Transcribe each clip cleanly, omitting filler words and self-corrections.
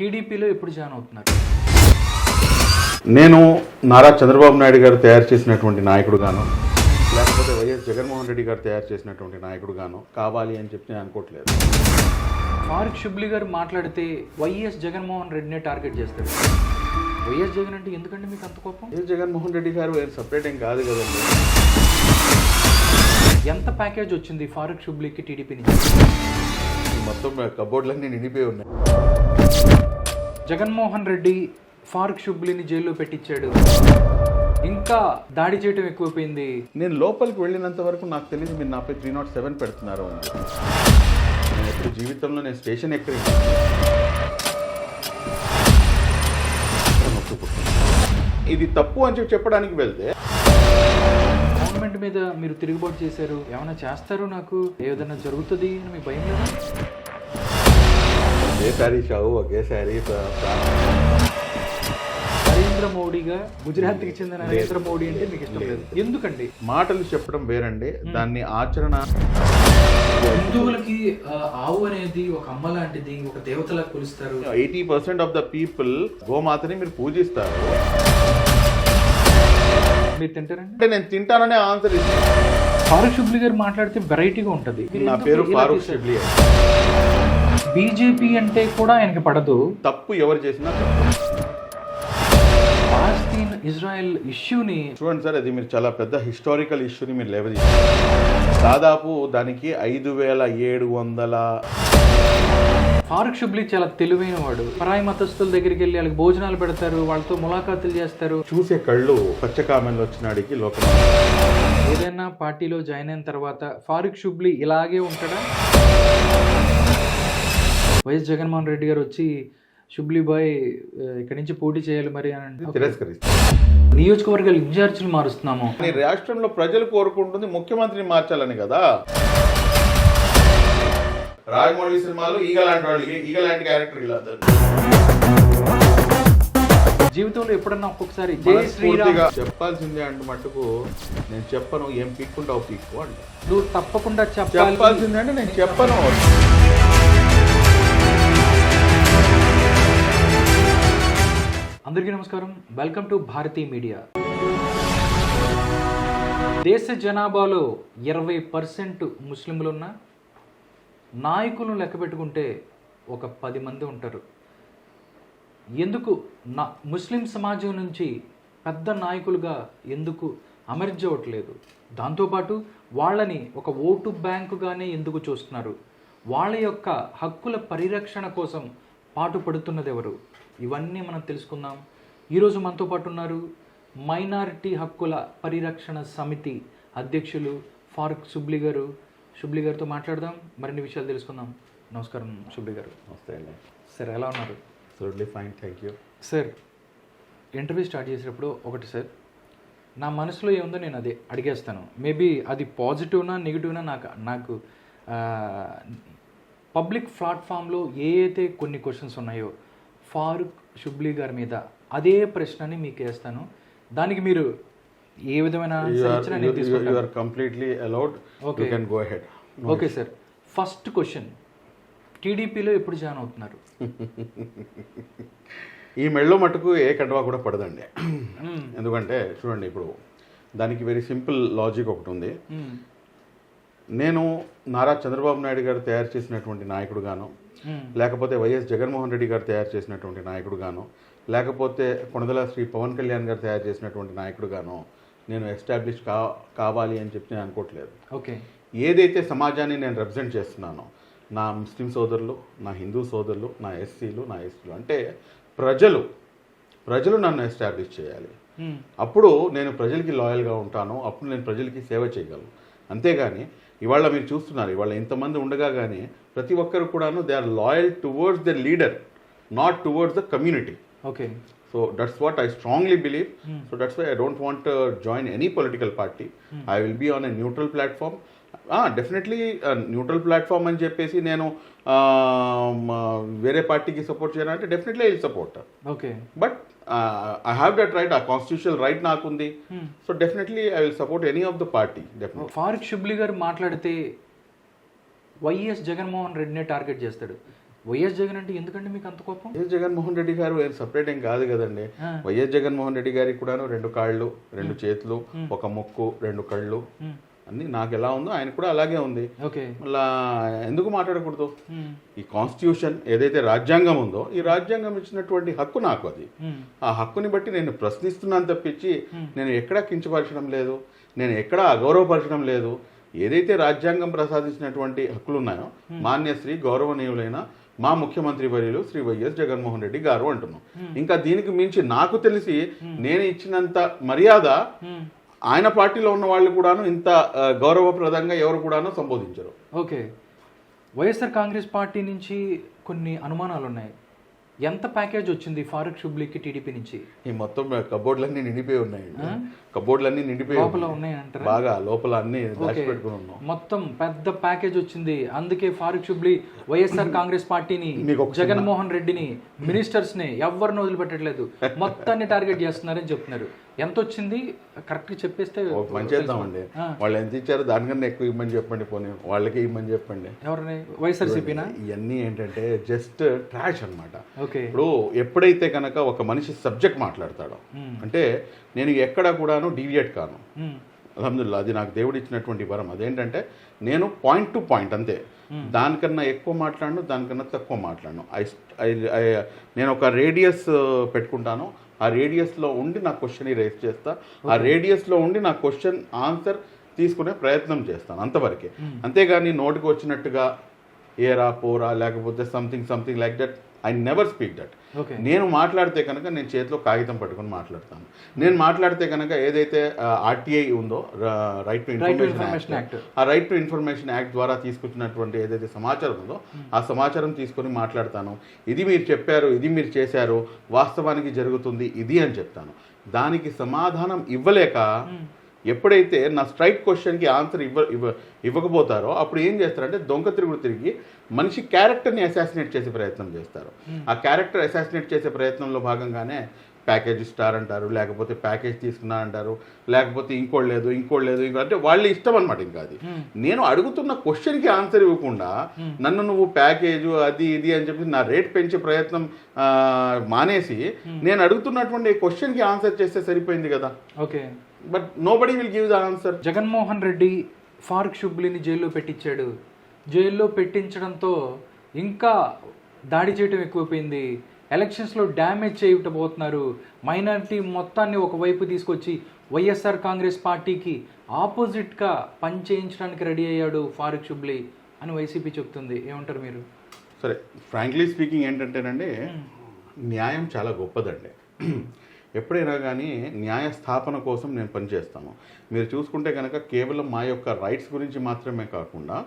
టీడీపీలో ఎప్పుడు జాయిన్ అవుతున్నారు? నేను నారా చంద్రబాబు నాయుడు గారు తయారు చేసినటువంటి నాయకుడు గాను, లేకపోతే వైఎస్ జగన్మోహన్ రెడ్డి గారు తయారు చేసినటువంటి నాయకుడు గాను కావాలి అని చెప్పి నేను అనుకోవట్లేదు. ఫారూక్ షిబ్లీ గారు మాట్లాడితే వైఎస్ జగన్మోహన్ రెడ్డినే టార్గెట్ చేస్తారు. వైఎస్ జగన్ అంటే ఎందుకంటే మీకు అంత కోపం? వైఎస్ జగన్మోహన్ రెడ్డి గారు సపరేట్ ఏం కాదు కదండి. ఎంత ప్యాకేజ్ వచ్చింది ఫారూక్ షిబ్లీకి టీడీపీ నుంచి? మొత్తం కబోర్డ్లన్నీ నిండిపోయి ఉన్నాయి. జగన్మోహన్ రెడ్డి ఫారూక్ షిబ్లీని జైల్లో పెట్టించాడు, ఇంకా దాడి చేయడం ఎక్కువైపోయింది. నేను లోపలికి వెళ్ళినంత వరకు నాకు తెలియదు మీరు నాపై 307 పెడుతున్నారు అని. నేను ఎప్పుడు జీవితంలో నేను స్టేషన్ ఎక్కడ ఇది తప్పు అని చెప్పి చెప్పడానికి వెళ్తే గవర్నమెంట్ మీద మీరు తిరుగుబాటు చేశారు, ఏమైనా చేస్తారు, నాకు ఏదైనా జరుగుతుంది అని మీ భయం లేదా? ఒకేసారి చావు ఒకేసారి నరేంద్ర మోడీగా గుజరాత్కి చెందిన నరేంద్ర మోడీ అంటే మీకు ఇష్టం లేదు ఎందుకండి? మాటలు చెప్పడం వేరండి, దాన్ని ఆచరణ. హిందువులకి ఆవు అనేది ఒక అమ్మ లాంటిది, ఒక దేవతలా కొలుస్తారు. 80% ఆఫ్ ద పీపుల్ గోమాతని మీరు పూజిస్తారు. మీరు తింటారండి? అంటే నేను తింటాననే ఆన్సర్ ఇస్తాను. ఫారూక్ షిబ్లీ గారు మాట్లాడితే వెరైటీగా ఉంటుంది. నా పేరు ఫారూక్ షిబ్లీ. బీజేపీ అంటే కూడా ఆయనకి పడదు. తప్పు ఎవరు చేసినా తప్పు. పాలస్తీన్ ఇజ్రాయెల్ ఇష్యూని చూడండి సార్, అది మీరు చాలా పెద్ద హిస్టారికల్ ఇష్యూని మీరు లేవది. దాదాపు దానికి 5700. ఫారూక్ షిబ్లీ చాలా తెలివైన వాడు. పరాయి మతస్థుల దగ్గరికి వెళ్ళి వాళ్ళకి భోజనాలు పెడతారు, వాళ్ళతో ములాఖాతులు చేస్తారు. చూసే కళ్ళు పచ్చకామెల్లో వచ్చినాడికి లోకం. ఏదైనా పార్టీలో జాయిన్ అయిన తర్వాత ఫారూక్ షిబ్లీ ఇలాగే ఉంటాడా? వైఎస్ జగన్మోహన్ రెడ్డి గారు వచ్చి షిబ్లీ బాయ్ ఇక్కడి నుంచి పోటీ చేయాలి మరి అని అంటే తిరస్కరిస్తారు. నియోజకవర్గాలు ఇన్ఛార్జీలు మారుస్తున్నాము. రాష్ట్రంలో ప్రజలు కోరుకుంటుంది ముఖ్యమంత్రిని మార్చాలని కదా. రాజమౌళి సినిమాలో ఈగలాంటి వాళ్ళు, ఈగలాంటి క్యారెక్టర్ ఇలా జీవితంలో ఎప్పుడన్నా ఒక్కొక్కసారి పూర్తిగా చెప్పాల్సిందే అంటే మట్టుకు నేను చెప్పను. ఏం పీక్కుంటావు పీక్కు అంట. నువ్వు తప్పకుండా చెప్పాల్సిందే అంటే నేను చెప్పను. అందరికీ నమస్కారం, వెల్కమ్ టు భారతీ మీడియా. దేశ జనాభాలో 20% ముస్లింలున్న నాయకులను లెక్క పెట్టుకుంటే ఒక 10 మంది ఉంటారు. ఎందుకు ముస్లిం సమాజం నుంచి పెద్ద నాయకులుగా ఎందుకు అమర్చవట్లేదు? దాంతోపాటు వాళ్ళని ఒక ఓటు బ్యాంకుగానే ఎందుకు చూస్తున్నారు? వాళ్ళ యొక్క హక్కుల పరిరక్షణ కోసం పాటుపడుతున్నది ఎవరు? ఇవన్నీ మనం తెలుసుకుందాం. ఈరోజు మనతో పాటు ఉన్నారు మైనారిటీ హక్కుల పరిరక్షణ సమితి అధ్యక్షులు ఫారూక్ షిబ్లీ గారు. షిబ్లీ గారితో మాట్లాడదాం, మరిన్ని విషయాలు తెలుసుకుందాం. నమస్కారం షిబ్లీ గారు. నమస్తే అండి. సార్ ఎలా ఉన్నారు? Absolutely fine, thank you. Sir, interview start చేసేటప్పుడు ఒకటి సార్, నా మనసులో ఏముందో నేను అదే అడిగేస్తాను. మేబీ అది పాజిటివ్నా నెగిటివ్నా నాకు పబ్లిక్ ప్లాట్ఫామ్లో ఏ అయితే కొన్ని క్వశ్చన్స్ ఉన్నాయో ఫారూక్ షిబ్లీ గారి మీద అదే ప్రశ్నని మీకు వేస్తాను. దానికి మీరు ఏ విధమైన ఓకే సార్. ఫస్ట్ క్వశ్చన్, టీడీపీలో ఎప్పుడు జాయిన్ అవుతున్నారు? ఈ మెళ్ళో మటుకు ఏ కండవా కూడా పడదండి. ఎందుకంటే చూడండి, ఇప్పుడు దానికి వెరీ సింపుల్ లాజిక్ ఒకటి ఉంది. నేను నారా చంద్రబాబు నాయుడు గారు తయారు చేసినటువంటి నాయకుడు గాను, లేకపోతే వైఎస్ జగన్మోహన్ రెడ్డి గారు తయారు చేసినటువంటి నాయకుడు గాను, లేకపోతే కొణదల శ్రీ పవన్ కళ్యాణ్ గారు తయారు చేసినటువంటి నాయకుడు గాను నేను ఎస్టాబ్లిష్ కావాలి అని చెప్పి నేను అనుకోవట్లేదు. ఓకే, ఏదైతే సమాజాన్ని నేను రిప్రజెంట్ చేస్తున్నానో, నా ముస్లిం సోదరులు, నా హిందూ సోదరులు, నా ఎస్సీలు, నా ఎస్టీలు, అంటే ప్రజలు నన్ను ఎస్టాబ్లిష్ చేయాలి. అప్పుడు నేను ప్రజలకి లాయల్గా ఉంటాను, అప్పుడు నేను ప్రజలకి సేవ చేయగలను. అంతేగాని ఇవాళ మీరు చూస్తున్నారు, ఇవాళ ఇంతమంది ఉండగా కానీ ప్రతి ఒక్కరు కూడాను they are loyal towards the leader, not towards the community. Okay, so that's what I strongly believe. So that's why I don't want to join any political party. I will be on a neutral platform. Definitely neutral platform అని చెప్పేసి నేను వేరే పార్టీకి support చేయాలంటే definitely I will support. Okay, but I have that right, ఆ constitutional right నాకుంది. So definitely I will support any of the party. Definitely Farooq Shibli గారు మాట్లాడితే వైఎస్ జగన్మోహన్ రెడ్డినే టార్గెట్ చేస్తాడు. వైఎస్ జగన్ అంటే ఎందుకండి మీకు అంత కోపం? వైఎస్ జగన్మోహన్ రెడ్డి గారు సపరేట్ ఏం కాదు కదండి. వైఎస్ జగన్మోహన్ రెడ్డి గారికి కూడాను 2 కాళ్ళు 2 చేతులు 1 ముక్కు 2 కళ్ళు అన్ని నాకు ఎలా ఉందో ఆయన కూడా అలాగే ఉంది. మళ్ళా ఎందుకు మాట్లాడకూడదు? ఈ కాన్స్టిట్యూషన్ ఏదైతే రాజ్యాంగం ఉందో ఈ రాజ్యాంగం ఇచ్చినటువంటి హక్కు నాకు, అది ఆ హక్కుని బట్టి నేను ప్రశ్నిస్తున్నాను తప్పించి నేను ఎక్కడా కించపరచడం లేదు, నేను ఎక్కడా అగౌరవపరచడం లేదు. ఏదైతే రాజ్యాంగం ప్రసాదించినటువంటి హక్కులు ఉన్నాయో మాన్యశ్రీ గౌరవనీయులైన మా ముఖ్యమంత్రి వర్యులు శ్రీ వైఎస్ జగన్మోహన్ రెడ్డి గారు అంటున్నాం. ఇంకా దీనికి మించి నాకు తెలిసి నేను ఇచ్చినంత మర్యాద ఆయన పార్టీలో ఉన్న వాళ్ళు కూడాను ఇంత గౌరవప్రదంగా ఎవరు కూడాను సంబోధించరు. ఓకే, వైఎస్ఆర్ కాంగ్రెస్ పార్టీ నుంచి కొన్ని అనుమానాలు ఉన్నాయి. ఎంత ప్యాకేజ్ వచ్చింది ఫారూక్ షుబ్లీకి టీడీపీ నుంచి? ఈ మొత్తం కబోర్డ్లన్నీ నిండిపోయి ఉన్నాయండి. కబోర్డ్లన్నీ నిండిపోయి లోపల ఉన్నాయంటారు, బాగా లోపల అన్ని దాచిపెట్టుకుని ఉన్నాం. మొత్తం పెద్ద ప్యాకేజ్ వచ్చింది. అందుకే ఫారూక్ షుబ్లీ వైఎస్ఆర్ కాంగ్రెస్ పార్టీని, జగన్మోహన్ రెడ్డిని, మినిస్టర్స్ ని ఎవరిని వదిలిపెట్టట్లేదు, మొత్తాన్ని టార్గెట్ చేస్తున్నారని చెప్తున్నారు. ఎంత వచ్చింది కరెక్ట్గా చెప్పేస్తే పని చేద్దామండి. వాళ్ళు ఎంత ఇచ్చారో దానికన్నా ఎక్కువ ఇవ్వమని చెప్పండి, పోనీ వాళ్ళకి ఇవ్వమని చెప్పండి. ఎవరిని? వైఎస్ఆర్సీపీనా? ఇవన్నీ ఏంటంటే జస్ట్ ట్రాష్ అనమాట. ఇప్పుడు ఎప్పుడైతే కనుక ఒక మనిషి సబ్జెక్ట్ మాట్లాడతాడో, అంటే నేను ఎక్కడ కూడాను డీవియేట్ కాను, అల్హమ్దుల్లా అది నాకు దేవుడు ఇచ్చినటువంటి వరం. అదేంటంటే నేను పాయింట్ టు పాయింట్ అంతే, దానికన్నా ఎక్కువ మాట్లాడను, దానికన్నా తక్కువ మాట్లాడను. నేను ఒక రేడియస్ పెట్టుకుంటాను, ఆ రేడియస్లో ఉండి నా క్వశ్చన్ రేస్ చేస్తా, ఆ రేడియస్లో ఉండి నా క్వశ్చన్ ఆన్సర్ తీసుకునే ప్రయత్నం చేస్తాను, అంతవరకే. అంతేగాని నోటికి వచ్చినట్టుగా ఏరా పోరా లేకపోతే something like that I never speak that. నేను మాట్లాడితే కనుక నేను చేతిలో కాగితం పట్టుకొని మాట్లాడతాను. నేను మాట్లాడితే కనుక ఏదైతే ఆర్టీఐ ఉందో, రైట్ టు ఇన్ఫర్మేషన్ యాక్ట్, ఆ రైట్ టు ఇన్ఫర్మేషన్ యాక్ట్ ద్వారా తీసుకొచ్చినటువంటి ఏదైతే సమాచారం ఉందో ఆ సమాచారం తీసుకొని మాట్లాడతాను. ఇది మీరు చెప్పారు, ఇది మీరు చేశారు, వాస్తవానికి జరుగుతుంది ఇది అని చెప్తాను. దానికి సమాధానం ఇవ్వలేక ఎప్పుడైతే నా స్ట్రైట్ క్వశ్చన్కి ఆన్సర్ ఇవ్వకపోతారో అప్పుడు ఏం చేస్తారంటే దొంగ తిరిగి మనిషి క్యారెక్టర్ని అసాసినేట్ చేసే ప్రయత్నం చేస్తారు. ఆ క్యారెక్టర్ అసాసినేట్ చేసే ప్రయత్నంలో భాగంగానే ప్యాకేజ్ స్టార్ అంటారు, లేకపోతే ప్యాకేజ్ తీసుకున్నా అంటారు, లేకపోతే ఇంకోటి లేదు అంటే వాళ్ళ ఇష్టం అనమాట. ఇంకా అది నేను అడుగుతున్న క్వశ్చన్కి ఆన్సర్ ఇవ్వకుండా నన్ను నువ్వు ప్యాకేజ్ అది ఇది అని చెప్పి నా రేట్ పెంచే ప్రయత్నం మానేసి నేను అడుగుతున్నటువంటి క్వశ్చన్కి ఆన్సర్ చేస్తే సరిపోయింది కదా. Okay, but nobody will give the answer. Jaganmohan Reddy Farooq షుబ్లీని జైల్లో పెట్టించాడు. జైల్లో పెట్టించడంతో ఇంకా దాడి చేయడం ఎక్కువైపోయింది. ఎలక్షన్స్లో డ్యామేజ్ చేయబోతున్నారు. మైనారిటీ మొత్తాన్ని ఒకవైపు తీసుకొచ్చి వైఎస్ఆర్ కాంగ్రెస్ పార్టీకి ఆపోజిట్గా పని చేయించడానికి రెడీ అయ్యాడు ఫారూక్ షుబ్లీ అని వైసీపీ చెప్తుంది. ఏమంటారు మీరు? సరే, ఫ్రాంక్లీ స్పీకింగ్ ఏంటంటేనండి, న్యాయం చాలా గొప్పదండి. ఎప్పుడైనా కానీ న్యాయస్థాపన కోసం నేను పనిచేస్తాను. మీరు చూసుకుంటే కనుక కేవలం మా యొక్క రైట్స్ గురించి మాత్రమే కాకుండా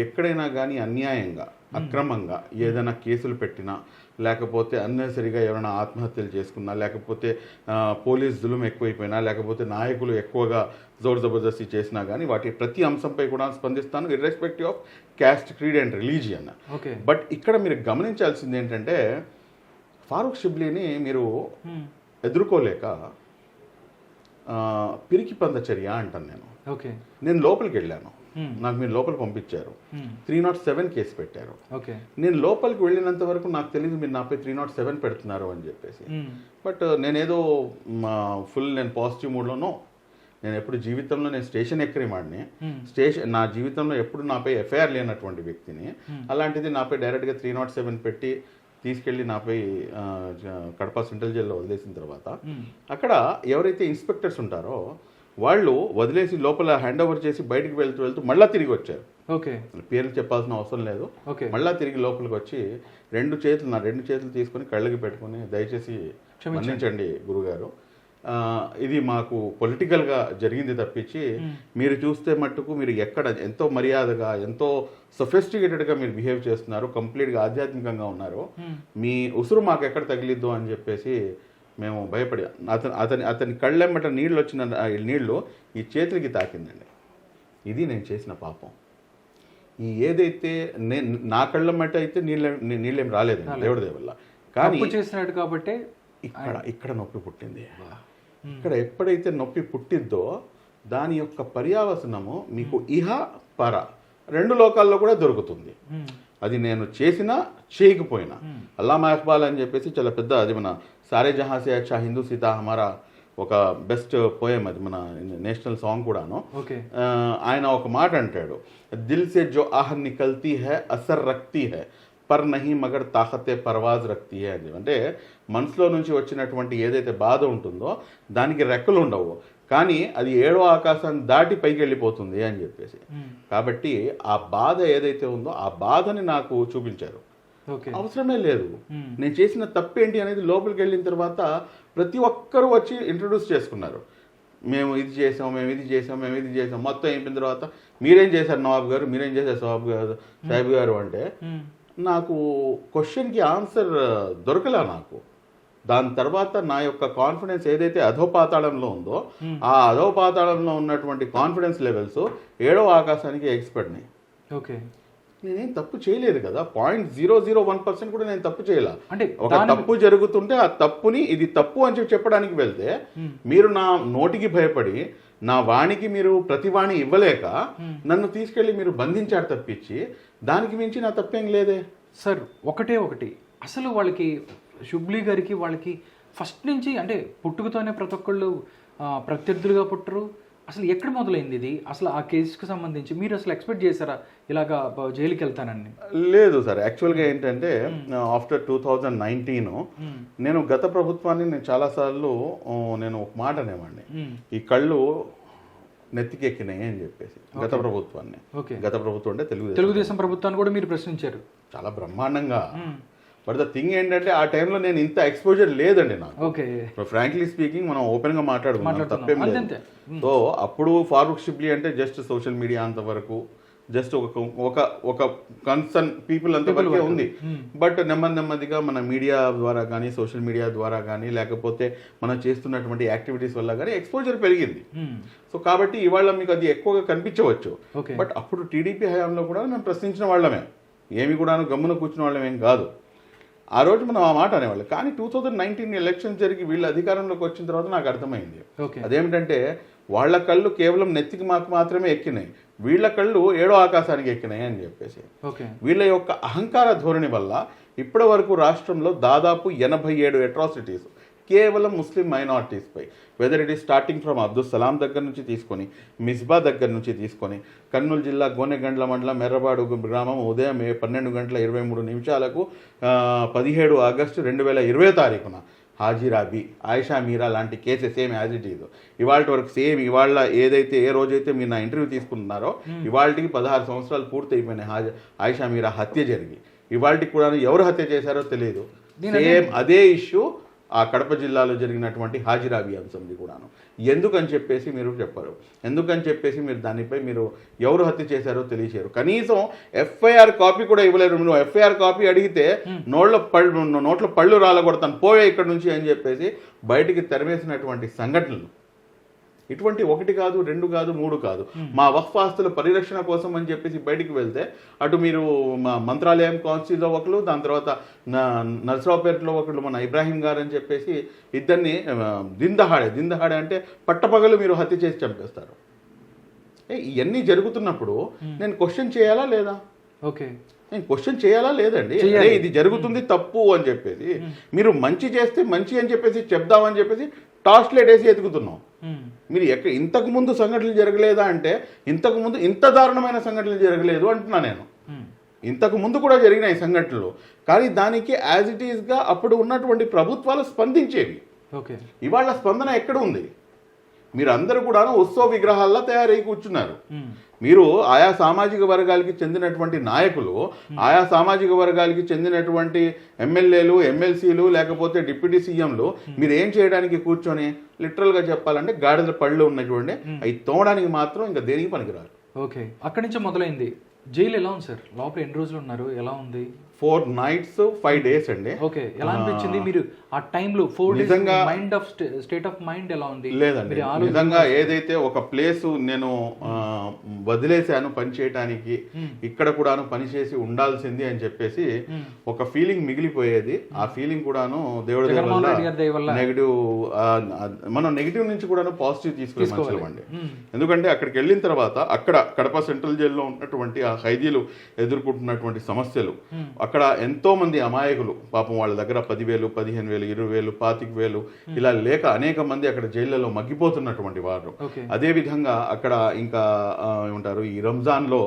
ఎక్కడైనా కానీ అన్యాయంగా అక్రమంగా ఏదైనా కేసులు పెట్టినా, లేకపోతే అన్నెసరిగా ఎవరైనా ఆత్మహత్యలు చేసుకున్నా, లేకపోతే పోలీస్ జులుం ఎక్కువైపోయినా, లేకపోతే నాయకులు ఎక్కువగా జోర్ జబర్దస్తి చేసినా కానీ వాటి ప్రతి అంశంపై కూడా స్పందిస్తాను, irrespective of caste, creed and religion. But ఇక్కడ మీరు గమనించాల్సింది ఏంటంటే ఫారూక్ షుబ్లీని మీరు ఎదుర్కోలేక పిరికి పంద చర్య అంటాను నేను. నేను లోపలికి వెళ్ళాను, నాకు మీరు లోపలికి పంపించారు, 307 కేసు పెట్టారు. నేను లోపలికి వెళ్ళినంత వరకు నాకు తెలియదు మీరు నాపై 307 పెడుతున్నారు అని చెప్పేసి. బట్ నేనేదో నేను పాజిటివ్ మూడ్లోనో, నేను ఎప్పుడు జీవితంలో నేను స్టేషన్ ఎక్కని వాడిని, నా జీవితంలో ఎప్పుడు నాపై ఎఫ్ఐఆర్ లేనటువంటి వ్యక్తిని, అలాంటిది నాపై డైరెక్ట్గా 307 పెట్టి తీసుకెళ్ళి నాపై కడప సెంట్రల్ జైల్లో వదిలేసిన తర్వాత అక్కడ ఎవరైతే ఇన్స్పెక్టర్స్ ఉంటారో వాళ్ళు వదిలేసి లోపల హ్యాండ్ ఓవర్ చేసి బయటికి వెళ్తూ మళ్ళీ తిరిగి వచ్చారు. పేర్లు చెప్పాల్సిన అవసరం లేదు. మళ్ళీ తిరిగి లోపలికి వచ్చి నా రెండు చేతులు తీసుకొని కళ్ళకి పెట్టుకుని దయచేసి మన్నించండి గురుగారు, ఇది మాకు పొలిటికల్గా జరిగింది తప్పించి మీరు చూస్తే మట్టుకు మీరు ఎక్కడ ఎంతో మర్యాదగా ఎంతో సొఫిస్టికేటెడ్గా మీరు బిహేవ్ చేస్తున్నారు, కంప్లీట్గా ఆధ్యాత్మికంగా ఉన్నారు, మీ ఉసురు మాకు ఎక్కడ తగిలిద్దో అని చెప్పేసి మేము భయపడి అతని కళ్ళెమ్మట నీళ్ళు వచ్చిన నీళ్లు ఈ చేతులకి తాకిందండి. ఇది నేను చేసిన పాపం. ఈ ఏదైతే నా కళ్ళెమ్మట అయితే నీళ్ళేం రాలేదండి దేవుడి దయ వల్ల, కానీ చేసినట్టు కాబట్టి ఇక్కడ నొప్పి పుట్టింది. ఇక్కడ ఎప్పుడైతే నొప్పి పుట్టిద్దో దాని యొక్క పర్యావసనము మీకు ఇహ పర 2 లోకాల్లో కూడా దొరుకుతుంది. అది నేను చేసినా చేయకపోయినా. అల్లామా ఇక్బాల్ అని చెప్పేసి చాలా పెద్ద, అది మన సారే జహాं से अच्छा హిందూ సీతా హమారా ఒక బెస్ట్ పోయం, అది మన నేషనల్ సాంగ్ కూడాను. ఆయన ఒక మాట అంటాడు, దిల్ సే జో ఆహ్ నికల్తీ హై అసర్ రక్తీ హై పర్ నహీ మగర్ తాకతే పర్వాజ్ రక్తీ హై అని. అంటే మనసులో నుంచి వచ్చినటువంటి ఏదైతే బాధ ఉంటుందో దానికి రెక్కలు ఉండవు, కానీ అది 7వ ఆకాశాన్ని దాటి పైకి వెళ్ళిపోతుంది అని చెప్పేసి. కాబట్టి ఆ బాధ ఏదైతే ఉందో ఆ బాధని నాకు చూపించారు. అవసరమే లేదు, నేను చేసిన తప్పేంటి అనేది లోపలికి వెళ్ళిన తర్వాత ప్రతి ఒక్కరూ వచ్చి ఇంట్రొడ్యూస్ చేసుకున్నారు. మేము ఇది చేసాం, మేము ఇది చేసాం, మేము ఇది చేసాం. మొత్తం అయిపోయిన తర్వాత మీరేం చేశారు నవాబ్ గారు, మీరేం చేశారు సాహిబ్ గారు అంటే నాకు క్వశ్చన్కి ఆన్సర్ దొరకలే నాకు. దాని తర్వాత నా యొక్క కాన్ఫిడెన్స్ ఏదైతే అధోపాతాళంలో ఉందో ఆ అధోపాతాళంలో ఉన్నటువంటి కాన్ఫిడెన్స్ లెవెల్స్ 7వ ఆకాశానికి ఎక్స్పర్ట్ని. నేనేం తప్పు చేయలేదు కదా, 0.001% కూడా నేను తప్పు చేయాల. అంటే ఒక తప్పు జరుగుతుంటే ఆ తప్పుని ఇది తప్పు అని చెప్పడానికి వెళ్తే మీరు నా నోటికి భయపడి నా వాణికి మీరు ప్రతివాణి ఇవ్వలేక నన్ను తీసుకెళ్లి మీరు బంధించారు తప్పించి దానికి మించి నా తప్పేం లేదే సార్. ఒకటి అసలు వాళ్ళకి షుబ్లీ గారికి వాళ్ళకి ఫస్ట్ నుంచి అంటే పుట్టుకతోనే ప్రతి ఒక్కళ్ళు ప్రత్యర్థులుగా పుట్టరు. అసలు ఎక్కడ మొదలైంది ఇది? అసలు ఆ కేసుకి సంబంధించి మీరు అసలు ఎక్స్పెక్ట్ చేశారా ఇలాగా జైలుకి వెళ్తానని? లేదు సార్, యాక్చువల్గా ఏంటంటే ఆఫ్టర్ 2019 నేను గత ప్రభుత్వాన్ని నేను చాలాసార్లు నేను ఒక మాట అనేవాడిని, ఈ కళ్ళు నెత్తికెక్కినాయి అని చెప్పేసి గత ప్రభుత్వాన్ని. గత ప్రభుత్వం అంటే తెలుగుదేశం ప్రభుత్వాన్ని కూడా మీరు ప్రశ్నించారు చాలా బ్రహ్మాండంగా. బట్ ద థింగ్ ఏంటంటే ఆ టైంలో నేను ఇంత ఎక్స్పోజర్ లేదండి నాకు. ఫ్రాంక్లీ స్పీకింగ్ మనం ఓపెన్ గా మాట్లాడుకున్నాం, తప్పేం లేదు. సో అప్పుడు ఫారూక్ షిబ్లీ అంటే జస్ట్ సోషల్ మీడియా అంతవరకు, జస్ట్ ఒక కన్సర్న్ పీపుల్ అంతవరకే ఉంది. బట్ నెమ్మదిగా మన మీడియా ద్వారా కానీ సోషల్ మీడియా ద్వారా కానీ లేకపోతే మనం చేస్తున్నటువంటి యాక్టివిటీస్ వల్ల కానీ ఎక్స్పోజర్ పెరిగింది. సో కాబట్టి ఇవాళ మీకు అది ఎక్కువగా కనిపించవచ్చు. బట్ అప్పుడు టీడీపీ హయాంలో కూడా మేము ప్రశ్నించిన వాళ్ళమే, ఏమి కూడా గమ్మున కూర్చున్న వాళ్ళమేం కాదు. ఆ రోజు మనం ఆ మాట అనేవాళ్ళు. కానీ 2019 ఎలక్షన్ జరిగి వీళ్ళు అధికారంలోకి వచ్చిన తర్వాత నాకు అర్థమైంది అదేమిటంటే వాళ్ళ కళ్ళు కేవలం నెత్తికి మాత్రమే ఎక్కినాయి, వీళ్ళ కళ్ళు 7వ ఆకాశానికి ఎక్కినాయి అని చెప్పేసి. వీళ్ళ యొక్క అహంకార ధోరణి వల్ల ఇప్పటి వరకు రాష్ట్రంలో దాదాపు 87 అట్రాసిటీస్ కేవలం ముస్లిం మైనారిటీస్ పై, whether it is starting from Abdul Salam దగ్గర నుంచి తీసుకొని మిస్బా దగ్గర నుంచి తీసుకొని కర్నూలు జిల్లా గోనెగండ్ల మండలం మెర్రబాడు గ్రామం ఉదయం 12:23 17 ఆగస్టు 2020 హాజీరాబీ, ఆయిషా మీరా లాంటి cases same as it is ఇవాళ వరకు సేమ్. ఇవాళ ఏదైతే ఏ రోజైతే మీరు నా ఇంటర్వ్యూ తీసుకుంటున్నారో ఇవాళకి 16 సంవత్సరాలు పూర్తి అయిపోయినాయి ఆయిషా మీరా హత్య జరిగి. ఇవాళకి కూడా ఎవరు హత్య చేశారో తెలియదు. సేమ్ అదే ఇష్యూ ఆ కడప జిల్లాలో జరిగినటువంటి హాజీరాబీ అంశంది కూడాను. ఎందుకని చెప్పేసి మీరు చెప్పారు, ఎందుకని చెప్పేసి మీరు దానిపై మీరు ఎవరు హత్య చేశారో తెలియచేయరు. కనీసం ఎఫ్ఐఆర్ కాపీ కూడా ఇవ్వలేరు. మీరు ఎఫ్ఐఆర్ కాపీ అడిగితే నోట్లో పళ్ళు రాలగొడతాను పోయే ఇక్కడ నుంచి అని చెప్పేసి బయటికి తరిమేసినటువంటి సంఘటనలు ఇటువంటి 1 కాదు 2 కాదు 3 కాదు. మా వక్ఫ్ ఆస్తుల పరిరక్షణ కోసం అని చెప్పేసి బయటికి వెళ్తే అటు మీరు మా మంత్రాలయం కాన్స్టిట్యూన్సీలో ఒకరు, దాని తర్వాత నర్సరావుపేటలో ఒకళ్ళు మన ఇబ్రాహీం గారు అని చెప్పేసి ఇద్దరిని దిందహాడే అంటే పట్టపగలు మీరు హత్య చేసి చంపేస్తారు. ఇవన్నీ జరుగుతున్నప్పుడు నేను క్వశ్చన్ చేయాలా లేదా? నేను క్వశ్చన్ చేయాలా లేదండి? ఇది జరుగుతుంది తప్పు అని చెప్పేసి మీరు మంచి చేస్తే మంచి అని చెప్పేసి చెప్దామని చెప్పేసి టార్చ్లైట్ వేసి ఎతుకుతున్నాం. మీరు ఇంతకు ముందు సంఘటనలు జరగలేదా అంటే ఇంతకు ముందు ఇంత దారుణమైన సంఘటనలు జరగలేదు అంటున్నా నేను. ఇంతకు ముందు కూడా జరిగినాయి సంఘటనలు, కానీ దానికి యాజ్ ఇట్ ఈస్గా అప్పుడు ఉన్నటువంటి ప్రభుత్వాలు స్పందించేవి. ఇవాళ స్పందన ఎక్కడ ఉంది? మీరు అందరూ కూడా ఉత్సవ విగ్రహాల్లో తయారై కూర్చున్నారు. మీరు ఆయా సామాజిక వర్గాలకి చెందినటువంటి నాయకులు, ఆయా సామాజిక వర్గాలకి చెందినటువంటి ఎమ్మెల్యేలు, ఎమ్మెల్సీలు, లేకపోతే డిప్యూటీ సీఎంలు మీరు ఏం చేయడానికి కూర్చొని లిటరల్గా చెప్పాలంటే గాడిద పళ్ళు ఉన్నటువంటి అవి తోవడానికి మాత్రం ఇంకా దేనికి పనికిరారు. అక్కడి నుంచి మొదలైంది. జైలు ఎలా ఉంది సార్? లోపల ఎన్ని రోజులు ఉన్నారు? ఎలా ఉంది? 4 nights 5 days అండి. ఎలా అనిపించింది మీరు ఆ టైంలో? 4 days స్టేట్ ఆఫ్ మైండ్ ఎలా ఉంది? లేదండి, నిజంగా ఏదైతే ఒక ప్లేస్ నేను వదిలేశాను పని చేయటానికి, ఇక్కడ కూడాను పని చేసి ఉండాల్సింది అని చెప్పేసి ఒక ఫీలింగ్ మిగిలిపోయేది. ఆ ఫీలింగ్ కూడాను దేవుడి వల్ల నెగిటివ్, మనం నెగిటివ్ నుంచి కూడాను పాజిటివ్ తీసుకునే మనుషులమండి. ఎందుకంటే అక్కడికి వెళ్ళిన తర్వాత అక్కడ కడప సెంట్రల్ జైల్లో ఉన్నటువంటి ఆ ఖైదీలు ఎదుర్కొంటున్నటువంటి సమస్యలు, అక్కడ ఎంతో మంది అమాయకులు పాపం వాళ్ళ దగ్గర 10,000, 15,000, 20,000, 25,000 ఇలా లేక అనేక మంది అక్కడ జైళ్లలో మగ్గిపోతున్నటువంటి వారు. అదే విధంగా అక్కడ ఇంకా ఏమంటారు, ఈ రంజాన్ లో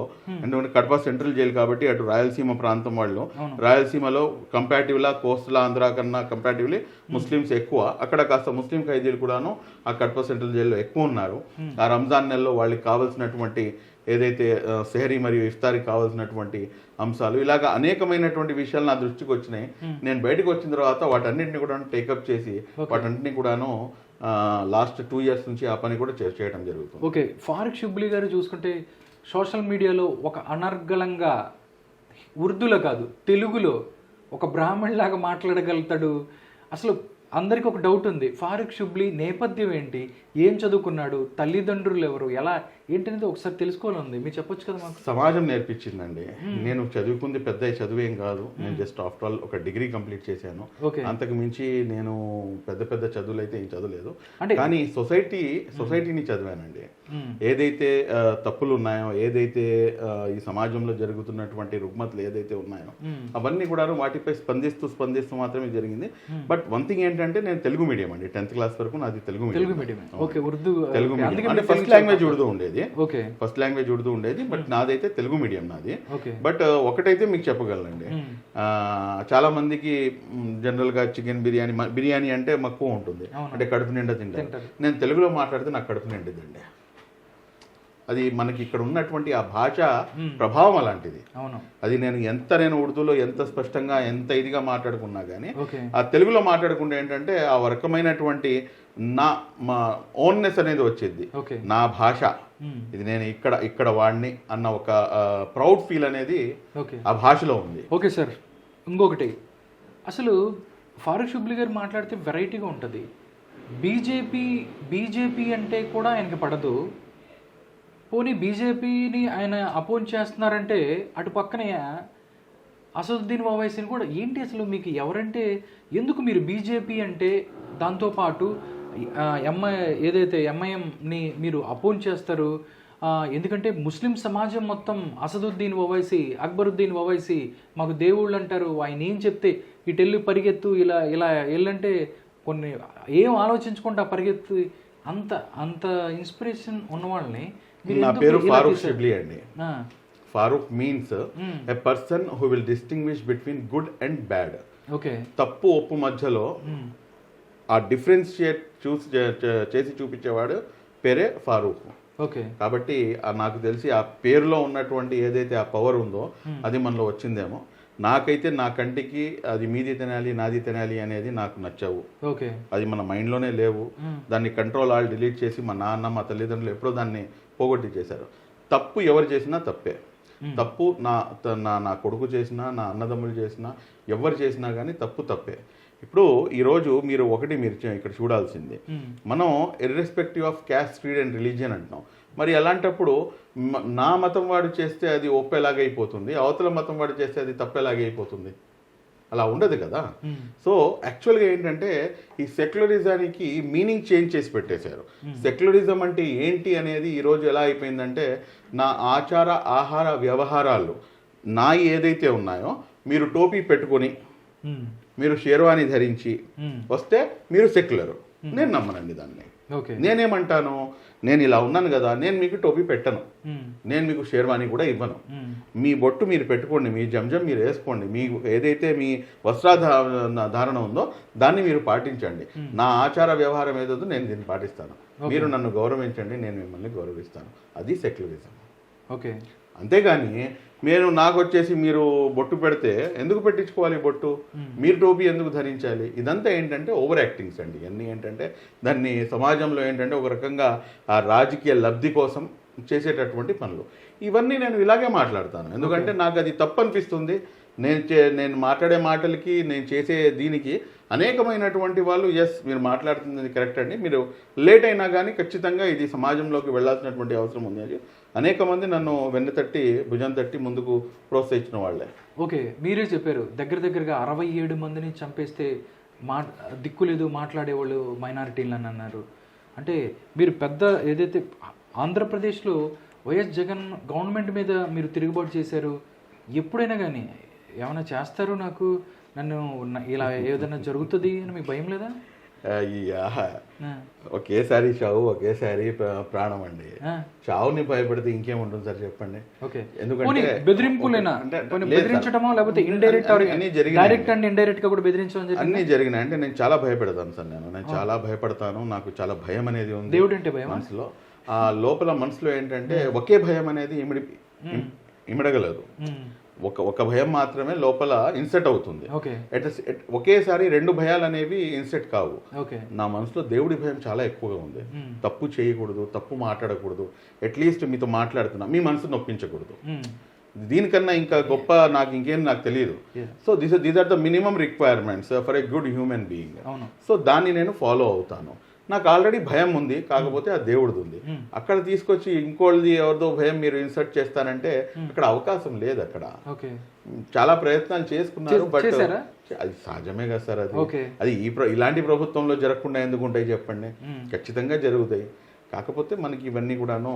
ఎందుకంటే కడప సెంట్రల్ జైలు కాబట్టి అటు రాయలసీమ ప్రాంతం వాళ్ళు, రాయలసీమలో కంపారిటివ్లా కోస్టల్ ఆంధ్ర కన్నా కంపారిటివ్లీ ముస్లిమ్స్ ఎక్కువ, అక్కడ కాస్త ముస్లిం ఖైదీలు కూడాను ఆ కడప సెంట్రల్ జైల్లో ఎక్కువ ఉన్నారు. ఆ రంజాన్ నెలలో వాళ్ళకి కావాల్సినటువంటి ఏదైతే సెహరీ మరియు ఇఫ్తారికి కావాల్సినటువంటి అంశాలు, ఇలాగ అనేకమైనటువంటి విషయాలు నా దృష్టికి వచ్చినాయి. నేను బయటకు వచ్చిన తర్వాత వాటన్నింటినీ కూడా టేకప్ చేసి వాటన్నింటినీ కూడాను లాస్ట్ 2 years నుంచి ఆ పని కూడా చేయడం జరుగుతుంది. ఓకే, ఫారూక్ షిబ్లీ గారు చూసుకుంటే సోషల్ మీడియాలో ఒక అనర్గళంగా ఉర్దూలో కాదు తెలుగులో ఒక బ్రాహ్మణులాగా మాట్లాడగలుగుతాడు. అసలు అందరికీ ఒక డౌట్ ఉంది, ఫారూక్ షిబ్లీ నేపథ్యం ఏంటి, ఏం చదువుకున్నాడు, తల్లిదండ్రులు ఎవరు, ఎలా ఏంటనేది ఒకసారి తెలుసుకోవాలని మీరు చెప్పొచ్చు కదా మాకు. సమాజం నేర్పించిందండి. నేను చదువుకుంది పెద్ద చదువేం కాదు, నేను జస్ట్ ఆఫ్టర్ ఆల్ ఒక డిగ్రీ కంప్లీట్ చేశాను. అంతకు మించి నేను పెద్ద పెద్ద చదువులు అయితే ఏం చదవలేదు, కానీ సొసైటీని చదివానండి. ఏదైతే తప్పులు ఉన్నాయో, ఏదైతే ఈ సమాజంలో జరుగుతున్నటువంటి రుగ్మతలు ఏదైతే ఉన్నాయో అవన్నీ కూడా వాటిపై స్పందిస్తూ మాత్రమే జరిగింది. బట్ వన్ థింగ్ ఏంటంటే నేను తెలుగు మీడియం అండి, 10th క్లాస్ వరకు నాది తెలుగు మీడియం. తెలుగు మీడియం అంటే ఫస్ట్ లాంగ్వేజ్ ఉర్దూ ఉండేది, బట్ నాదైతే తెలుగు మీడియం నాది. బట్ ఒకటైతే మీకు చెప్పగలనండి, చాలా మందికి జనరల్ గా చికెన్ బిర్యానీ అంటే మక్కువ ఉంటుంది, అంటే కడుపు నిండా తింటారు. నేను తెలుగులో మాట్లాడితే నాకు కడుపు నిండిద్దండి. అది మనకి ఇక్కడ ఉన్నటువంటి ఆ భాష ప్రభావం అలాంటిది. అది నేను ఉర్దూలో ఎంత స్పష్టంగా ఎంత ఇదిగా మాట్లాడుకున్నా కానీ ఆ తెలుగులో మాట్లాడుకుంటే ఏంటంటే ఆ రకమైనటువంటి మా ఓన్నెస్ అనేది వచ్చేది. నా భాష ఇది, నేను ఇక్కడ వాడిని అన్న ఒక ప్రౌడ్ ఫీల్ అనేది ఆ భాషలో ఉంది. ఓకే సార్, ఇంకొకటి అసలు ఫారూక్ షిబ్లీ గారు మాట్లాడితే వెరైటీగా ఉంటుంది. బీజేపీ అంటే కూడా ఆయనకి పడదు. పోనీ బీజేపీని ఆయన అపోజ్ చేస్తున్నారంటే అటు పక్కనే అసదుద్దీన్ ఓవైసీని కూడా ఏంటి అసలు మీకు ఎవరంటే ఎందుకు మీరు బీజేపీ అంటే దాంతోపాటు ఎంఐఎంని మీరు అపోజ్ చేస్తారు? ఎందుకంటే ముస్లిం సమాజం మొత్తం అసదుద్దీన్ ఓవైసీ, అక్బరుద్దీన్ ఓవైసీ మాకు దేవుళ్ళు అంటారు, ఆయన ఏం చెప్తే ఇటెళ్ళి పరిగెత్తు, ఇలా వెళ్ళంటే కొన్ని ఏం ఆలోచించకుండా పరిగెత్తు, అంత ఇన్స్పిరేషన్ ఉన్న వాళ్ళని. నా పేరు ఫారూక్ షిబ్లీ అండి. Farooq means a person who will distinguish between good and bad. తప్పు ఒప్పు మధ్యలో ఆ డిఫరెన్షియేట్ చేసి చూపించేవాడు పేరే ఫారూక్. కాబట్టి నాకు తెలిసి ఆ పేరులో ఉన్నటువంటి ఏదైతే ఆ పవర్ ఉందో అది మనలో వచ్చిందేమో. నాకైతే నా కంటికి అది మీది తినాలి నాది తినాలి అనేది నాకు నచ్చవు. అది మన మైండ్లోనే లేవు. దాన్ని కంట్రోల్ డిలీట్ చేసి మా నాన్న మా తల్లిదండ్రులు ఎప్పుడో దాన్ని పోగొట్టి చేశారు. తప్పు ఎవరు చేసినా తప్పే. తప్పు నా కొడుకు చేసినా, నా అన్నదమ్ములు చేసినా, ఎవరు చేసినా కానీ తప్పే. ఇప్పుడు ఈరోజు మీరు ఇక్కడ చూడాల్సింది, మనం irrespective of caste, creed and religion అంటున్నాం. మరి అలాంటప్పుడు నా మతం వాడు చేస్తే అది ఒప్పేలాగైపోతుంది, అవతల మతం వాడు చేస్తే అది తప్పేలాగైపోతుంది. అలా ఉండదు కదా. సో యాక్చువల్గా ఏంటంటే ఈ సెక్యులరిజానికి మీనింగ్ చేంజ్ చేసి పెట్టేశారు. సెక్యులరిజం అంటే ఏంటి అనేది ఈరోజు ఎలా అయిపోయిందంటే, నా ఆచార ఆహార వ్యవహారాలు నా ఏదైతే ఉన్నాయో మీరు టోపీ పెట్టుకొని మీరు షేర్వాణి ధరించి వస్తే మీరు సెక్యులర్. నేను నమ్మనండి దాన్ని. నేనేమంటాను, నేను ఇలా ఉన్నాను కదా, నేను మీకు టోపీ పెట్టను, నేను మీకు షేర్వాణి కూడా ఇవ్వను. మీ బొట్టు మీరు పెట్టుకోండి, మీ జంజం మీరు వేసుకోండి, మీకు ఏదైతే మీ వస్త్రధారణ ఉందో దాన్ని మీరు పాటించండి. నా ఆచార వ్యవహారం ఏదో నేను దీన్ని పాటిస్తాను, మీరు నన్ను గౌరవించండి, నేను మిమ్మల్ని గౌరవిస్తాను. అది సెక్యులరిజం. అంతేగాని నాకు వచ్చేసి మీరు బొట్టు పెడితే ఎందుకు పెట్టించుకోవాలి బొట్టు, మీరు టోపీ ఎందుకు ధరించాలి? ఇదంతా ఏంటంటే ఓవర్ యాక్టింగ్స్ అండి. ఇవన్నీ ఏంటంటే దాన్ని సమాజంలో ఏంటంటే ఒక రకంగా ఆ రాజకీయ లబ్ధి కోసం చేసేటటువంటి పనులు. ఇవన్నీ నేను ఇలాగే మాట్లాడతాను, ఎందుకంటే నాకు అది తప్పు అనిపిస్తుంది. నేను మాట్లాడే మాటలకి, నేను చేసే దీనికి అనేకమైనటువంటి వాళ్ళు మీరు మాట్లాడుతుంది కరెక్ట్ అండి, మీరు లేట్ అయినా కానీ ఖచ్చితంగా ఇది సమాజంలోకి వెళ్ళాల్సినటువంటి అవసరం ఉంది అని అనేక మంది నన్ను వెన్ను తట్టి భుజం తట్టి ముందుకు ప్రోత్సహించిన వాళ్ళే. ఓకే, మీరే చెప్పారు దగ్గరగా 67 మందిని చంపేస్తే దిక్కులేదు మాట్లాడేవాళ్ళు మైనారిటీలు అని అన్నారు. అంటే మీరు పెద్ద ఏదైతే ఆంధ్రప్రదేశ్లో వైఎస్ జగన్ గవర్నమెంట్ మీద మీరు తిరుగుబాటు చేశారు, ఎప్పుడైనా కానీ ఏమైనా చేస్తారు, నన్ను ఇలా ఏదైనా జరుగుతుంది అని మీకు భయం లేదా? అయ్యా, ఒకేసారి చావు ఒకేసారి ప్రాణం అండి. చావుని భయపడితే ఇంకేముంటుంది సార్ చెప్పండి. ఎందుకంటే బెదిరింపులేనా, బెదిరించడమో లేకపోతే ఇండైరెక్ట్ డైరెక్ట్ అండ్ ఇండైరెక్ట్ గా కూడా బెదిరించడం అన్ని జరిగినాయి. అంటే నేను చాలా భయపడతాను సార్, నేను చాలా భయపడతాను. నాకు చాలా భయం అనేది ఉంది దేవుడు అంటే భయం మనసులో. ఆ లోపల మనసులో ఏంటంటే ఒకే భయం అనేది ఇమిడగలదు. ఒక భయం మాత్రమే లోపల ఇన్సెట్ అవుతుంది. ఒకేసారి రెండు భయాలు అనేవి ఇన్సెట్ కావు. నా మనసులో దేవుడి భయం చాలా ఎక్కువగా ఉంది. తప్పు చేయకూడదు, తప్పు మాట్లాడకూడదు, అట్లీస్ట్ మీతో మాట్లాడుతున్నా మీ మనసు నొప్పించకూడదు. దీనికన్నా ఇంకా గొప్ప నాకు తెలియదు. So these are the minimum requirements for a good human being. So దాన్ని నేను ఫాలో అవుతాను. నాకు ఆల్రెడీ భయం ఉంది, కాకపోతే ఆ దేవుడిది ఉంది. అక్కడ తీసుకొచ్చి ఇంకోళ్ళది ఎవరిదో భయం మీరు ఇన్సర్ట్ చేస్తానంటే అక్కడ అవకాశం లేదు. అక్కడ చాలా ప్రయత్నాలు చేసుకున్నారు, బట్ అది సహజమే కదా సార్. అది ఇలాంటి ప్రభుత్వంలో జరగకుండా ఎందుకు ఉంటాయి చెప్పండి? ఖచ్చితంగా జరుగుతాయి. కాకపోతే మనకి ఇవన్నీ కూడాను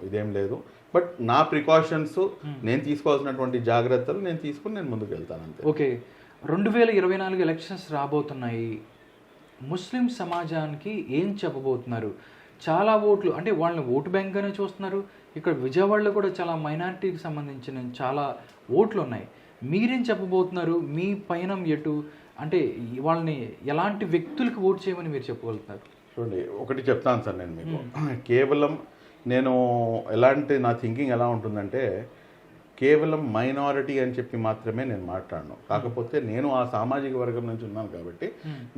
ఇదేం లేదు. బట్ నా ప్రికాషన్స్, నేను తీసుకోవాల్సినటువంటి జాగ్రత్తలు నేను తీసుకుని నేను ముందుకు వెళ్తాను అంతే. ఓకే, 2024 ఎలక్షన్స్ రాబోతున్నాయి. ముస్లిం సమాజానికి ఏం చెప్పబోతున్నారు? చాలా ఓట్లు అంటే వాళ్ళని ఓటు బ్యాంక్గానే చూస్తున్నారు. ఇక్కడ విజయవాడలో కూడా చాలా మైనారిటీకి సంబంధించిన చాలా ఓట్లు ఉన్నాయి. మీరేం చెప్పబోతున్నారు? మీ పయనం ఎటు? అంటే వాళ్ళని ఎలాంటి వ్యక్తులకు ఓటు చేయమని మీరు చెప్పగలుగుతారు? చూడండి, ఒకటి చెప్తాను సార్ నేను మీకు. కేవలం నేను నా థింకింగ్ ఎలా ఉంటుందంటే కేవలం మైనారిటీ అని చెప్పి మాత్రమే నేను మాట్లాడను. కాకపోతే నేను ఆ సామాజిక వర్గం నుంచి ఉన్నాను కాబట్టి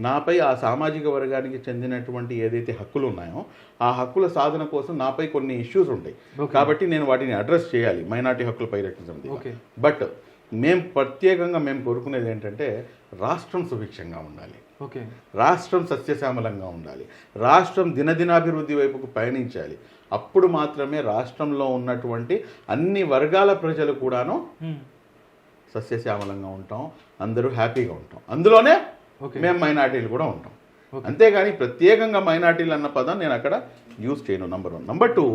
నాపై ఆ సామాజిక వర్గానికి చెందినటువంటి ఏదైతే హక్కులు ఉన్నాయో ఆ హక్కుల సాధన కోసం నాపై కొన్ని ఇష్యూస్ ఉంటాయి. కాబట్టి నేను వాటిని అడ్రస్ చేయాలి, మైనారిటీ హక్కుల పరిరక్షణ సమితి. బట్ ప్రత్యేకంగా మేము కోరుకునేది ఏంటంటే రాష్ట్రం సుభిక్షంగా ఉండాలి, రాష్ట్రం సస్యశ్యామలంగా ఉండాలి, రాష్ట్రం దినదినాభివృద్ధి వైపుకు పయనించాలి. అప్పుడు మాత్రమే రాష్ట్రంలో ఉన్నటువంటి అన్ని వర్గాల ప్రజలు కూడాను సస్యశ్యామలంగా ఉంటాం, అందరూ హ్యాపీగా ఉంటాం. అందులోనే మేము మైనార్టీలు కూడా ఉంటాం. అంతేగాని ప్రత్యేకంగా మైనార్టీలు అన్న పదం నేను అక్కడ యూజ్ చేయను. నంబర్ 1. నంబర్ 2,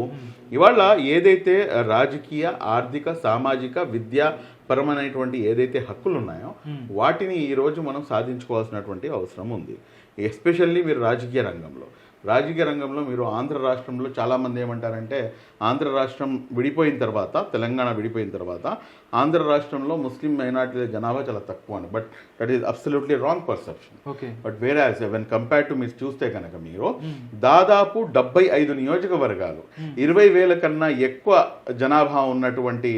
ఇవాళ ఏదైతే రాజకీయ, ఆర్థిక, సామాజిక, విద్యా పరమైనటువంటి ఏదైతే హక్కులు ఉన్నాయో వాటిని ఈరోజు మనం సాధించుకోవాల్సినటువంటి అవసరం ఉంది. ఎస్పెషల్లీ మీరు రాజకీయ రంగంలో మీరు ఆంధ్ర రాష్ట్రంలో చాలామంది ఏమంటారంటే ఆంధ్ర రాష్ట్రం విడిపోయిన తర్వాత, తెలంగాణ విడిపోయిన తర్వాత ఆంధ్ర రాష్ట్రంలో ముస్లిం మైనారిటీల జనాభా చాలా తక్కువ అని. But that is absolutely wrong perception. But whereas when compare to మీరు చూస్తే కనుక మీరు దాదాపు 75 నియోజకవర్గాలు, 20,000 కన్నా ఎక్కువ జనాభా ఉన్నటువంటి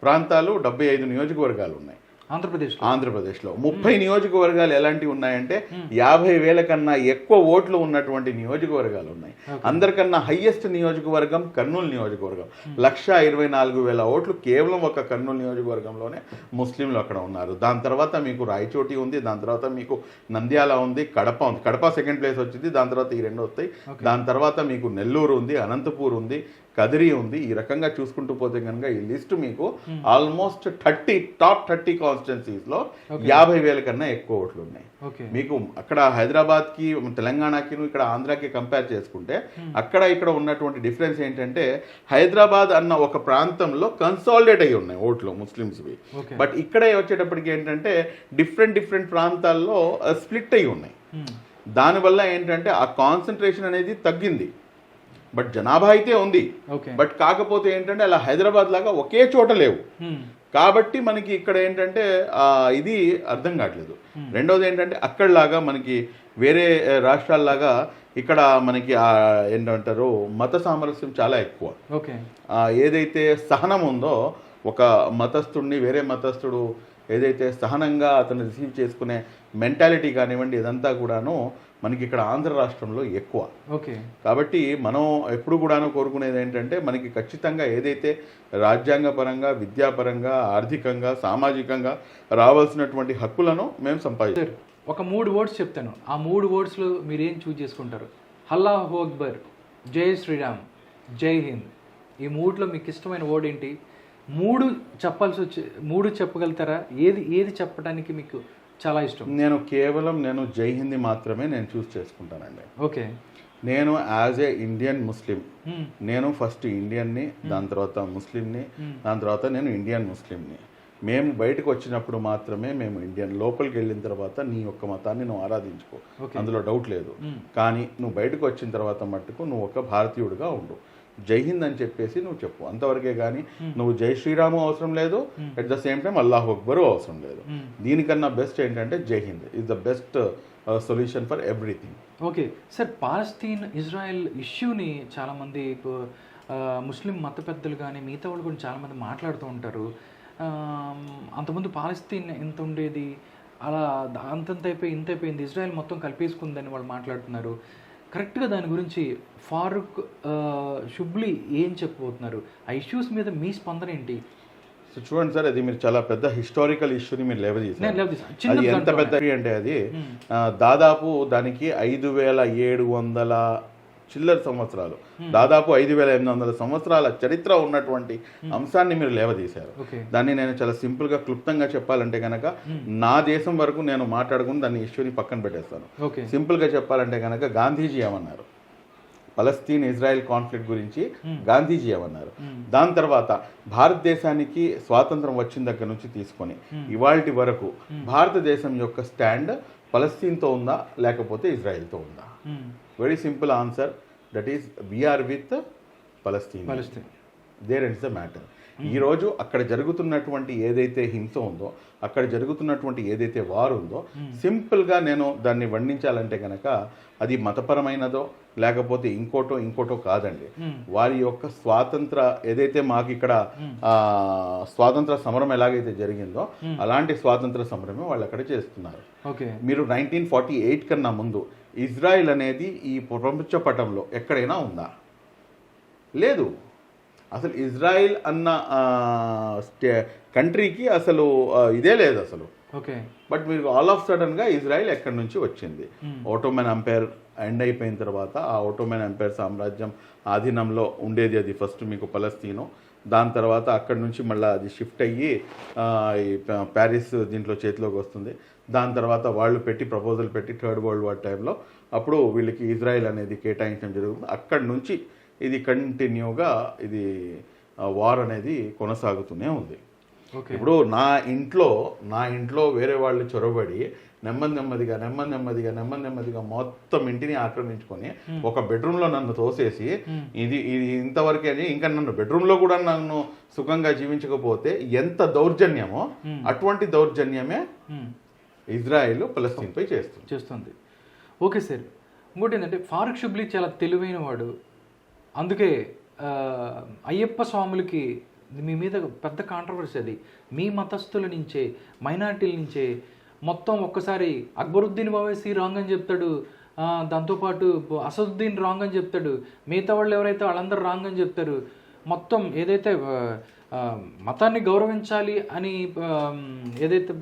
ప్రాంతాలు 75 నియోజకవర్గాలు ఉన్నాయి ఆంధ్రప్రదేశ్లో. 30 నియోజకవర్గాలు ఎలాంటివి ఉన్నాయంటే 50,000 కన్నా ఎక్కువ ఓట్లు ఉన్నటువంటి నియోజకవర్గాలు ఉన్నాయి. అందరికన్నా హైయెస్ట్ నియోజకవర్గం కర్నూలు నియోజకవర్గం. 124,000 ఓట్లు కేవలం ఒక కర్నూలు నియోజకవర్గంలోనే ముస్లింలు అక్కడ ఉన్నారు. దాని తర్వాత మీకు రాయచోటి ఉంది, దాని తర్వాత మీకు నంద్యాల ఉంది, కడప ఉంది. కడప సెకండ్ ప్లేస్ వచ్చింది, దాని తర్వాత ఈ రెండు వస్తాయి. దాని తర్వాత మీకు నెల్లూరు ఉంది, అనంతపూర్ ఉంది, కదిరి ఉంది. ఈ రకంగా చూసుకుంటూ పోతే కనుక ఈ లిస్ట్ మీకు ఆల్మోస్ట్ టాప్ 30 కాన్స్టిట్యున్సీస్ లో 50,000 కన్నా ఎక్కువ ఓట్లు ఉన్నాయి. మీకు అక్కడ హైదరాబాద్ కి, తెలంగాణకి, ఇక్కడ ఆంధ్రాకి కంపేర్ చేసుకుంటే అక్కడ ఇక్కడ ఉన్నటువంటి డిఫరెన్స్ ఏంటంటే హైదరాబాద్ అన్న ఒక ప్రాంతంలో కన్సాలిడేట్ అయ్యి ఉన్నాయి ఓట్లు ముస్లిమ్స్వి. బట్ ఇక్కడ వచ్చేటప్పటికి ఏంటంటే డిఫరెంట్ ప్రాంతాల్లో స్ప్లిట్ అయ్యి ఉన్నాయి. దానివల్ల ఏంటంటే ఆ కాన్సన్ట్రేషన్ అనేది తగ్గింది. బట్ జనాభా అయితే ఉంది. బట్ కాకపోతే ఏంటంటే అలా హైదరాబాద్ లాగా ఒకే చోట లేవు. కాబట్టి మనకి ఇక్కడ ఏంటంటే ఇది అర్థం కావట్లేదు. రెండవది ఏంటంటే అక్కడలాగా మనకి వేరే రాష్ట్రాల్లాగా ఇక్కడ మనకి ఏంటంటారు మత సామరస్యం చాలా ఎక్కువ. ఏదైతే సహనం ఉందో ఒక మతస్థుడిని వేరే మతస్థుడు ఏదైతే సహనంగా అతను రిసీవ్ చేసుకునే మెంటాలిటీ కానివ్వండి, ఇదంతా కూడాను మనకి ఇక్కడ ఆంధ్ర రాష్ట్రంలో ఎక్కువ. కాబట్టి మనం ఎప్పుడు కూడాను కోరుకునేది ఏంటంటే మనకి ఖచ్చితంగా ఏదైతే రాజ్యాంగపరంగా, విద్యాపరంగా, ఆర్థికంగా, సామాజికంగా రావాల్సినటువంటి హక్కులను మేము సంపాదించారు. ఒక 3 వర్డ్స్ చెప్తాను, ఆ 3 వర్డ్స్లో మీరేం చూజ్ చేసుకుంటారు? అల్లాహు అక్బర్, జై శ్రీరామ్, జై హింద్. ఈ మూడులో మీకు ఇష్టమైన వర్డ్ ఏంటి? మూడు చెప్పాల్సి వచ్చి మూడు చెప్పగలుగుతారా? ఏది చెప్పడానికి మీకు చాలా ఇష్టం? నేను జై హిందీ మాత్రమే నేను చూస్ చేసుకుంటానండి. ఓకే. నేను యాజ్ ఏ ఇండియన్ ముస్లిం, నేను ఫస్ట్ ఇండియన్ని, దాని తర్వాత ముస్లింని, దాని తర్వాత నేను ఇండియన్ ముస్లింని. మేము బయటకు వచ్చినప్పుడు మాత్రమే మేము ఇండియన్. లోపలికి వెళ్ళిన తర్వాత నీ యొక్క మతాన్ని నువ్వు ఆరాధించుకో, అందులో డౌట్ లేదు. కానీ నువ్వు బయటకు వచ్చిన తర్వాత మట్టుకు నువ్వు ఒక భారతీయుడిగా ఉండు. జై హింద్ అని చెప్పేసి నువ్వు చెప్పు, అంతవరకే. కానీ నువ్వు జై శ్రీరాము అవసరం లేదు, అట్ ద సేమ్ టైం అల్లాహు అక్బరు అవసరం లేదు. దీనికన్నా బెస్ట్ ఏంటంటే జై Hind is the best solution for everything. Okay sir, Palestine Israel ఇష్యూని చాలామంది ముస్లిం మత పెద్దలు కానీ మిగతా వాళ్ళు కూడా చాలామంది మాట్లాడుతూ ఉంటారు. అంతకుముందు పాలస్తీన్ ఎంత ఉండేది, అలా అంతంత అయిపోయి ఇంత అయిపోయింది, ఇజ్రాయెల్ మొత్తం కలిపేసుకుందని వాళ్ళు మాట్లాడుతున్నారు. కరెక్ట్గా దాని గురించి ఫారూక్ షుబ్లీ ఏం చెప్పబోతున్నారు? ఆ ఇష్యూస్ మీద మీ స్పందన ఏంటి? సో చూడండి సార్, అది మీరు చాలా పెద్ద హిస్టారికల్ ఇష్యూని మీరు లేవదీశారు. అది ఎంత పెద్ద అంటే అది దాదాపు దానికి 5700 చిల్లర సంవత్సరాలు, దాదాపు 5800 సంవత్సరాల చరిత్ర ఉన్నటువంటి అంశాన్ని మీరు లేవదీశారు. దాన్ని నేను చాలా సింపుల్ గా క్లుప్తంగా చెప్పాలంటే కనుక నా దేశం వరకు నేను మాట్లాడుకుని దాన్ని ఇష్యూని పక్కన పెట్టేస్తాను. సింపుల్ గా చెప్పాలంటే కనుక గాంధీజీ ఏమన్నారు, పలస్తీన్ ఇజ్రాయెల్ కాన్ఫ్లిక్ట్ గురించి గాంధీజీ ఏమన్నారు, దాని తర్వాత భారతదేశానికి స్వాతంత్రం వచ్చిన దగ్గర నుంచి తీసుకొని ఇవాల్టి వరకు భారతదేశం యొక్క స్టాండ్ పలస్తీన్తో ఉందా లేకపోతే ఇజ్రాయెల్తో ఉందా? Very simple answer, that is we are with Palestine. There ends the matter. ఈరోజు అక్కడ జరుగుతున్నటువంటి ఏదైతే హింస ఉందో, అక్కడ జరుగుతున్నటువంటి ఏదైతే వార్ ఉందో, సింపుల్గా నేను దాన్ని వర్ణించాలంటే కనుక అది మతపరమైనదో లేకపోతే ఇంకోటో కాదండి. వారి యొక్క స్వాతంత్ర ఏదైతే మాకు ఇక్కడ స్వాతంత్ర సమరం ఎలాగైతే జరిగిందో అలాంటి స్వాతంత్ర సమరమే వాళ్ళు అక్కడ చేస్తున్నారు. మీరు 1948 కన్నా ముందు ఇజ్రాయిల్ అనేది ఈ ప్రపంచ పటంలో ఎక్కడైనా ఉందా? లేదు. అసలు ఇజ్రాయిల్ అన్న కంట్రీకి అసలు ఇదే లేదు అసలు. బట్ మీరు ఆల్ ఆఫ్ సడన్గా ఇజ్రాయిల్ ఎక్కడి నుంచి వచ్చింది? ఓటోమన్ ఎంపైర్ ఎండ్ అయిపోయిన తర్వాత ఆ ఓటోమన్ ఎంపైర్ సామ్రాజ్యం ఆధీనంలో ఉండేది అది ఫస్ట్ మీకు పలస్తీను. దాని తర్వాత అక్కడి నుంచి మళ్ళీ అది షిఫ్ట్ అయ్యి ఈ ప్యారిస్ దీంట్లో చేతిలోకి వస్తుంది. దాని తర్వాత వాళ్ళు ప్రపోజల్ పెట్టి థర్డ్ వరల్డ్ వార్ టైంలో అప్పుడు వీళ్ళకి ఇజ్రాయిల్ అనేది కేటాయించడం జరుగుతుంది. అక్కడి నుంచి ఇది కంటిన్యూగా ఇది వార్ అనేది కొనసాగుతూనే ఉంది. ఇప్పుడు నా ఇంట్లో వేరే వాళ్ళు చొరబడి నెమ్మదిగా మొత్తం ఇంటిని ఆక్రమించుకొని ఒక బెడ్రూమ్లో నన్ను తోసేసి ఇది ఇంతవరకే అని ఇంకా నన్ను బెడ్రూమ్లో కూడా నన్ను సుఖంగా జీవించకపోతే ఎంత దౌర్జన్యమో అటువంటి దౌర్జన్యమే ఇజ్రాయెల్ పలస్తీన్పై చేస్తుంది. ఓకే సార్, ఇంకోటి ఏంటంటే ఫారూక్ షుబ్లీ చాలా తెలివైన వాడు. అందుకే అయ్యప్ప స్వాములకి మీ మీద పెద్ద కాంట్రవర్సీ. అది మీ మతస్థుల నుంచే, మైనార్టీల నుంచే మొత్తం ఒక్కసారి అక్బరుద్దీన్ ఓవైసీ రాంగ్ అని చెప్తాడు, దాంతోపాటు అసదుద్దీన్ రాంగ్ అని చెప్తాడు, మిగతా వాళ్ళు ఎవరైతే వాళ్ళందరూ రాంగ్ అని చెప్తారు. మొత్తం ఏదైతే మతాన్ని గౌరవించాలి అని ఏదైతే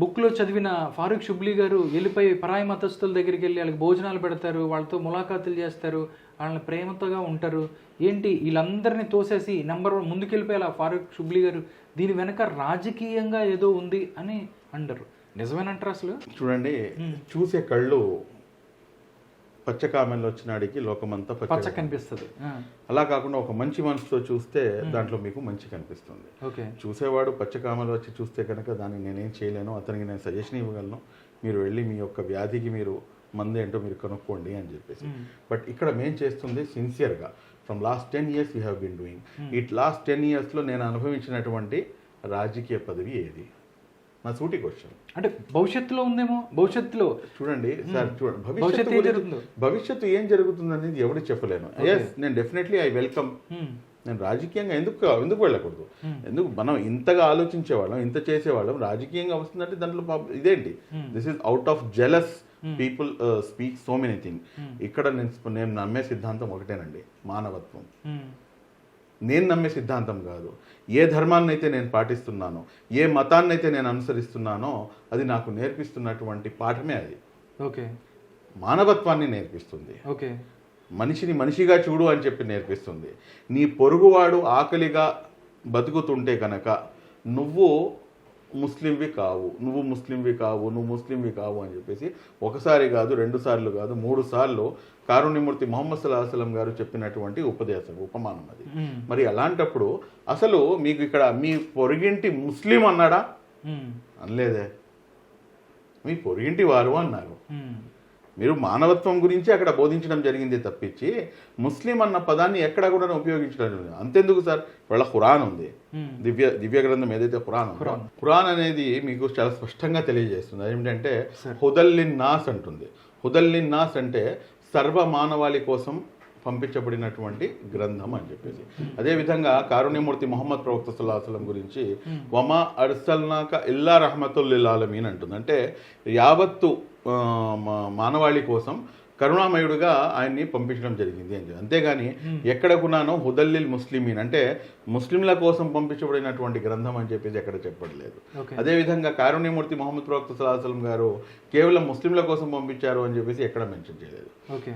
బుక్లో చదివిన ఫారూక్ షుబ్లీ గారు వెళ్ళిపోయి పరాయి మతస్థుల దగ్గరికి వెళ్ళి వాళ్ళకి భోజనాలు పెడతారు, వాళ్ళతో ములాఖాతులు చేస్తారు, వాళ్ళని ప్రేమతోగా ఉంటారు. ఏంటి వీళ్ళందరినీ తోసేసి నెంబర్ 1 ముందుకెళ్ళిపోయేలా ఫారూక్ షుబ్లీ గారు? దీని వెనక రాజకీయంగా ఏదో ఉంది అని అంటారు. నిజమేనంటారు అసలు? చూడండి, చూసే కళ్ళు పచ్చకామెల్లో వచ్చినాడికి లోకమంతా పచ్చ కనిపిస్తుంది. అలా కాకుండా ఒక మంచి మనసుతో చూస్తే దాంట్లో మీకు మంచి కనిపిస్తుంది. చూసేవాడు పచ్చకామెలో వచ్చి చూస్తే కనుక దాన్ని నేనేం చేయలేను, అతనికి నేను సజెషన్ ఇవ్వగలను, మీరు వెళ్ళి మీ యొక్క వ్యాధికి మీరు మందు ఏంటో మీరు కనుక్కోండి అని చెప్పేసి. బట్ ఇక్కడ మేము చేస్తుంది సిన్సియర్గా from last 10 years we have been doing it. Last 10 yearsలో నేను అనుభవించినటువంటి రాజకీయ పదవి ఏది? నా సూటి క్వశ్చన్. అంటే భవిష్యత్తులో ఉందేమో. భవిష్యత్తులో చూడండి సార్, చూడండి భవిష్యత్తు ఏం జరుగుతుంది అనేది ఎవరు చెప్పలేను. ఎస్, నేను డెఫినెట్లీ ఐ వెల్కమ్. నేను రాజకీయంగా ఎందుకు వెళ్ళకూడదు? ఎందుకు మనం ఇంతగా ఆలోచించేవాళ్ళం, ఇంత చేసేవాళ్ళం, రాజకీయంగా వస్తుందంటే దాంట్లో ఇదేంటి? This is out of jealous people speak so many thing. ఇక్కడ నేను నమ్మే సిద్ధాంతం ఒకటేనండి, మానవత్వం. నేను నమ్మే సిద్ధాంతం కాదు. ఏ ధర్మాన్ని అయితే నేను పాటిస్తున్నానో, ఏ మతాన్ని అయితే నేను అనుసరిస్తున్నానో అది నాకు నేర్పిస్తున్నటువంటి పాఠమే అది. మానవత్వాన్ని నేర్పిస్తుంది. మనిషిని మనిషిగా చూడు అని చెప్పి నేర్పిస్తుంది. నీ పొరుగువాడు ఆకలిగా బతుకుతుంటే కనుక నువ్వు ముస్లింవి కావు, నువ్వు ముస్లింవి కావు, నువ్వు ముస్లింవి కావు అని చెప్పేసి ఒకసారి కాదు, 2 సార్లు కాదు, 3 సార్లు కారుణ్యమూర్తి మొహమ్మద్ సల్లల్లాహు అలైహి వసల్లం గారు చెప్పినటువంటి ఉపమానం అది. మరి అలాంటప్పుడు అసలు మీకు ఇక్కడ మీ పొరుగింటి ముస్లిం అన్నాడా? అనలేదే. మీ పొరుగింటి వారు అన్నారు. మీరు మానవత్వం గురించి అక్కడ బోధించడం జరిగింది తప్పించి ముస్లిం అన్న పదాన్ని ఎక్కడ కూడా ఉపయోగించడం జరిగింది. అంతెందుకు సార్, వాళ్ళ ఖురాన్ ఉంది, దివ్య గ్రంథం ఏదైతే ఖురాన్ ఉందో, ఖురాన్ అనేది మీకు చాలా స్పష్టంగా తెలియజేస్తుంది. అదేంటంటే హుదల్లిన్ నాస్ అంటుంది. హుదల్లిన్ నాస్ అంటే సర్వ మానవాళి కోసం పంపించబడినటువంటి గ్రంథం అని చెప్పేసి. అదేవిధంగా కారుణ్యమూర్తి మొహమ్మద్ ప్రవక్త సల్లల్లాహు అలైహి వసల్లం గురించి వమా అర్సల్నాక ఇల్లా రహమతుల్ లిల్ ఆలమీన్ అంటుంది. అంటే యావత్తు మానవాళి కోసం కరుణామయుడుగా ఆయన్ని పంపించడం జరిగింది అని. అంతేగాని ఎక్కడకున్నానో హుదల్లిల్ ముస్లిమీన్ అంటే ముస్లింల కోసం పంపించబడినటువంటి గ్రంథం అని చెప్పేసి ఎక్కడ చెప్పట్లేదు. అదేవిధంగా కారుణ్యమూర్తి మొహమ్మద్ ప్రవక్త సల్లల్లాహు అలైహి వసల్లం గారు కేవలం ముస్లింల కోసం పంపించారు అని చెప్పేసి ఎక్కడ మెన్షన్ చేయలేదు.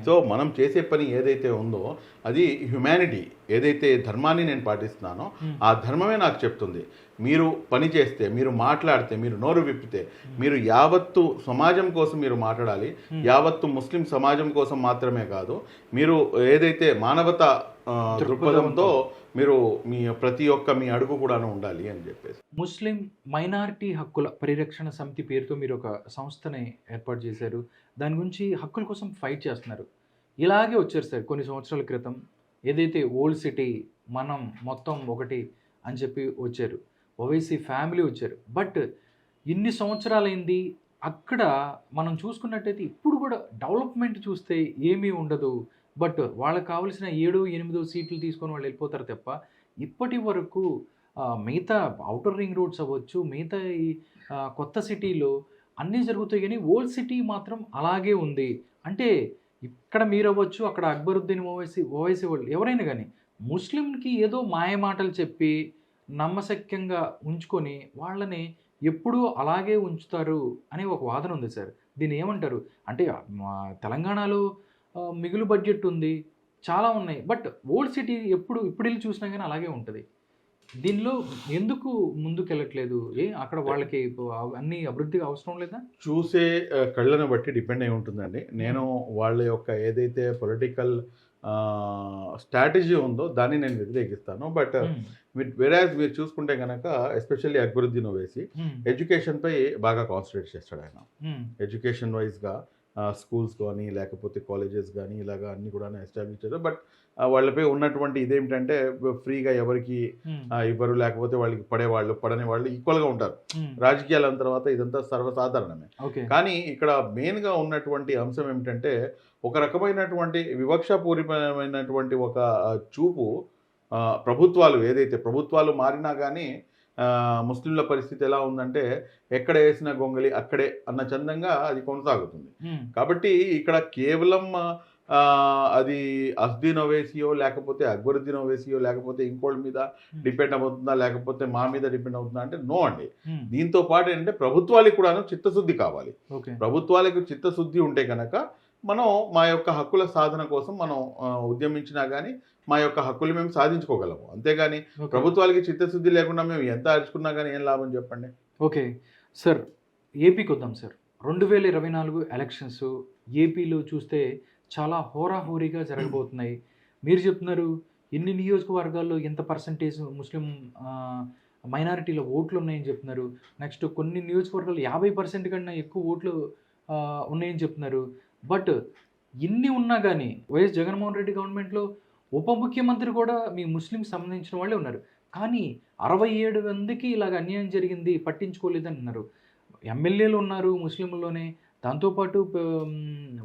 సో మనం చేసే పని ఏదైతే ఉందో అది హ్యుమానిటీ, ఏదైతే ధర్మాన్ని నేను పాటిస్తున్నానో ఆ ధర్మమే నాకు చెప్తుంది. మీరు పని చేస్తే, మీరు మాట్లాడితే, మీరు నోరు విప్పితే, మీరు యావత్తు సమాజం కోసం మీరు మాట్లాడాలి. యావత్తు ముస్లిం సమాజం కోసం మాత్రమే కాదు, మీరు ఏదైతే మానవతా దృక్పథంతో మీరు ప్రతి ఒక్క మీ అడుగు కూడాను ఉండాలి అని చెప్పేసి. ముస్లిం మైనారిటీ హక్కుల పరిరక్షణ సమితి పేరుతో మీరు ఒక సంస్థని ఏర్పాటు చేశారు. దాని గురించి హక్కుల కోసం ఫైట్ చేస్తున్నారు. ఇలాగే వచ్చారు సార్ కొన్ని సంవత్సరాల క్రితం, ఏదైతే ఓల్డ్ సిటీ మనం మొత్తం ఒకటి అని చెప్పి వచ్చారు. ఓవైసీ ఫ్యామిలీ వచ్చారు. బట్ ఇన్ని సంవత్సరాలైంది, అక్కడ మనం చూసుకున్నట్టయితే ఇప్పుడు కూడా డెవలప్మెంట్ చూస్తే ఏమీ ఉండదు. బట్ వాళ్ళకి కావాల్సిన 7-8 సీట్లు తీసుకొని వాళ్ళు వెళ్ళిపోతారు తప్ప ఇప్పటి వరకు మిగతా ఔటర్ రింగ్ రోడ్స్ అవ్వచ్చు, మిగతా ఈ కొత్త సిటీలో అన్నీ జరుగుతాయి. కానీ ఓల్డ్ సిటీ మాత్రం అలాగే ఉంది. అంటే ఇక్కడ మీరు అవ్వచ్చు, అక్కడ అక్బరుద్దీన్ ఓవైసీ వాళ్ళు ఎవరైనా కానీ ముస్లింకి ఏదో మాయమాటలు చెప్పి నమ్మశక్యంగా ఉంచుకొని వాళ్ళని ఎప్పుడూ అలాగే ఉంచుతారు అనే ఒక వాదన ఉంది సార్. దీన్ని ఏమంటారు? అంటే తెలంగాణలో మిగులు బడ్జెట్ ఉంది, చాలా ఉన్నాయి. బట్ ఓల్డ్ సిటీ ఇప్పుడు వెళ్ళి చూసినా కానీ అలాగే ఉంటుంది. దీనిలో ఎందుకు ముందుకెళ్ళట్లేదు? అక్కడ వాళ్ళకి అన్ని అభివృద్ధిగా అవసరం లేదా? చూసే కళ్ళను బట్టి డిపెండ్ అయి ఉంటుందండి. నేను వాళ్ళ యొక్క ఏదైతే పొలిటికల్ స్ట్రాటజీ ఉందో దాన్ని నేను వ్యతిరేకిస్తాను. బట్ మీరు చూసుకుంటే కనుక ఎస్పెషల్లీ అక్బరుద్దీన్ ఓవైసీ ఎడ్యుకేషన్ పై బాగా కాన్సన్ట్రేట్ చేస్తాడు. ఆయన ఎడ్యుకేషన్ వైజ్గా స్కూల్స్ కానీ లేకపోతే కాలేజెస్ కానీ ఇలాగా అన్ని కూడా ఎస్టాబ్లిష్ చేశారు. బట్ వాళ్ళపై ఉన్నటువంటి ఇదేమిటంటే ఫ్రీగా ఎవరికి ఇవ్వరు, లేకపోతే వాళ్ళకి పడని వాళ్ళు ఈక్వల్గా ఉంటారు. రాజకీయాల తర్వాత ఇదంతా సర్వసాధారణమే. కానీ ఇక్కడ మెయిన్గా ఉన్నటువంటి అంశం ఏమిటంటే ఒక రకమైనటువంటి వివక్షపూరితమైనటువంటి ఒక చూపు ప్రభుత్వాలు, ఏదైతే ప్రభుత్వాలు మారినా కానీ ముస్లింల పరిస్థితి ఎలా ఉందంటే ఎక్కడ వేసిన గొంగలి అక్కడే అన్న చందంగా అది కొనసాగుతుంది. కాబట్టి ఇక్కడ కేవలం అది అస్దీన్ ఓవైసీయో లేకపోతే అక్బరుద్దీన్ ఓవైసీయో లేకపోతే ఇంకోళ్ళ మీద డిపెండ్ అవుతుందా, లేకపోతే మా మీద డిపెండ్ అవుతుందా అంటే నో అండి. దీంతో పాటు ఏంటంటే ప్రభుత్వాలకు కూడా చిత్తశుద్ధి కావాలి. ప్రభుత్వాలకు చిత్తశుద్ధి ఉంటే కనుక మనం మా యొక్క హక్కుల సాధన కోసం మనం ఉద్యమించినా కానీ మా యొక్క హక్కులు మేము సాధించుకోగలము. అంతేగాని ప్రభుత్వాలకి చిత్తశుద్ధి లేకుండా మేము ఎంత అరుచుకున్నా కానీ ఏం లాభం చెప్పండి. ఓకే సార్, ఏపీకి వద్దాం సార్. 2024 ఎలక్షన్స్ ఏపీలో చూస్తే చాలా హోరాహోరీగా జరగబోతున్నాయి. మీరు చెప్తున్నారు ఎన్ని నియోజకవర్గాల్లో ఎంత పర్సంటేజ్ ముస్లిం మైనారిటీలో ఓట్లు ఉన్నాయని చెప్తున్నారు. నెక్స్ట్ కొన్ని నియోజకవర్గాల్లో 50% కన్నా ఎక్కువ ఓట్లు ఉన్నాయని చెప్తున్నారు. బట్ ఇన్ని ఉన్నా కానీ వైఎస్ జగన్మోహన్ రెడ్డి గవర్నమెంట్లో ఉప ముఖ్యమంత్రి కూడా మీ ముస్లింకి సంబంధించిన వాళ్ళే ఉన్నారు. కానీ 67 మందికి ఇలాగ అన్యాయం జరిగింది, పట్టించుకోలేదని అన్నారు. ఎమ్మెల్యేలు ఉన్నారు ముస్లింల్లోనే, దాంతోపాటు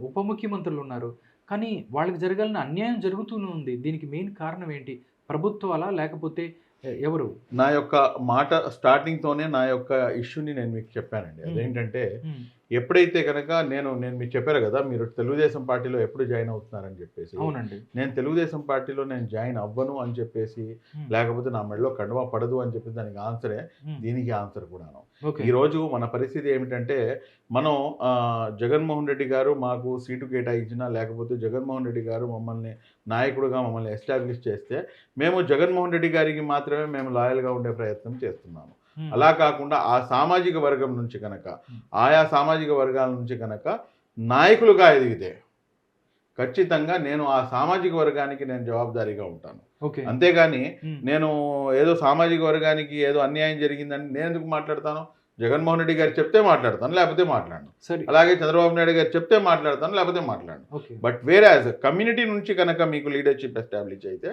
ఉప ముఖ్యమంత్రులు ఉన్నారు. కానీ వాళ్ళకి జరగాలని అన్యాయం జరుగుతూనే ఉంది. దీనికి మెయిన్ కారణం ఏంటి? ప్రభుత్వాలా లేకపోతే ఎవరు? నా యొక్క మాట స్టార్టింగ్తోనే నా యొక్క ఇష్యూని నేను మీకు చెప్పానండి. అదేంటంటే ఎప్పుడైతే కనుక నేను మీకు చెప్పారు కదా, మీరు తెలుగుదేశం పార్టీలో ఎప్పుడు జాయిన్ అవుతున్నారని చెప్పేసి. అవునండి. నేను తెలుగుదేశం పార్టీలో నేను జాయిన్ అవ్వను అని చెప్పేసి, లేకపోతే నా మెడలో కండువా పడదు అని చెప్పేసి దానికి ఆన్సరే దీనికి ఆన్సర్ కూడాను. ఈరోజు మన పరిస్థితి ఏమిటంటే, మనం జగన్మోహన్ రెడ్డి గారు మాకు సీటు కేటాయించినా, లేకపోతే జగన్మోహన్ రెడ్డి గారు మమ్మల్ని నాయకుడుగా మమ్మల్ని ఎస్టాబ్లిష్ చేస్తే మేము జగన్మోహన్ రెడ్డి గారికి మాత్రమే మేము లాయల్గా ఉండే ప్రయత్నం చేస్తున్నాము. అలా కాకుండా ఆ సామాజిక వర్గం నుంచి కనుక, ఆయా సామాజిక వర్గాల నుంచి కనుక నాయకులుగా ఎదిగితే ఖచ్చితంగా నేను ఆ సామాజిక వర్గానికి నేను జవాబుదారీగా ఉంటాను. అంతేగాని నేను ఏదో సామాజిక వర్గానికి ఏదో అన్యాయం జరిగిందని నేను ఎందుకు మాట్లాడతాను? జగన్మోహన్ రెడ్డి గారు చెప్తే మాట్లాడతాను, లేకపోతే మాట్లాడను. అలాగే చంద్రబాబు నాయుడు గారు చెప్తే మాట్లాడతాను, లేకపోతే మాట్లాడను. బట్ వేరాజ్ కమ్యూనిటీ నుంచి కనుక మీకు లీడర్షిప్ ఎస్టాబ్లిష్ అయితే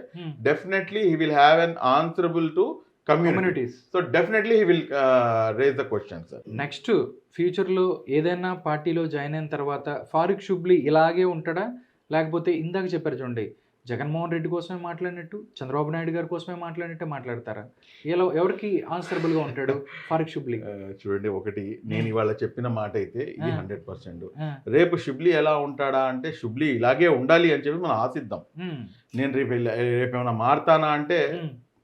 definitely he will have an answerable to communities. So definitely he will raise the question, sir. Next ఫ్యూచర్లో ఏదైనా పార్టీలో జాయిన్ అయిన తర్వాత ఫారూక్ షుబ్లీ ఇలాగే ఉంటాడా, లేకపోతే ఇందాక చెప్పారు చూడండి, జగన్మోహన్ రెడ్డి కోసమే మాట్లాడినట్టు, చంద్రబాబు నాయుడు గారి కోసమే మాట్లాడినట్టే మాట్లాడతారా? ఇలా ఎవరికి ఆన్సరబుల్గా ఉంటాడు ఫారూక్ షుబ్లీ? చూడండి, ఒకటి నేను ఇవాళ చెప్పిన మాట అయితే ఇది 100%. రేపు షుబ్లీ ఎలా ఉంటాడా అంటే, షుబ్లీ ఇలాగే ఉండాలి అని చెప్పి మనం ఆశిద్దాం. నేను రేపు ఏమైనా మారుతానా అంటే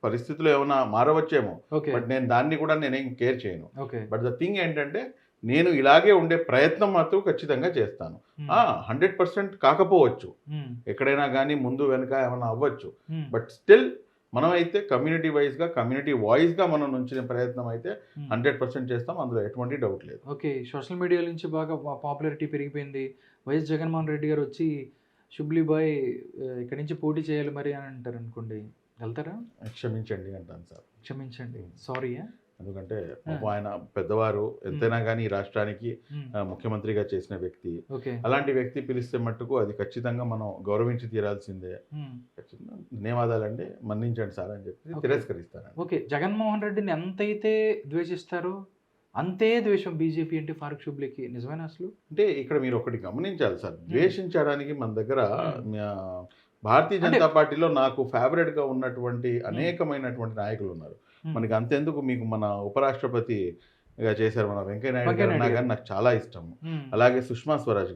పరిస్థితులు ఏమైనా మారవచ్చేమో, బట్ నేను దాన్ని కూడా నేనేం కేర్ చేయను. బట్ ద థింగ్ ఏంటంటే, నేను ఇలాగే ఉండే ప్రయత్నం మాత్రం ఖచ్చితంగా చేస్తాను. 100% కాకపోవచ్చు, ఎక్కడైనా కానీ ముందు వెనుక ఏమైనా అవ్వచ్చు, బట్ స్టిల్ మనమైతే కమ్యూనిటీ వైజ్గా, కమ్యూనిటీ వాయిస్గా మనం నుంచిన ప్రయత్నం అయితే 100% చేస్తాం, అందులో ఎటువంటి డౌట్ లేదు. ఓకే, సోషల్ మీడియా నుంచి బాగా పాపులారిటీ పెరిగిపోయింది. వైఎస్ జగన్మోహన్ రెడ్డి గారు వచ్చి షుబ్లీ బాయ్ ఇక్కడి నుంచి పోటీ చేయాలి మరి అని అంటారు అనుకోండి, వెళ్తారా? క్షమించండి అంటాను సార్. క్షమించండి, సారీ. ఎందుకంటే ఆయన పెద్దవారు, ఎంతైనా కానీ ఈ రాష్ట్రానికి ముఖ్యమంత్రిగా చేసిన వ్యక్తి. అలాంటి వ్యక్తి పిలిస్తే మట్టుకు అది ఖచ్చితంగా మనం గౌరవించి తీరాల్సిందే. ఖచ్చితంగా ధన్యవాదాలండి, మన్నించండి సార్ అని చెప్పి తిరస్కరిస్తాను. ఓకే, జగన్మోహన్ రెడ్డిని ఎంతైతే ద్వేషిస్తారో అంతే ద్వేషం బీజేపీ అంటే ఫారూక్ షుబ్లీకి, నిజమేనా అసలు? అంటే ఇక్కడ మీరు ఒకటి గమనించాలి సార్, ద్వేషించడానికి మన దగ్గర భారతీయ జనతా పార్టీలో నాకు ఫేవరెట్గా ఉన్నటువంటి అనేకమైనటువంటి నాయకులు ఉన్నారు. మనకి అంతెందుకు, మీకు మన ఉపరాష్ట్రపతి చేశారు మన వెంకయ్య నాయుడు గారు అన్నా కానీ నాకు చాలా ఇష్టం. అలాగే సుష్మా స్వరాజ్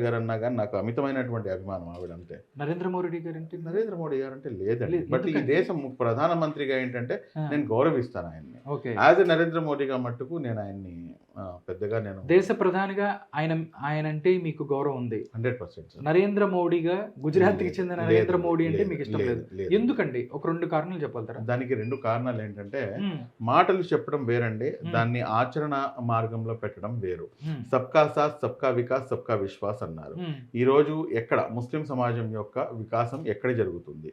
గారు అన్నా కానీ నాకు అమితమైనటువంటి అభిమానం ఆవిడ అంటే. నరేంద్ర మోడీ గారు అంటే లేదండి, బట్ ఈ దేశం ప్రధానమంత్రిగా ఏంటంటే నేను గౌరవిస్తాను ఆయన్ని. యాజ్ ఎ నరేంద్ర మోడీగా మట్టుకు నేను ఆయన్ని పెద్దగా, నేను దేశ ప్రధానిగా ఆయన అంటే మీకు గౌరవం ఉంది 100%. నరేంద్ర మోడీగా, గుజరాత్కి చెందిన నరేంద్ర మోడీ అంటే మీకు ఇష్టం లేదు. ఎందుకండి? ఒక 2 కారణాలు చెప్పగలుగుతారా? దానికి 2 కారణాలు ఏంటంటే, మాటలు చెప్పడం వేరండి, దాన్ని ఆచరణ మార్గంలో పెట్టడం వేరు. సబ్కా సాత్ సబ్కా వికాస్ సబ్కా విశ్వాస్ అన్నారు. ఈ రోజు ఎక్కడ ముస్లిం సమాజం యొక్క వికాసం ఎక్కడ జరుగుతుంది?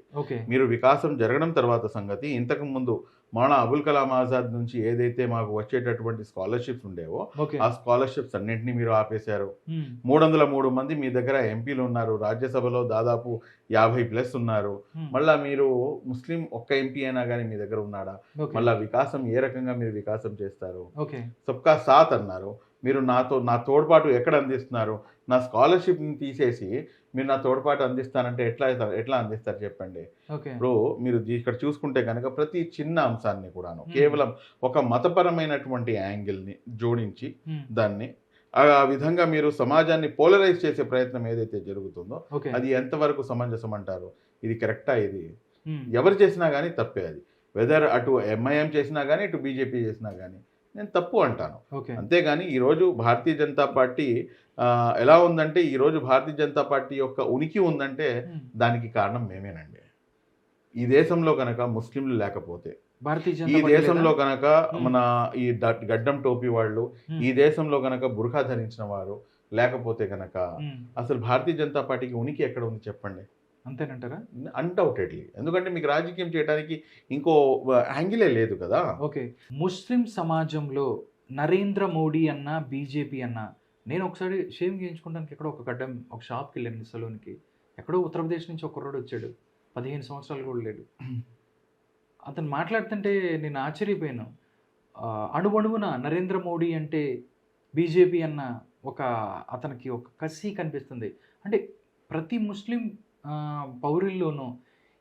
మీరు వికాసం జరగడం తర్వాత సంగతి, ఇంతకు ముందు మౌలానా అబుల్ కలాం ఆజాద్ నుంచి ఏదైతే మాకు వచ్చేటటువంటి స్కాలర్షిప్స్ ఉండేవో ఆ స్కాలర్షిప్స్ అన్నింటినీ మీరు ఆపేశారు. 303 మంది మీ దగ్గర ఎంపీలు ఉన్నారు, రాజ్యసభలో దాదాపు 50+ ఉన్నారు. మళ్ళా మీరు ముస్లిం ఒక్క ఎంపీ అయినా కానీ మీ దగ్గర ఉన్నాడా? మళ్ళా వికాసం ఏ రకంగా మీరు వికాసం చేస్తారు? సబ్కా సాత్ అన్నారు, మీరు నా తోడ్పాటు ఎక్కడ అందిస్తున్నారు? నా స్కాలర్షిప్ని తీసేసి మీరు నా తోడ్పాటు అందిస్తానంటే ఎట్లా అందిస్తారు చెప్పండి? ఇప్పుడు మీరు ఇక్కడ చూసుకుంటే కనుక ప్రతి చిన్న అంశాన్ని కూడాను కేవలం ఒక మతపరమైనటువంటి యాంగిల్ని జోడించి దాన్ని ఆ విధంగా మీరు సమాజాన్ని పోలరైజ్ చేసే ప్రయత్నం ఏదైతే జరుగుతుందో అది ఎంతవరకు సమంజసం అంటారు? ఇది కరెక్టా? ఇది ఎవరు చేసినా కానీ తప్పే. అది వెదర్ అటు ఎంఐఎం చేసినా కానీ ఇటు బీజేపీ చేసినా కానీ నేను తప్పు అంటాను. అంతేగాని ఈరోజు భారతీయ జనతా పార్టీ ఎలా ఉందంటే, ఈరోజు భారతీయ జనతా పార్టీ యొక్క ఉనికి ఉందంటే దానికి కారణం మేమేనండి. ఈ దేశంలో కనుక ముస్లింలు లేకపోతే, ఈ దేశంలో కనుక మన ఈ గడ్డం టోపీ వాళ్ళు, ఈ దేశంలో కనుక బుర్ఖా ధరించిన వారు లేకపోతే కనుక అసలు భారతీయ జనతా పార్టీకి ఉనికి ఎక్కడ ఉంది చెప్పండి? అంతేనంటారా? అన్డౌటెడ్లీ. ఎందుకంటే మీకు రాజకీయం చేయడానికి ఇంకో యాంగిలే లేదు కదా. ఓకే, ముస్లిం సమాజంలో నరేంద్ర మోడీ అన్న, బీజేపీ అన్న, నేను ఒకసారి షేమ్ చేయించుకోవడానికి ఎక్కడో ఒక షాప్కి వెళ్ళాను, సలూన్కి. ఎక్కడో ఉత్తరప్రదేశ్ నుంచి ఒక కుర్రాడు వచ్చాడు, 15 సంవత్సరాలు కూడా లేడు. అతను మాట్లాడుతుంటే నేను ఆశ్చర్యపోయాను. అణువణువున నరేంద్ర మోడీ అంటే బీజేపీ అన్న అతనికి ఒక కసి కనిపిస్తుంది. అంటే ప్రతి ముస్లిం పౌరుల్లోనూ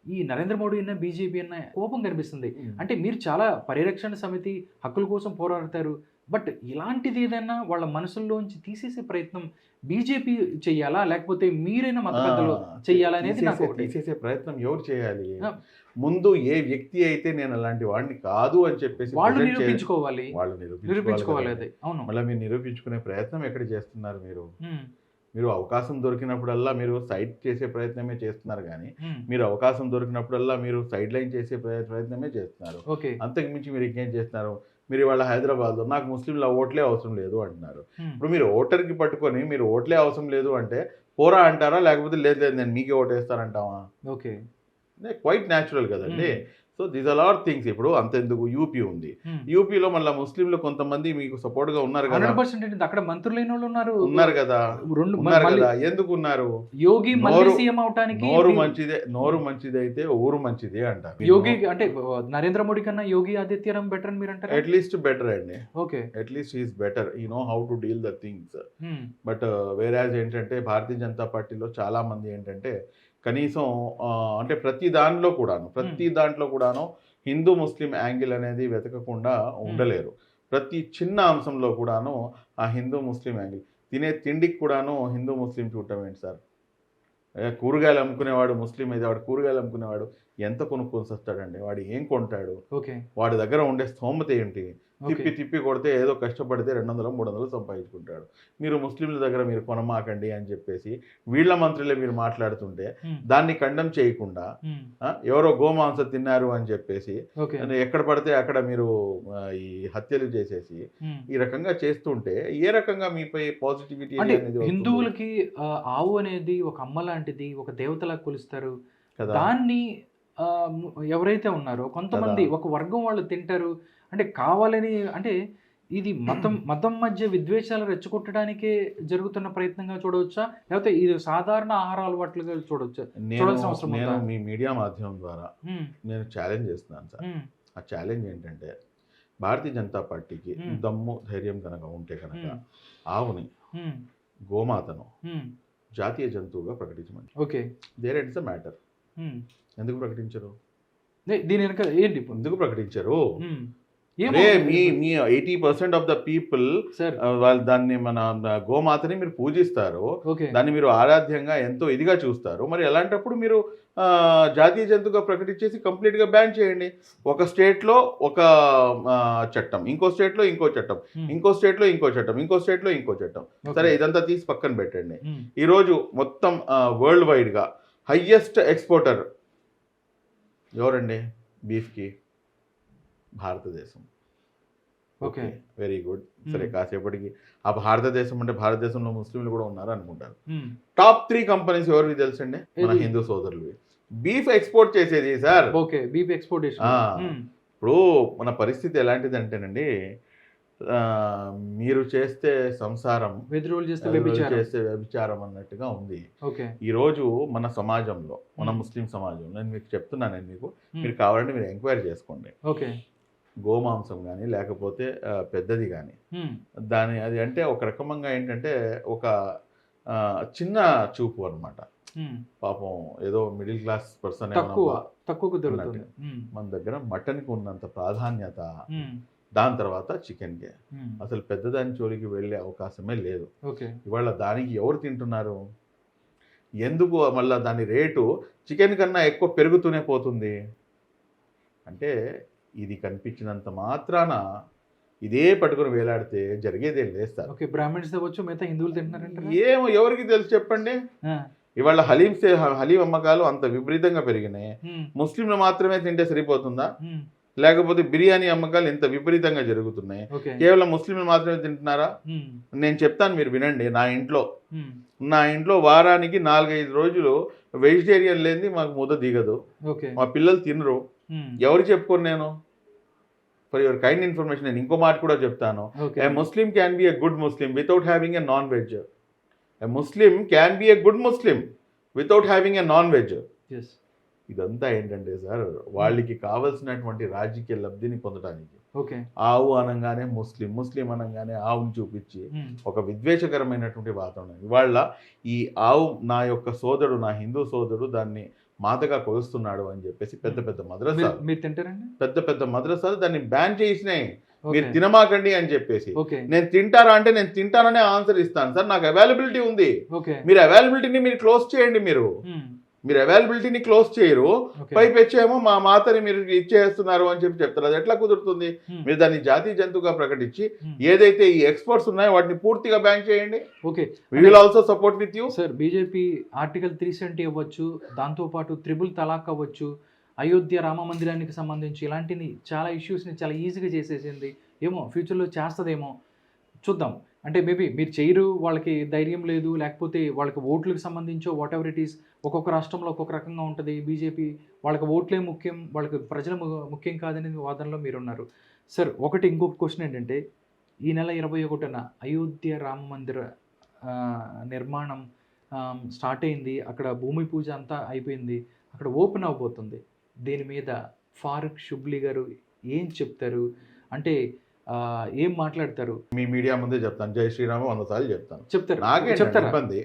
ఈ నరేంద్ర మోడీ అన్న, బీజేపీ అన్న కోపం కనిపిస్తుంది. అంటే మీరు చాలా పరిరక్షణ సమితి హక్కుల కోసం పోరాడతారు, బట్ ఇలాంటిది ఏదైనా వాళ్ళ మనసుల్లోంచి తీసేసే ప్రయత్నం బీజేపీ చెయ్యాలా, లేకపోతే మీరైనా మత పెద్దలు చెయ్యాలా అనేది నాకు ఒకటి. తీసేసే ప్రయత్నం ఎవరు చేయాలి? ఆ. ముందు ఏ వ్యక్తి అయితే నేను అలాంటి వాడిని కాదు అని చెప్పేసి వాళ్ళు present నిరూపించుకోవాలి. వాళ్ళు నిరూపించుకోవాలి కదా. అది. అవును. మళ్ళీ మీరు నిరూపించుకునే ప్రయత్నం ఎక్కడ చేస్తున్నారు? ఉమ్, మీరు అవకాశం దొరికినప్పుడల్లా మీరు సైడ్ చేసే ప్రయత్నమే చేస్తున్నారు కానీ ఉమ్, మీరు అవకాశం దొరికినప్పుడల్లా మీరు సైడ్ లైన్ చేసే ప్రయత్నమే చేస్తున్నారు. ఓకే. అంతకు మించి మీరు ఇంకేం చేస్తున్నారు? మీరు ఇవాళ హైదరాబాద్లో నాకు ముస్లింల ఓట్లే అవసరం లేదు అంటున్నారు. ఉమ్, ఇప్పుడు మీరు ఓటర్కి పట్టుకొని మీరు ఓట్లే అవసరం లేదు అంటే పోరా అంటారా, లేకపోతే లేదు లేదు నేను మీకే ఓటేస్తానంటావా? ఓకే. క్వైట్ న్యాచురల్ కదండి. So these are all things. ఇప్పుడు అంతెందుకు యూపీ ఉంది, ఉమ్. యూపీలో మళ్ళీ ముస్లింలు కొంతమంది మీకు సపోర్ట్ గా ఉన్నారు కదా, 100% ఏంటి, అక్కడ మంత్రులైన వాళ్ళు ఉన్నారు. ఉన్నారు కదా, రెండు ఉన్నారు మళ్ళీ కదా. ఎందుకు ఉన్నారు? యోగి మళ్ళీ నోరు- సీఎం అవటానికి నోరు మంచిది అయితే ఊరు మంచిది అంట. యోగి అంటే నరేంద్ర మోడీ కన్నా యోగి ఆదిత్యనాథ్ బెటర్ అని మీరు అంటారు. అట్లీస్ట్ బెటర్ అండి. ఓకే. అట్లీస్ట్ ఈస్ బెటర్, ఈ know how to deal the things. Um, but whereas ఏంటంటే భారతీయ జనతా పార్టీలో చాలా మంది ఏంటంటే కనీసం అంటే ప్రతి దాంట్లో కూడాను హిందూ ముస్లిం యాంగిల్ అనేది వెతకకుండా ఉండలేరు. ప్రతి చిన్న అంశంలో కూడాను ఆ హిందూ ముస్లిం యాంగిల్, తినే తిండికి కూడాను హిందూ ముస్లిం చూడటం ఏంటి సార్? కూరగాయలు అమ్ముకునేవాడు ముస్లిం అయితే వాడు కూరగాయలు అమ్ముకునేవాడు ఎంత కొనుక్కొని వస్తాడండి? వాడు ఏం కొంటాడు? ఓకే. వాడి దగ్గర ఉండే స్తోమత ఏంటి? ఓకే. తిప్పి కొడితే ఏదో కష్టపడితే 200-300 సంపాదించుకుంటాడు. మీరు ముస్లింల దగ్గర మీరు కొనమాకండి అని చెప్పేసి వీళ్ళ మంత్రులే మీరు మాట్లాడుతుంటే ఉమ్, దాన్ని ఖండం చేయకుండా ఉమ్, ఎవరో గోమాంసం తిన్నారు అని చెప్పేసి ఓకే. ఎక్కడ పడితే అక్కడ మీరు ఈ హత్యలు చేసేసి ఉమ్. ఈ రకంగా చేస్తుంటే ఏ రకంగా మీపై పాజిటివిటీ అంటే అనేది వస్తుంది? హిందువులకి ఆవు అనేది ఒక అమ్మ లాంటిది, ఒక దేవతలా కొలుస్తారు. కదా. దాన్ని ఎవరైతే ఉన్నారో కొంతమంది ఒక వర్గం వాళ్ళు తింటారు. అంటే కావాలని, అంటే ఇది మతం మధ్య విద్వేషాలు రెచ్చగొట్టడానికే జరుగుతున్న ప్రయత్నంగా చూడవచ్చా, లేకపోతే ఇది సాధారణ ఆహార అలవాట్లుగా చూడవచ్చా? చూడాల్సిన అవసరం నేను ఉందా? మీ మీడియా మాధ్యమం ద్వారా ఉమ్, నేను ఛాలెంజ్ చేస్తున్నాను సార్. ఉమ్, ఆ ఛాలెంజ్ ఏంటంటే భారతీయ జనతా పార్టీకి Hmm. దమ్ము ధైర్యం కనుక ఉంటే కనుక Hmm. ఆవుని ఉమ్, గోమాతను ఉమ్, జాతీయ జంతువుగా ప్రకటించమని. Okay. There it's the matter. Um. ఎందుకు ప్రకటించరు? దీని వెనక ఏంటి ఇప్పుడు? ఎందుకు ప్రకటించరు? ఉమ్. అరే మీ 80% ఆఫ్ ద పీపుల్ సార్. వాళ్ళు దాన్ని మన గోమాతని మీరు పూజిస్తారు, ఓకే. దాన్ని మీరు ఆరాధ్యంగా ఎంతో ఇదిగా చూస్తారు. మరి అలాంటప్పుడు మీరు జాతీయ జంతువుగా ప్రకటించేసి కంప్లీట్గా బ్యాన్ చేయండి. ఒక స్టేట్లో ఒక చట్టం, ఇంకో స్టేట్లో ఇంకో చట్టం, ఉమ్, ఇంకో స్టేట్లో ఇంకో చట్టం, ఇంకో స్టేట్లో ఇంకో చట్టం. ఓకే. సరే ఇదంతా తీసి పక్కన పెట్టండి. ఉమ్, ఈరోజు మొత్తం వరల్డ్ వైడ్గా హయ్యెస్ట్ ఎక్స్పోర్టర్ ఎవరండి బీఫ్కి? భారతదేశం. ఓకే. Very good. సరే కాసేపటికి ఆ భారతదేశం అంటే భారతదేశంలో ముస్లింలు కూడా ఉన్నారు అనుకుంటారు. ఉమ్. టాప్ 3 కంపెనీస్ ఎవరికి తెలుసండి? మన ఏది? హిందూ సోదరులు. బీఫ్ ఎక్స్పోర్ట్ చేసేది సార్. ఓకే. బీఫ్ ఎక్స్పోర్టేషన్. ఆ. ఇప్పుడు మన పరిస్థితి ఎలాంటిది అంటేనండి, మీరు చేస్తే సంసారం, వెదురులు చేస్తే ఎదురు వ్యభిచారం. చేస్తే వ్యభిచారం అన్నట్టుగా ఉంది ఓకే. ఈరోజు మన సమాజంలో, మన Hmm. ముస్లిం సమాజంలో. నేను మీకు చెప్తున్నానండి, మీకు Hmm. మీరు కావాలంటే మీరు ఎంక్వైరీ చేసుకోండి. ఓకే. గోమాంసం కానీ లేకపోతే పెద్దది కానీ ఉమ్, అది అంటే ఒక రకంగా ఏంటంటే ఒక చిన్న చూపు అన్నమాట. ఉమ్. పాపం ఏదో మిడిల్ క్లాస్ పర్సన్ తక్కువ కుదురుతుంది. ఉమ్, మన దగ్గర మటన్కి ఉన్నంత ప్రాధాన్యత ఉమ్, దాని తర్వాత చికెన్కి ఉమ్. అసలు పెద్దదాని జోలికి వెళ్ళే అవకాశమే లేదు. ఓకే. ఇవాళ దానికి ఎవరు తింటున్నారు? ఎందుకు మళ్ళీ దాని రేటు చికెన్ కన్నా ఎక్కువ పెరుగుతూనే పోతుంది? అంటే ఇది కనిపించినంత మాత్రాన ఇదే పట్టుకుని వేలాడితే జరిగేదేం లేదు సార్. ఓకే. బ్రాహ్మణ్స్ అవ్వచ్చు, మిగతా హిందువులు తింటున్నారంటారా? ఏమో ఎవరికి తెలుసు చెప్పండి. ఆ, ఇవాళ హలీం అమ్మకాలు అంత విపరీతంగా పెరిగినాయి. ఉమ్, ముస్లింలు మాత్రమే తింటే సరిపోతుందా? ఉమ్. లేకపోతే బిర్యానీ అమ్మకాలు ఇంత విపరీతంగా జరుగుతున్నాయి. ఓకే. కేవలం ముస్లింలు మాత్రమే తింటున్నారా? ఉమ్, నేను చెప్తాను, మీరు వినండి. ఉమ్. నా ఇంట్లో వారానికి 4-5 రోజులు వెజిటేరియన్ లేనిది మాకు ముద్ద దిగదు. ఓకే. మా పిల్లలు తినరు. ఉమ్, ఎవరు చెప్పుకోను నేను? ఫర్ యువర్ కైండ్ ఇన్ఫర్మేషన్ నేను ఇంకో మాట కూడా చెప్తాను. Okay. A Muslim can be a good Muslim without having a non veg. A Muslim can be a good Muslim without having a non veg. Yes. ఇదంతా ఏంటంటే సార్, వాళ్ళకి కావలసినటువంటి రాజకీయ లబ్ధిని పొందడానికి ఓకే. ఆవు అనగానే ముస్లిం అనగానే ఆవుని చూపించి ఉమ్, ఒక విద్వేషకరమైనటువంటి వాతావరణం. ఇవాళ ఈ ఆవు నా యొక్క సోదరుడు, నా హిందూ సోదరుడు దాన్ని మాతగా కొలుస్తున్నాడు అని చెప్పేసి పెద్ద మద్రసాలు, మీరు తింటారండి? పెద్ద మద్రసాలు దాన్ని బ్యాన్ చేసినాయి. మీరు తినమాకండి అని చెప్పేసి. నేను తింటారా అంటే నేను తింటాననే ఆన్సర్ ఇస్తాను సార్, నాకు అవైలబిలిటీ ఉంది. మీరు అవైలబిలిటీని మీరు క్లోజ్ చేయండి. మీరు అవైలబిలిటీని క్లోజ్ చేయరు, పైపెచ్చేమో మా మాతని మీరు ఇచ్చేస్తున్నారు అని చెప్తారు. అది ఎట్లా కుదురుతుంది? మీరు దాన్ని జాతీయ జంతువుగా ప్రకటించి ఏదైతే ఈ ఎక్స్పర్ట్స్ ఉన్నాయో వాటిని పూర్తిగా బ్యాన్ చేయండి. We will also support with you. Sir, BJP article 370 అవ్వచ్చు, దాంతోపాటు త్రిబుల్ తలాక్ అవ్వచ్చు, అయోధ్య రామ మందిరానికి సంబంధించి ఇలాంటివి చాలా ఇష్యూస్ని చాలా ఈజీగా చేసేసింది. ఏమో ఫ్యూచర్లో చేస్తుందేమో చూద్దాం. అంటే మేబీ మీరు చేయరు, వాళ్ళకి ధైర్యం లేదు, లేకపోతే వాళ్ళకి ఓట్లకు సంబంధించో వాట్ ఎవర్ ఇట్ ఈస్, ఒక్కొక్క రాష్ట్రంలో ఒక్కొక్క రకంగా ఉంటుంది. బీజేపీ వాళ్ళకి ఓట్లే ముఖ్యం, వాళ్ళకి ప్రజలు ముఖ్యం కాదనే వాదనలో మీరున్నారు. సార్, ఇంకొక క్వశ్చన్ ఏంటంటే, ఈ నెల 21న అయోధ్య రామ మందిర నిర్మాణం స్టార్ట్ అయింది. అక్కడ భూమి పూజ అంతా అయిపోయింది, అక్కడ ఓపెన్ అవబోతుంది. దీని మీద ఫారూక్ షుబ్లీ గారు ఏం చెప్తారు? అంటే ఏం మాట్లాడతారు? మీ మీడియా ముందే చెప్తాను, జై శ్రీరామ్ 100 సార్లు చెప్తాను. చెప్తారు, నాకే ఇబ్బంది.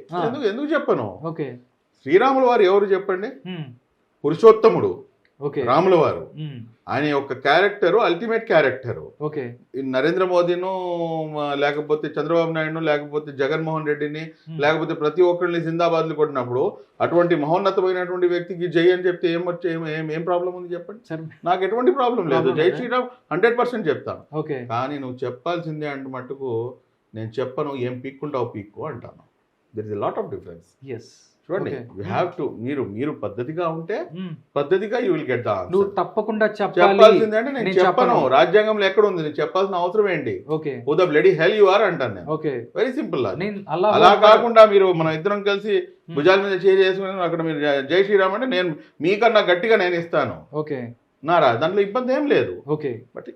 ఎందుకు చెప్పను? ఓకే, శ్రీరాముల వారు ఎవరు చెప్పండి? పురుషోత్తముడు రాముల వారు. ఆయన యొక్క క్యారెక్టర్ అల్టిమేట్ క్యారెక్టర్. నరేంద్ర మోదీను, లేకపోతే చంద్రబాబు నాయుడును, లేకపోతే జగన్మోహన్ రెడ్డిని, లేకపోతే ప్రతి ఒక్కరిని జిందాబాద్లు కొట్టినప్పుడు అటువంటి మహోన్నతమైనటువంటి వ్యక్తికి జై అని చెప్తే ఏం ప్రాబ్లం ఉంది చెప్పండి? నాకు ఎటువంటి ప్రాబ్లం లేదు. జై శ్రీరామ్ 100% చెప్తాను. కానీ నువ్వు చెప్పాల్సిందే అంటే మట్టుకు నేను చెప్పను. ఏం పీక్కుంటావు పీక్కు అంటాను. There is a lot of difference. చూడండి, యూ హ్యావ్ టు, మీరు పద్ధతిగా ఉంటే పద్ధతిగా you will get the answer. నువ్వు తప్పకుండా చెప్పాల్సిందే అంటే నేను చెప్పను. రాజ్యాంగంలో ఎక్కడ ఉంది? నేను చెప్పాల్సిన అవసరం ఏంటి? Who the bloody hell you are అంటాను నేను. Very simple. అలా కాకుండా మీరు మనం ఇద్దరం కలిసి భుజాల మీద చేసుకుని అక్కడ మీరు జై శ్రీరామ్ అంటే నేను మీకన్నా గట్టిగా నేను ఇస్తాను. నారా, దాంట్లో ఇబ్బంది ఏం లేదు. But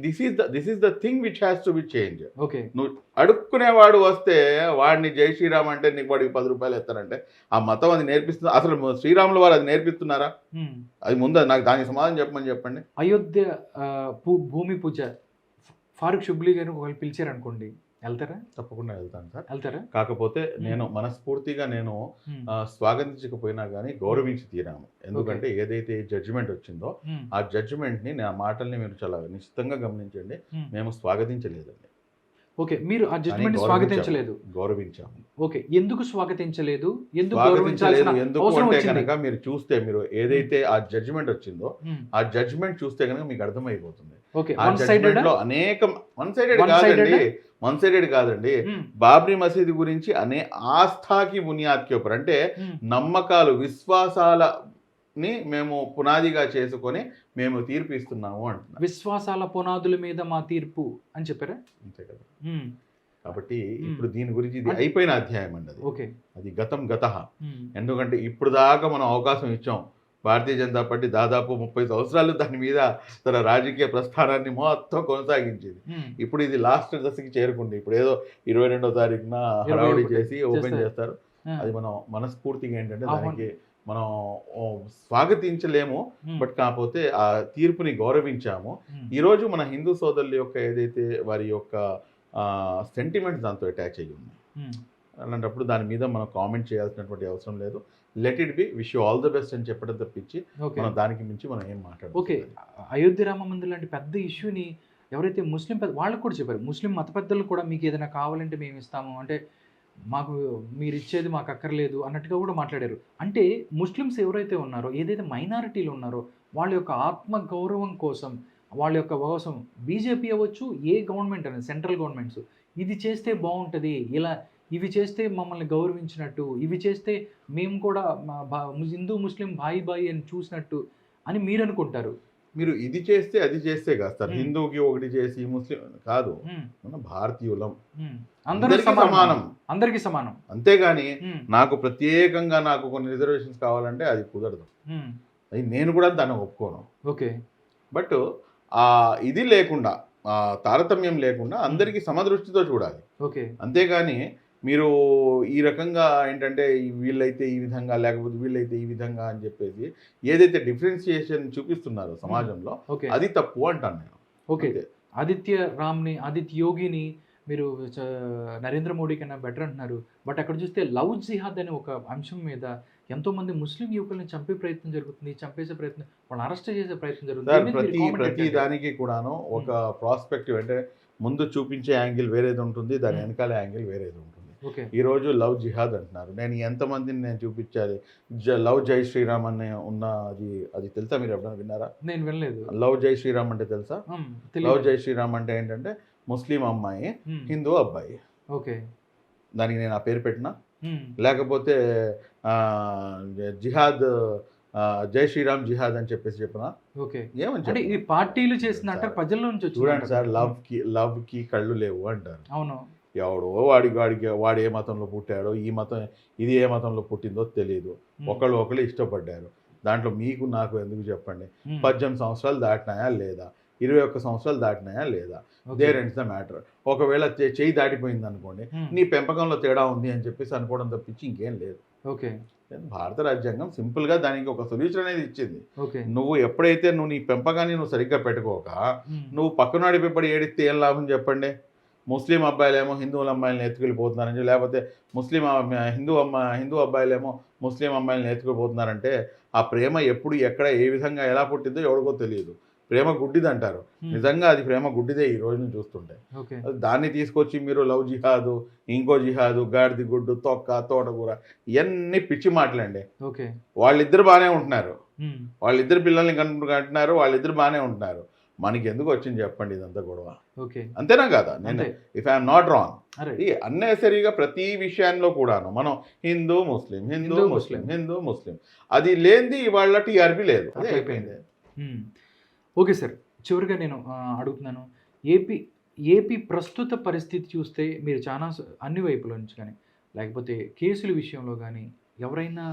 this is the thing which has to be change. నువ్వు అడుక్కునేవాడు వస్తే వాడిని జై శ్రీరామ్ అంటే నీకు వాడికి 10 రూపాయలు ఇస్తారంటే ఆ మతం అది నేర్పిస్తుంది? అసలు శ్రీరాముల వారు అది నేర్పిస్తున్నారా? అది ముందు నాకు దానికి సమాధానం చెప్పండి. అయోధ్య భూమి పూజ ఫారూక్ షుబ్లీ గారు ఒకవేళ పిలిచారనుకోండి, వెళ్తారా? తప్పకుండా వెళ్తాను సార్. వెళ్తారా? కాకపోతే నేను మనస్ఫూర్తిగా నేను స్వాగతించకపోయినా కానీ గౌరవించి తీరాము. ఎందుకంటే ఏదైతే జడ్జిమెంట్ వచ్చిందో ఆ జడ్జిమెంట్ ని, నా మాటల్ని మీరు చాలా నిశ్చితంగా గమనించండి, మేము స్వాగతించలేదండి. మీరు ఆ జడ్జిమెంట్ స్వాగతించలేదు? గౌరవించాము. ఎందుకు స్వాగతించలేదు? ఎందుకు అంటే కనుక మీరు చూస్తే, మీరు ఏదైతే ఆ జడ్జిమెంట్ వచ్చిందో ఆ జడ్జిమెంట్ చూస్తే కనుక మీకు అర్థమైపోతుంది. ఆ జడ్జిమెంట్ లో అనేక వన్ సైడెడ్ కాదండి. బాబ్రీ మసీదు గురించి ఆస్థాకి బునియాద్ కే ఊపర్, అంటే నమ్మకాలు, విశ్వాసాలని మేము పునాదిగా చేసుకొని మేము తీర్పు ఇస్తున్నాము అంటున్నాం. విశ్వాసాల పునాదుల మీద మా తీర్పు అని చెప్పారా? అంతే కదా. కాబట్టి ఇప్పుడు దీని గురించి ఇది అయిపోయిన అధ్యాయం అండి. అది గతం. ఎందుకంటే ఇప్పుడు దాకా మనం అవకాశం ఇచ్చాం. భారతీయ జనతా పార్టీ దాదాపు 30 సంవత్సరాలు దాని మీద తన రాజకీయ ప్రస్థానాన్ని మొత్తం కొనసాగించింది. ఇప్పుడు ఇది లాస్ట్ దశకి చేరుకుంది. ఇప్పుడు ఏదో 22వ తారీఖున హడావుడి చేసి ఓపెన్ చేస్తారు. అది మనం మనస్ఫూర్తిగా ఏంటంటే దానికి మనం స్వాగతించలేము, బట్ కాకపోతే ఆ తీర్పుని గౌరవించాము. ఈరోజు మన హిందూ సోదరుల యొక్క ఏదైతే వారి యొక్క సెంటిమెంట్స్ దాంతో అటాచ్ అయ్యి ఉన్నాయి. అలాంటప్పుడు దాని మీద మనం కామెంట్ చేయాల్సినటువంటి అవసరం లేదు. Let it be, wish you all the best అని చెప్పడం తప్పించి మనం దానికి మించి మనం ఏం మాట్లాడాలి. అయోధ్య రామ మందిర్ లాంటి పెద్ద ఇష్యూని ఎవరైతే ముస్లిం వాళ్ళకు కూడా చెప్పారు, ముస్లిం మత పెద్దలు కూడా మీకు ఏదైనా కావాలంటే మేము ఇస్తాము, అంటే మాకు మీరు ఇచ్చేది మాకు అక్కర్లేదు అన్నట్టుగా కూడా మాట్లాడారు. అంటే ముస్లిమ్స్ ఎవరైతే ఉన్నారో, ఏదైతే మైనారిటీలు ఉన్నారో వాళ్ళ యొక్క ఆత్మ గౌరవం కోసం, వాళ్ళ యొక్క కోసం బీజేపీ అవ్వచ్చు, ఏ గవర్నమెంట్ అనేది, సెంట్రల్ గవర్నమెంట్స్ ఇది చేస్తే బాగుంటుంది, ఇవి చేస్తే మమ్మల్ని గౌరవించినట్టు, ఇవి చేస్తే మేము కూడా హిందూ ముస్లిం బాయి అని చూసినట్టు అని మీరు అనుకుంటారు. మీరు ఇది చేస్తే అది చేస్తే కాదు సార్, హిందూకి ఒకటి చేసి ముస్లిం కాదు, మన భారతీయులం, అందరికీ సమానం. అంతేగాని నాకు ప్రత్యేకంగా నాకు కొన్ని రిజర్వేషన్స్ కావాలంటే అది కుదరదు. అది నేను కూడా దాన్ని ఒప్పుకోను. బట్ ఇది లేకుండా, తారతమ్యం లేకుండా అందరికీ సమదృష్టితో చూడాలి. అంతేగాని మీరు ఈ రకంగా ఏంటంటే వీళ్ళైతే ఈ విధంగా, లేకపోతే వీళ్ళైతే ఈ విధంగా అని చెప్పేసి ఏదైతే డిఫరెన్షియేషన్ చూపిస్తున్నారో సమాజంలో, అది తప్పు అంటాను నేను. ఆదిత్య యోగిని మీరు నరేంద్ర మోడీ కన్నా బెటర్ అంటున్నారు. బట్ అక్కడ చూస్తే లవ్ జిహాద్ అనే ఒక అంశం మీద ఎంతోమంది ముస్లిం యువకుల్ని చంపే ప్రయత్నం జరుగుతుంది, చంపేసే ప్రయత్నం, వాళ్ళని అరెస్ట్ చేసే ప్రయత్నం జరుగుతుంది. సార్ దీని మీద మీరు comment ప్రతి ఏంటంటే? దానికి కూడాను ఒక ప్రాస్పెక్టివ్ అంటే ముందు చూపించే యాంగిల్ వేరేది ఉంటుంది, దాని వెనకాల యాంగిల్ వేరేది ఉంటుంది. ఓకే. ఈరోజు లవ్ జిహాద్ అంటున్నారు. నేను ఎంతమందిని నేను చూపించాలి? లవ్ జై శ్రీరామ్ అనే ఉన్న అది తెలుసా? మీరు ఎప్పుడైనా విన్నారా? నేను వినలేదు. లవ్ జై శ్రీరామ్ అంటే తెలుసా? తెలియదు. లవ్ జై శ్రీరామ్ అంటే ఏంటంటే ముస్లిం అమ్మాయి, హిందూ అబ్బాయి. ఓకే. దానికి నేను ఆ పేరు పెట్టినా, లేకపోతే జిహాద్ జై శ్రీరామ్ జిహాద్ అని చెప్పినా ఓకే. ఏమని అంటే చెప్పను? ఇది పార్టీలు చేసిన అంటారు, ప్రజల నుంచి చూడండి సార్, వచ్చింది. లవ్ కి కళ్ళు లేవు అంటారు. అవును. ఎవడో వాడు ఏ మతంలో పుట్టాడో, ఇది ఏ మతంలో పుట్టిందో తెలియదు. ఒకళ్ళు ఇష్టపడ్డారు. దాంట్లో మీకు నాకు ఎందుకు చెప్పండి? 18 సంవత్సరాలు దాటినాయా లేదా, 21 సంవత్సరాలు దాటినాయా లేదా, దేర్ ఎండ్స్ ద మ్యాటర్. ఒకవేళ చెయ్యి దాటిపోయింది అనుకోండి, నీ పెంపకంలో తేడా ఉంది అని చెప్పేసి అనుకోవడం తప్పించి ఇంకేం లేదు. ఓకే. భారత రాజ్యాంగం సింపుల్ గా దానికి ఒక సొల్యూషన్ అనేది ఇచ్చింది. ఓకే. నువ్వు ఎప్పుడైతే నీ పెంపకాన్ని నువ్వు సరిగ్గా పెట్టుకోక నువ్వు పక్కనాడి పెంపడి ఏడిస్తే ఏం లాభం చెప్పండి? ముస్లిం అబ్బాయిలేమో హిందువుల అమ్మాయిలను ఎత్తుకెళ్ళిపోతున్నారని, లేకపోతే హిందూ అబ్బాయిలేమో ముస్లిం అమ్మాయిలను ఎత్తుకెళ్ళిపోతున్నారంటే ఆ ప్రేమ ఎప్పుడు ఎక్కడ ఏ విధంగా ఎలా పుట్టిందో ఎవరికో తెలియదు. ప్రేమ గుడ్డిది అంటారు. నిజంగా అది ప్రేమ గుడ్డిదే ఈ రోజున చూస్తుంటే. దాన్ని తీసుకొచ్చి మీరు లవ్ జిహాదు, ఇంకో జిహాదు, గాడిది గుడ్డు, తొక్క, తోటకూర, ఇవన్నీ పిచ్చి మాటలండి. వాళ్ళిద్దరు బాగానే ఉంటున్నారు, వాళ్ళిద్దరు పిల్లల్ని కంటున్నారు, వాళ్ళిద్దరు బాగానే ఉంటున్నారు. మనకి ఎందుకు వచ్చింది చెప్పండి ఇదంతా గొడవ? అంతేనా కాదా? నేను ఇఫ్ ఐఎమ్ నాట్ రాంగ్, అన్నెసరీగా ప్రతి విషయాల్లో కూడాను మనం హిందూ ముస్లిం అది లేనిది ఇవాళ టీఆర్పీ లేదు, అదే అయిపోయింది. ఓకే సార్, చివరిగా నేను అడుగుతున్నాను, ఏపీ ప్రస్తుత పరిస్థితి చూస్తే మీరు చాలా అన్ని వైపుల నుంచి కానీ, లేకపోతే కేసుల విషయంలో కానీ, ఎవరైనా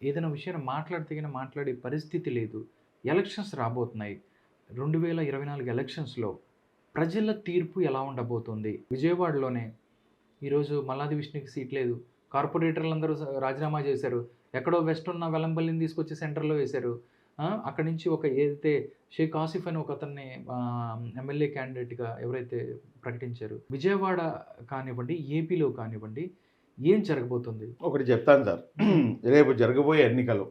ఏదైనా విషయాన్ని మాట్లాడితే మాట్లాడే పరిస్థితి లేదు. ఎలక్షన్స్ రాబోతున్నాయి. 2024 ఎలక్షన్స్లో ప్రజల తీర్పు ఎలా ఉండబోతుంది? విజయవాడలోనే ఈరోజు మల్లాది విష్ణుకి సీట్ లేదు, కార్పొరేటర్లు అందరూ రాజీనామా చేశారు, ఎక్కడో వెస్ట్ ఉన్న వెల్లంపల్లిని తీసుకొచ్చి సెంటర్లో వేశారు. అక్కడి నుంచి ఏదైతే షేక్ ఆసిఫ్ అని ఒక అతన్ని ఎమ్మెల్యే క్యాండిడేట్గా ఎవరైతే ప్రకటించారు, విజయవాడ కానివ్వండి, ఏపీలో కానివ్వండి, ఏం జరగబోతుంది? ఒకటి చెప్తాను సార్, రేపు జరగబోయే ఎన్నికలు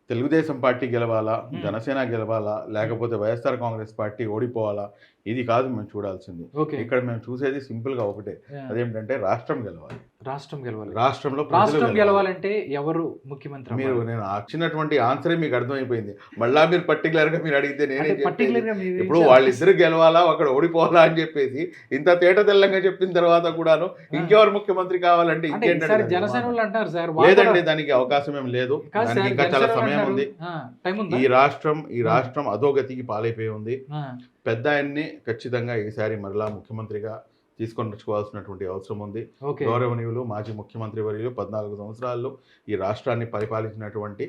తెలుగుదేశం పార్టీ గెలవాలా, జనసేన గెలవాలా, లేకపోతే వైఎస్ఆర్ కాంగ్రెస్ పార్టీ ఓడిపోవాలా, ఇది కాదు మేము చూడాల్సింది. ఇక్కడ మేము చూసేది సింపుల్ గా ఒకటే, అదేంటంటే రాష్ట్రం గెలవాలి. రాష్ట్రంలో గెలవాలంటే ఎవరు ముఖ్యమంత్రి? నేను వచ్చినటువంటి ఆన్సరే మీకు అర్థమైపోయింది. మళ్ళా మీరు పర్టికులర్ గా మీరు అడిగితే నేనే ఇప్పుడు వాళ్ళిద్దరు గెలవాలా, అక్కడ ఓడిపోవాలా అని చెప్పేసి ఇంత తేట తెల్లంగా చెప్పిన తర్వాత కూడాను ఇంకెవరు ముఖ్యమంత్రి కావాలంటే ఇంకేంటంటే జనసేన వాళ్ళు అంటారు సార్, లేదండి, దానికి అవకాశం ఏం లేదు, దానికి ఇంకా చాలా సమయం ఉంది. ఈ రాష్ట్రం అధోగతికి పాలైపోయి ఉంది. పెద్ద ఆయన్ని ఖచ్చితంగా ఈసారి మరలా ముఖ్యమంత్రిగా తీసుకొని వచ్చుకోవాల్సినటువంటి అవసరం ఉంది. గౌరవనీయులు మాజీ ముఖ్యమంత్రి వర్యులు 14 సంవత్సరాల్లో ఈ రాష్ట్రాన్ని పరిపాలించినటువంటి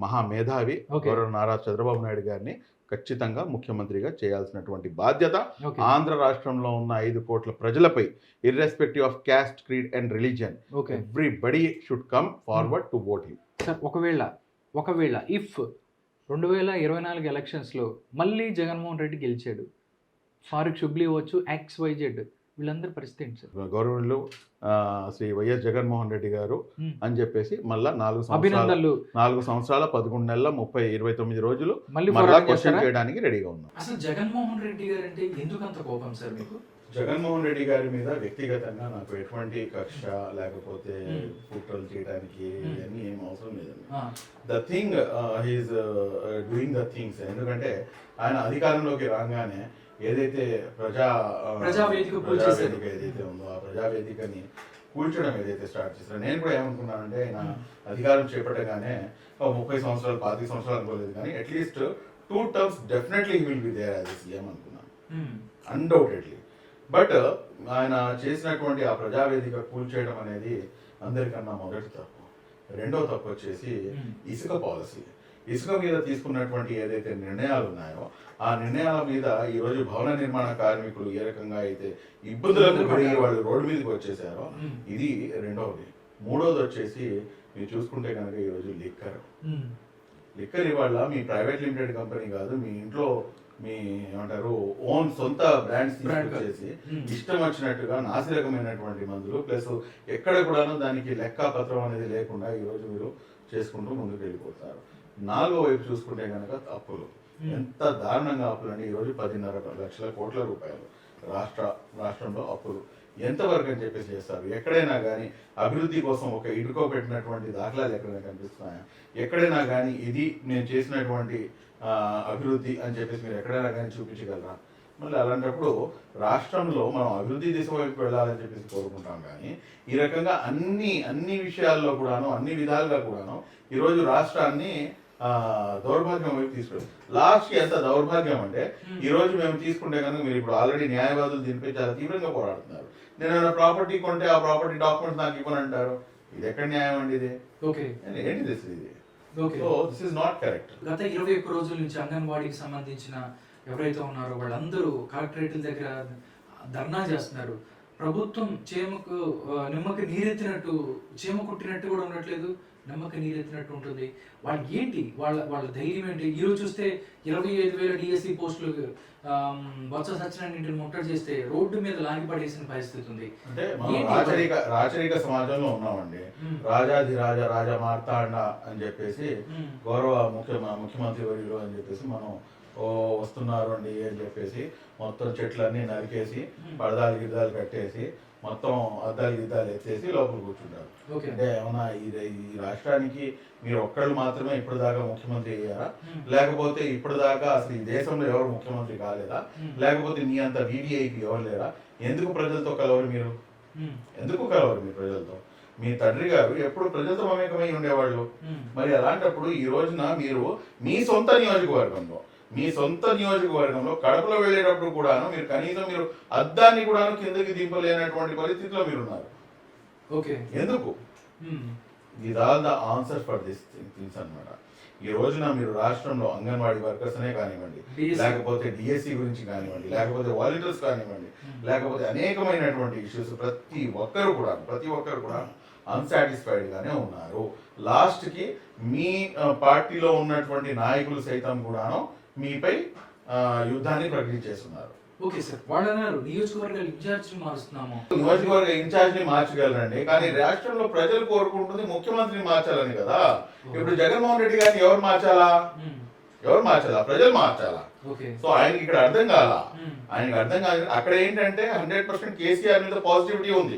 మహామేధావి గౌరవ నారా చంద్రబాబు నాయుడు గారిని ఖచ్చితంగా ముఖ్యమంత్రిగా చేయాల్సినటువంటి బాధ్యత ఆంధ్ర రాష్ట్రంలో ఉన్న 5 కోట్ల ప్రజలపై, irrespective of caste, creed and religion, everybody should come forward to vote him. Sir, ఒకవేళ ఇఫ్ 2024 ఎలక్షన్స్లో మళ్ళీ జగన్మోహన్ రెడ్డి గెలిచాడు, ఫారూక్ షుబ్లీ అవ్వచ్చు, XYZ, వీళ్ళందరి పరిస్థితి ఏంటి సార్? గౌరవులు శ్రీ వైఎస్ జగన్మోహన్ రెడ్డి గారు అని చెప్పేసి మళ్ళా 4 సంవత్సరాల 11 నెలల 29 రోజులు మళ్ళా క్వశ్చన్ చేయడానికి రెడీగా ఉన్నాం. అసలు జగన్మోహన్ రెడ్డి గారు అంటే ఎందుకు అంత కోపం సార్ మీకు? జగన్మోహన్ రెడ్డి గారి మీద వ్యక్తిగతంగా నాకు ఎటువంటి కక్ష లేకపోతే కుట్రలు చేయడానికి ఇవన్నీ ఏం అవసరం లేదండి. The thing he's doing the things. ఎందుకంటే ఆయన అధికారంలోకి రాగానే ఏదైతే ప్రజావేదిక ఏదైతే ఉందో ఆ ప్రజావేదికని కూల్చడం ఏదైతే స్టార్ట్ చేస్తారో, నేను కూడా ఏమనుకున్నానంటే ఆయన అధికారం చేపట్టగానే 30 సంవత్సరాలు 25 సంవత్సరాలు అనుకోలేదు, కానీ at least 2 terms definitely he will be there as CM అనుకున్నాను, అన్డౌటెడ్లీ. బట్ ఆయన చేసినటువంటి ఆ ప్రజావేదిక కూల్చేయడం అనేది అందరికన్నా మొదటి తప్పు. రెండో తప్పు వచ్చేసి ఇసుక పాలసీ. ఇసుక మీద తీసుకున్నటువంటి ఏదైతే నిర్ణయాలు ఉన్నాయో ఆ నిర్ణయాల మీద ఈరోజు భవన నిర్మాణ కార్మికులు ఏ రకంగా అయితే ఇబ్బందులకు గురి వాళ్ళు రోడ్డు మీదకి వచ్చేసారో, ఇది రెండవది. మూడోది వచ్చేసి మీరు చూసుకుంటే కనుక ఈరోజు లిక్కర్ ఇవాళ మీ ప్రైవేట్ లిమిటెడ్ కంపెనీ కాదు, మీ ఇంట్లో మీ ఏమంటారు ఓన్ సొంత బ్రాండ్స్ తీసుకొచ్చేసి ఇష్టం వచ్చినట్టుగా నాసిరకమైనటువంటి మందులు ప్లస్ ఎక్కడ కూడాను దానికి లెక్క పత్రం అనేది లేకుండా ఈరోజు మీరు చేసుకుంటూ ముందుకు వెళ్ళిపోతారు. నాలుగో వైపు చూసుకుంటే కనుక అప్పులు ఎంత దారుణంగా అప్పులు అంటే ఈరోజు 10.5 లక్షల కోట్ల రూపాయలు రాష్ట్రంలో అప్పులు ఎంతవరకు అని చెప్పేసి చేస్తారు. ఎక్కడైనా కానీ అభివృద్ధి కోసం ఒక ఇటుకో పెట్టినటువంటి దాఖలాలు ఎక్కడైనా కనిపిస్తున్నాయా? ఎక్కడైనా కానీ ఇది నేను చేసినటువంటి అభివృద్ధి అని చెప్పేసి మీరు ఎక్కడైనా కానీ చూపించగలరా? మళ్ళీ అలాంటప్పుడు రాష్ట్రంలో మనం అభివృద్ధి దిశ వైపు వెళ్ళాలని చెప్పేసి కోరుకుంటాం. కానీ ఈ రకంగా అన్ని విషయాల్లో కూడాను అన్ని విధాలుగా కూడాను ఈరోజు రాష్ట్రాన్ని దౌర్భాగ్యం వైపు తీసుకెళ్ళి లాస్ట్కి ఎంత దౌర్భాగ్యం అంటే ఈ రోజు మేము తీసుకుంటే కనుక మీరు ఇప్పుడు ఆల్రెడీ న్యాయవాదులు దీనిపై చాలా తీవ్రంగా పోరాడుతున్నారు. నేను ఏమైనా ప్రాపర్టీ కొంటే ఆ ప్రాపర్టీ డాక్యుమెంట్స్ నాకు ఇవ్వని అంటారు. ఇది ఎక్కడ న్యాయం అండి? ఇది ఏంటి ఇది? So this is not correct. గత 21 రోజుల నుంచి అంగన్వాడీకి సంబంధించిన ఎవరైతే ఉన్నారో వాళ్ళందరూ కలెక్టరేట్ల దగ్గర ధర్నా చేస్తున్నారు. ప్రభుత్వం నిమ్మకి నీరెత్తినట్టు చీమ కుట్టినట్టు కూడా ఉండట్లేదు, నిమ్మకి నీరెత్తినట్టు ఉంటుంది. వాళ్ళకి ఏంటి వాళ్ళ ధైర్యం ఏంటి? ఈరోజు చూస్తే 25,000 డిఎస్సి పోస్టులు బొత్స సత్యనారాయణ ఇంటిని ముట్టడి చేస్తే రోడ్డు మీద లాగిపడేసిన పరిస్థితి ఉంది. అంటే రాచరిక సమాజంలో ఉన్నామండి. రాజాధిరాజ రాజా మార్తాండ అని చెప్పేసి గౌరవ ముఖ్యమంత్రి వర్యులు అని చెప్పేసి మనం వస్తున్నారు అండి అని చెప్పేసి మొత్తం చెట్లన్నీ నరికేసి పడదాలు గిద్దాలు కట్టేసి మొత్తం అద్దాలు గిద్దాలు ఎత్తేసి లోపల కూర్చుంటారు. అంటే ఏమన్నా ఈ రాష్ట్రానికి మీరు ఒక్కళ్ళు మాత్రమే ఇప్పుడు దాకా ముఖ్యమంత్రి అయ్యారా? లేకపోతే ఇప్పుడు దాకా అసలు ఈ దేశంలో ఎవరు ముఖ్యమంత్రి కాలేదా? లేకపోతే మీ అంత వీవీఐపీ ఎవరు లేరా? ఎందుకు ప్రజలతో కలవరు మీరు? ఎందుకు కలవరు మీరు ప్రజలతో? మీ తండ్రి గారు ఎప్పుడు ప్రజలతో మమేకమై ఉండేవాళ్ళు. మరి అలాంటప్పుడు ఈ రోజున మీరు మీ సొంత నియోజకవర్గంలో కడపలో వెళ్ళేటప్పుడు కూడాను మీరు కనీసం మీరు అద్దాన్ని కూడాను కిందకి దింపలేనటువంటి పరిస్థితిలో మీరు ఉన్నారు. ఎందుకు? These all the answer for this things అన్నమాట. ఈ రోజున మీరు రాష్ట్రంలో అంగన్వాడీ వర్కర్స్ అనే కానివ్వండి, లేకపోతే డిఎస్సి గురించి కానివ్వండి, లేకపోతే వాలంటీర్స్ కానివ్వండి, లేకపోతే అనేకమైనటువంటి ఇష్యూస్ ప్రతి ఒక్కరు కూడా అన్సాటిస్ఫైడ్ గానే ఉన్నారు. లాస్ట్ కి మీ పార్టీలో ఉన్నటువంటి నాయకులు సైతం కూడాను మీపై యుద్ధాన్ని ప్రకటించేస్తున్నారు. ఓకే సార్, వాళ్ళు అన్నారు నియోజకవర్గ ఇన్ఛార్జ్ ని మార్చగలరండి, కానీ రాష్ట్రంలో ప్రజలు కోరుకుంటుంది ముఖ్యమంత్రిని మార్చాలని కదా. ఇప్పుడు జగన్మోహన్ రెడ్డి గారిని ఎవరు మార్చాలా? ప్రజలు మార్చాలా? సో ఆయనకి ఇక్కడ అర్థం కాలా. అక్కడ ఏంటంటే 100% కేసీఆర్ మీద పాజిటివిటీ ఉంది,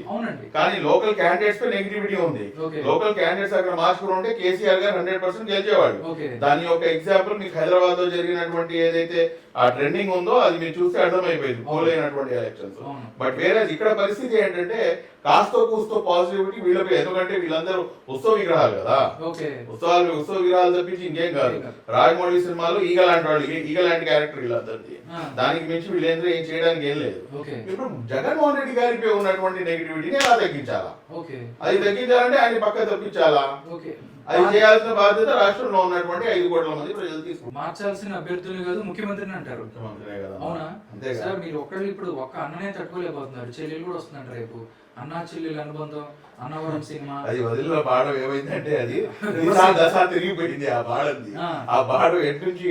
కానీ లోకల్ క్యాండిడేట్స్ పై నెగిటివిటీ ఉంది. లోకల్ క్యాండిడేట్స్ అక్కడ మార్చుకుని ఉంటే కేసీఆర్ గారు 100% గెలిచేవాడు. దాని యొక్క ఎగ్జాంపుల్ మీకు హైదరాబాద్ లో జరిగినటువంటి ఏదైతే ఆ ట్రెండింగ్ ఉందో అది మీరు చూస్తే అర్థమైపోయింది పోలైనటువంటి ఎలక్షన్స్. బట్ వేరే ఇక్కడ పరిస్థితి ఏంటంటే కాస్తో కూస్తో పాజిటివిటీ వీళ్ళపై, ఎందుకంటే వీళ్ళందరూ ఉత్సవ విగ్రహాలు కదా. ఉత్సవ విగ్రహాలు తప్పించి ఇంకేం కాదు. రాజమౌళి సినిమాలో ఈగ లాంటి క్యారెక్టర్ వీళ్ళందరిది. దానికి మించి వీళ్ళేంద్ర ఏం చేయడానికి ఏం లేదు. ఇప్పుడు జగన్మోహన్ రెడ్డి గారిపై ఉన్నటువంటి నెగిటివిటీని ఎలా తగ్గించాలా? అది తగ్గించాలంటే ఆయన పక్క తప్పించాలా? అది చేయాల్సిన బాధ్యత రాష్ట్రంలో ఉన్నటువంటి 5 కోట్ల మంది ప్రజలు తీసుకుంటారు. మార్చాల్సిన అభ్యర్థులు కాదు ముఖ్యమంత్రిని అంటారు. అవునా సార్? మీరు ఒక్కళ్ళు ఇప్పుడు ఒక్క అన్ననే తట్టుకోలేకపోతున్నారు, చెల్లెలు కూడా వస్తున్నారు రేపు. అన్నా చెల్లెలు అనుబంధం, అన్నవరం సినిమా అది వదిలిన పాడం ఏమైందంటే అది దశ తిరిగిపోయింది. ఆ బాడంది, ఆ బాడు ఎటు నుంచి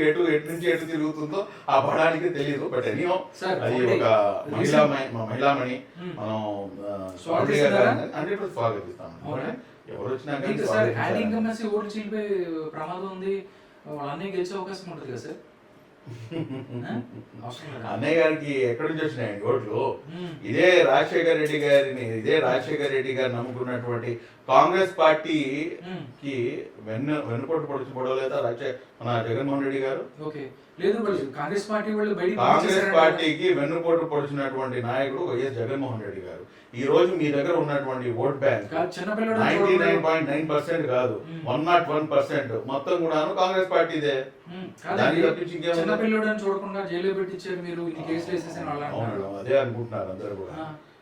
ఎటు తిరుగుతుందో ఆ బాడానికి తెలియదు. బట్ ఎనీహో అది ఒక మహిళామణి మనం స్వాగతిస్తాం. ఎవరు వచ్చినా ప్రమాదం ఉంది, వాళ్ళన్నీ గెలిచే అవకాశం ఉంటుంది కదా సార్. అన్నయ్య గారికి ఎక్కడి నుంచి వచ్చినాయండి ఓట్లు? ఇదే రాజశేఖర్ రెడ్డి గారు నమ్ముకున్నటువంటి కాంగ్రెస్ పార్టీకి వెన్నుపోటు పొడవలేదా మన జగన్మోహన్ రెడ్డి గారు? కాంగ్రెస్ పార్టీకి వెన్నుపోటు పొడిచినటువంటి నాయకుడు వైఎస్ జగన్మోహన్ రెడ్డి గారు. ఈ రోజు మీ దగ్గర ఉన్నటువంటి ఓట్ బ్యాంక్ 99.9% కాదు, 101% మొత్తం కూడాను కాంగ్రెస్ పార్టీదే. చూడకుండా జైలు పెట్టించారు మీరు. అదే అనుకుంటున్నారు అందరు కూడా,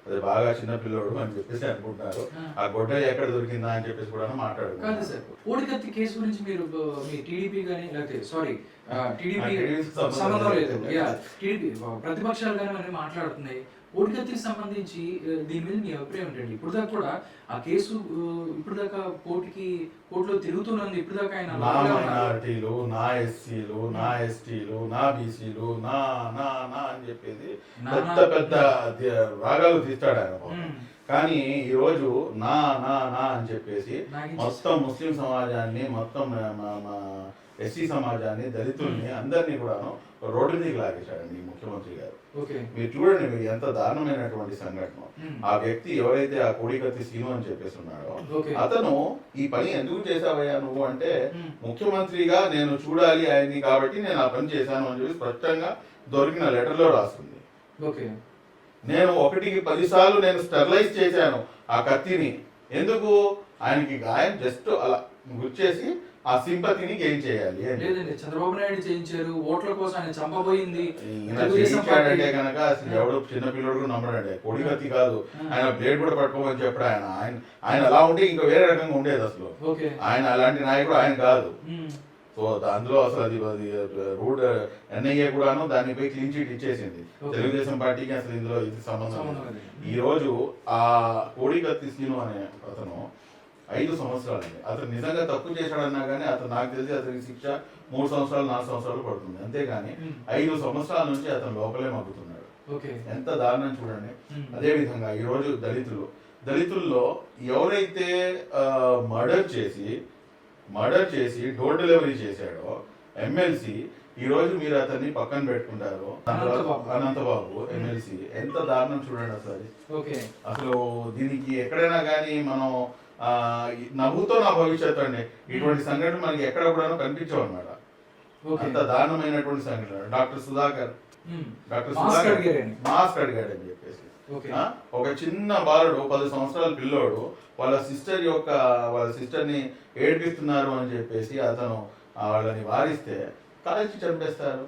అది బాగా చిన్న పిల్లోడు అని చెప్పేసి అనుకుంటున్నారు. ఆ గొడ్డ ఎక్కడ దొరికిందా అని చెప్పేసి కూడా మాట్లాడుతున్నారు. ఓడికత్తి కేసు గురించి మీరు మీ టీడీపీ కానీ టీడీపీ సంబంధం లేదు, టీడీపీ ప్రతిపక్షాలు కానీ మాట్లాడుతున్నాయి. కోడికత్తికి సంబంధించి దీని మీద మీ అభిప్రాయం ఏంటండి? ఇప్పుడు దాకా కూడా ఆ కేసు ఇప్పుడు దాకా కోర్టులో తిరుగుతున్నది. ఇప్పుడు దాకా ఆయన నా మైనారిటీలు, నా ఎస్సీలు, నా ఎస్టీలు, నా బీసీలు, నా నా నా అని చెప్పేసి పెద్ద పెద్ద రాగాలు తీస్తాడు ఆయన. కానీ ఈరోజు నా నా నా అని చెప్పేసి మొత్తం ముస్లిం సమాజాన్ని, మొత్తం ఎస్సీ సమాజాన్ని, దళితుల్ని అందరినీ కూడా రోడ్డు మీదకి లాగేశాడండి ఈ ముఖ్యమంత్రి గారు. మీరు చూడండి, మీరు ఎంత దారుణమైనటువంటి సంఘటన. ఆ వ్యక్తి ఎవరైతే ఆ కోడికత్తి సీను అని చెప్పేసి ఉన్నాడో అతను ఈ పని ఎందుకు చేశావయ్యా నువ్వు అంటే, ముఖ్యమంత్రిగా నేను చూడాలి ఆయన్ని కాబట్టి నేను ఆ పని చేశాను అని చెప్పి స్పష్టంగా దొరికిన లెటర్లో రాస్తుంది. నేను 1కి 10 సార్లు నేను స్టెరిలైజ్ చేశాను ఆ కత్తిని. ఎందుకు? ఆయనకి గాయం జస్ట్ అలా గుర్చేసి ఆ సింపతిని గెయిన్ చేయాలి. లేదండి, చంద్రబాబు నాయుడు చేయించారు, ఓట్ల కోసం ఆయన చంపబోయింది అంటే కనుక అసలు ఎవడు చిన్నపిల్లడు నమ్మడండి. కోడికత్తి కాదు, ఆయన బ్లేడ్ కూడా పట్టుకోమని చెప్పాడు. ఆయన అలా ఉంటే ఇంకా వేరే రకంగా ఉండేది అసలు. ఆయన అలాంటి నాయకుడు ఆయన కాదు. సో అందులో అసలు అది రూట్ ఎన్ఐఏ కూడాను దానిపై క్లీన్ చీట్ ఇచ్చేసింది. తెలుగుదేశం పార్టీకి అసలు ఇందులో ఇది సంబంధం. ఈ రోజు ఆ కోడికత్తి సీను అనే అతను 5 సంవత్సరాలండి. అతను నిజంగా తప్పు చేశాడన్నా కానీ అతను, నాకు తెలిసి అతనికి శిక్ష 3 సంవత్సరాలు 4 సంవత్సరాలు పడుతుంది. అంతేగాని 5 సంవత్సరాల నుంచి అతను లోపలే మగ్గుతున్నాడు. ఎంత దారుణం చూడండి. అదే విధంగా ఈరోజు దళితుల్లో ఎవరైతే మర్డర్ చేసి డోర్ డెలివరీ చేశాడో ఎమ్మెల్సీ, ఈ రోజు మీరు అతన్ని పక్కన పెట్టుకుంటారు. అనంతబాబు ఎమ్మెల్సీ, ఎంత దారుణం చూడండి అసలు. అసలు దీనికి ఎక్కడైనా కానీ మనం నవ్వుతో నా భవిష్యత్తు అండి. ఇటువంటి సంఘటన మనకి ఎక్కడ కూడా కనిపించవు అన్నమాట. అంత దారుణమైనటువంటి సంఘటన. డాక్టర్ సుధాకర్ మాస్క్ అడిగాడు అని చెప్పేసి ఒక చిన్న బాలుడు, 10 సంవత్సరాల పిల్లోడు వాళ్ళ సిస్టర్ని ఏడిపిస్తున్నారు అని చెప్పేసి అతను వాళ్ళని వారిస్తే కాల్చి చంపేస్తారు.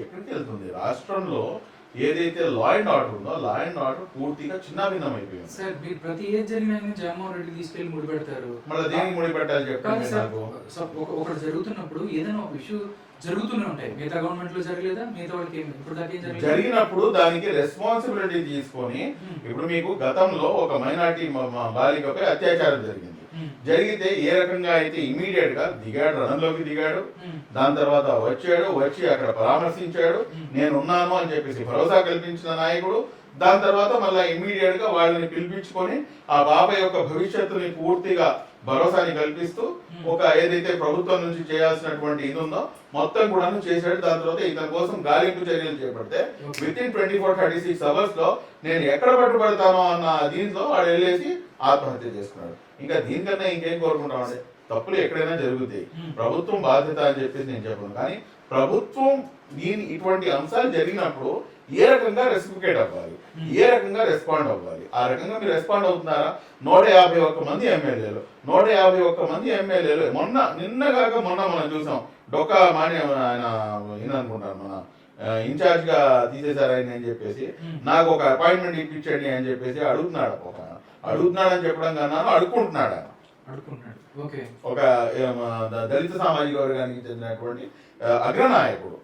ఎక్కడికి వెళ్తుంది? రాష్ట్రంలో ఏదైతే లా అండ్ ఆర్డర్ ఉందో లా అండ్ ఆర్డర్ పూర్తిగా చిన్నాభిన్నం అయిపోయింది. సార్, మీరు ప్రతి ఏజ్ జరిగినా జగన్మోహన్ రెడ్డి తీసుకెళ్లి ముడిపెడతారు. మళ్ళీ దేనికి ముడిపెట్టాలి చెప్పండి నాకు. ఒకటి జరుగుతున్నప్పుడు ఏదైనా ఒక ఇష్యూ జరుగుతూనే ఉంటాయి. మిగతా గవర్నమెంట్ లో జరగలేదా? మిగతా వాళ్ళకి ఇప్పుడు దాకా జరిగినప్పుడు దానికి రెస్పాన్సిబిలిటీ తీసుకొని, ఇప్పుడు మీకు గతంలో ఒక మైనార్టీ బాలికపై అత్యాచారం జరిగితే ఏ రకంగా అయితే ఇమీడియట్ గా దిగాడు, రణంలోకి దిగాడు. దాని తర్వాత వచ్చి అక్కడ పరామర్శించాడు, నేనున్నాను అని చెప్పేసి భరోసా కల్పించిన నాయకుడు. దాని తర్వాత మళ్ళీ ఇమీడియట్ గా వాళ్ళని పిలిపించుకొని ఆ బాబ యొక్క భవిష్యత్తుని పూర్తిగా భరోసాని కల్పిస్తూ ఒక ఏదైతే ప్రభుత్వం నుంచి చేయాల్సినటువంటి ఇది ఉందో మొత్తం కూడా చేశాడు. దాని తర్వాత ఇతని కోసం గాలింపు చర్యలు చేపడితే విత్ ఇన్ 24-36 అవర్స్ లో నేను ఎక్కడ పట్టుబడతానో అన్న దీంట్లో వాడు వెళ్ళేసి ఆత్మహత్య చేసుకున్నాడు. ఇంకా దీనికన్నా ఇంకేం కోరుకుంటామండి? తప్పులు ఎక్కడైనా జరుగుతాయి, ప్రభుత్వం బాధ్యత అని చెప్పేసి నేను చెప్పను. కానీ ప్రభుత్వం ఇటువంటి అంశాలు జరిగినప్పుడు ఏ రకంగా రెసిపికేట్ అవ్వాలి, ఏ రకంగా రెస్పాండ్ అవ్వాలి, ఆ రకంగా మీరు రెస్పాండ్ అవుతున్నారా? 151 మంది ఎమ్మెల్యేలు, 151 మంది ఎమ్మెల్యేలు నిన్నగాక మొన్న మనం చూసాం. డొక్కా మాని ఆయన ఏమనుకుంటారు, మన ఇన్ఛార్జ్ గా తీసేశారు ఆయన అని చెప్పేసి, నాకు ఒక అపాయింట్మెంట్ ఇప్పించండి అని చెప్పేసి అడుగుతున్నాడని చెప్పడం కన్నా అడుక్కుంటున్నాడు. ఒక దళిత సామాజిక వర్గానికి చెందినటువంటి అగ్రనాయకుడు.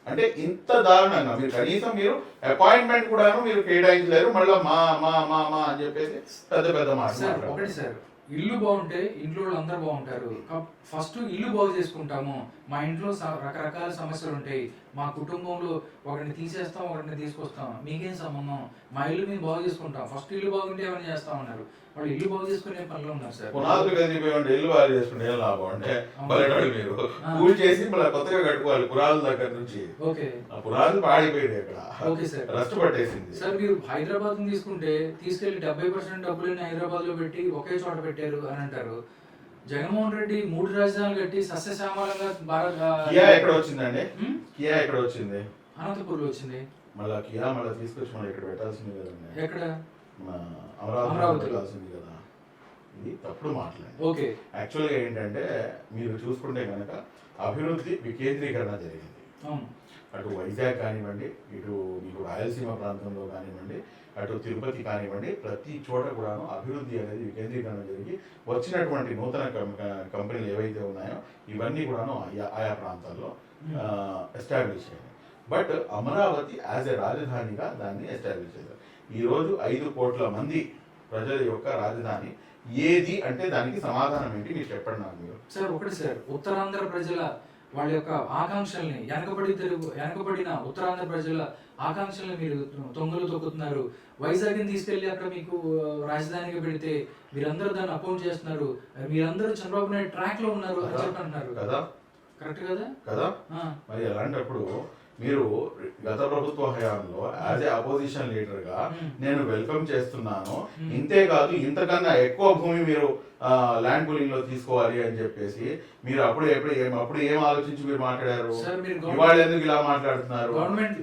అంటే ఇంత దారుణంగా మీరు కనీసం మీరు అపాయింట్మెంట్ కూడా మీరు కేటాయించలేరు. మళ్ళీ మా మా మా మా అని చెప్పేసి పెద్ద మాట్లాడారు. ఒకటి సార్, ఇల్లు బాగుంటే ఇంట్లో వాళ్ళు అందరూ బాగుంటారు. ఫస్ట్ ఇల్లు బాగు చేసుకుంటాము. మా ఇంట్లో రకరకాల సమస్యలు ఉంటాయి. మా కుటుంబంలో ఒకరిని తీసేస్తాం, ఒకరిని తీసుకొస్తాం. మీకేం సంబంధం? మా ఇల్లు మేము బాగు చేసుకుంటాం. ఫస్ట్ ఇల్లు బాగుంటే ఏమైనా చేస్తాం అన్నారు. వాళ్ళు ఇల్లు బాగు చేసుకునే పనిలో ఉన్నారు సార్. పునాదులు కదిలిపోయి ఇల్లు బాగు చేసుకుంటే ఏం లాభం అంటే మీరు పూజ చేసి మళ్ళీ కొత్తగా కట్టుకోవాలి పునాదుల దగ్గర నుంచి. పునాదులు పాడిపోయింది అక్కడ, రస్ట్ పట్టేసింది. సార్, మీరు హైదరాబాద్ తీసుకుంటే తీసుకెళ్లి 70% డబ్బులని హైదరాబాద్ లో పెట్టి ఒకే చోట పెట్టారు అని అంటారు. జగన్మోహన్ రెడ్డి 3 రాజధానులు కట్టి సస్యశ్యామలంగా కియా ఎక్కడ వచ్చిందండి? కియా ఎక్కడ వచ్చింది? అనంతపూర్ లో వచ్చింది. మళ్ళీ కియా మళ్ళీ తీసుకొచ్చి మళ్ళీ ఇక్కడ పెట్టాల్సింది కదండి. ఎక్కడ? అమరావతి పెట్టాల్సింది కదా. ఇది తప్పుడు మాట్లాడండి. యాక్చువల్గా ఏంటంటే మీరు చూసుకుంటే కనుక అభివృద్ధి వికేంద్రీకరణ జరిగింది. అటు వైజాగ్ కానివ్వండి, ఇటు మీకు రాయలసీమ ప్రాంతంలో కానివ్వండి, అటు తిరుపతి కానివ్వండి, ప్రతి చోట కూడాను అభివృద్ధి అనేది వికేంద్రీకరణ జరిగి వచ్చినటువంటి నూతన కంపెనీలు ఏవైతే ఉన్నాయో ఇవన్నీ కూడాను ఆయా ప్రాంతాల్లో ఎస్టాబ్లిష్ అయ్యాయి. బట్ అమరావతి యాజ్ ఎ రాజధానిగా దాన్ని ఎస్టాబ్లిష్ చేశారు. ఈరోజు 5 కోట్ల మంది ప్రజల యొక్క రాజధాని ఏది అంటే దానికి సమాధానం ఏంటి మీరు చెప్పండి నాకు మీరు. సార్ ఒకటి సార్, ఉత్తరాంధ్ర ప్రజల వాళ్ళ యొక్క ఆకాంక్షల్ని వెనకబడిన ఉత్తరాంధ్ర ప్రజల ఆకాంక్షల్ని మీరు తొంగలు తొక్కుతున్నారు. వైజాగ్ని తీసుకెళ్లి అక్కడ మీకు రాజధానిగా పెడితే మీరందరూ దాన్ని అకౌంట్ చేస్తున్నారు. మీరందరూ చంద్రబాబు నాయుడు ట్రాక్ లో ఉన్నారు అని చెప్పి అంటున్నారు కదా. కరెక్ట్ కదా కదా. మరి అలాంటప్పుడు మీరు గత ప్రభుత్వ హయాంలో యాజ్ ఏ అపోజిషన్ లీడర్ గా నేను వెల్కమ్ చేస్తున్నాను, ఇంతేకాదు ఇంతకన్నా ఎక్కువ భూమి మీరు ల్యాండ్ పూలింగ్ లో తీసుకోవాలి అని చెప్పేసి మీరు అప్పుడు ఏం ఆలోచించి మీరు మాట్లాడారు? ఇవాళ ఎందుకు ఇలా మాట్లాడుతున్నారు?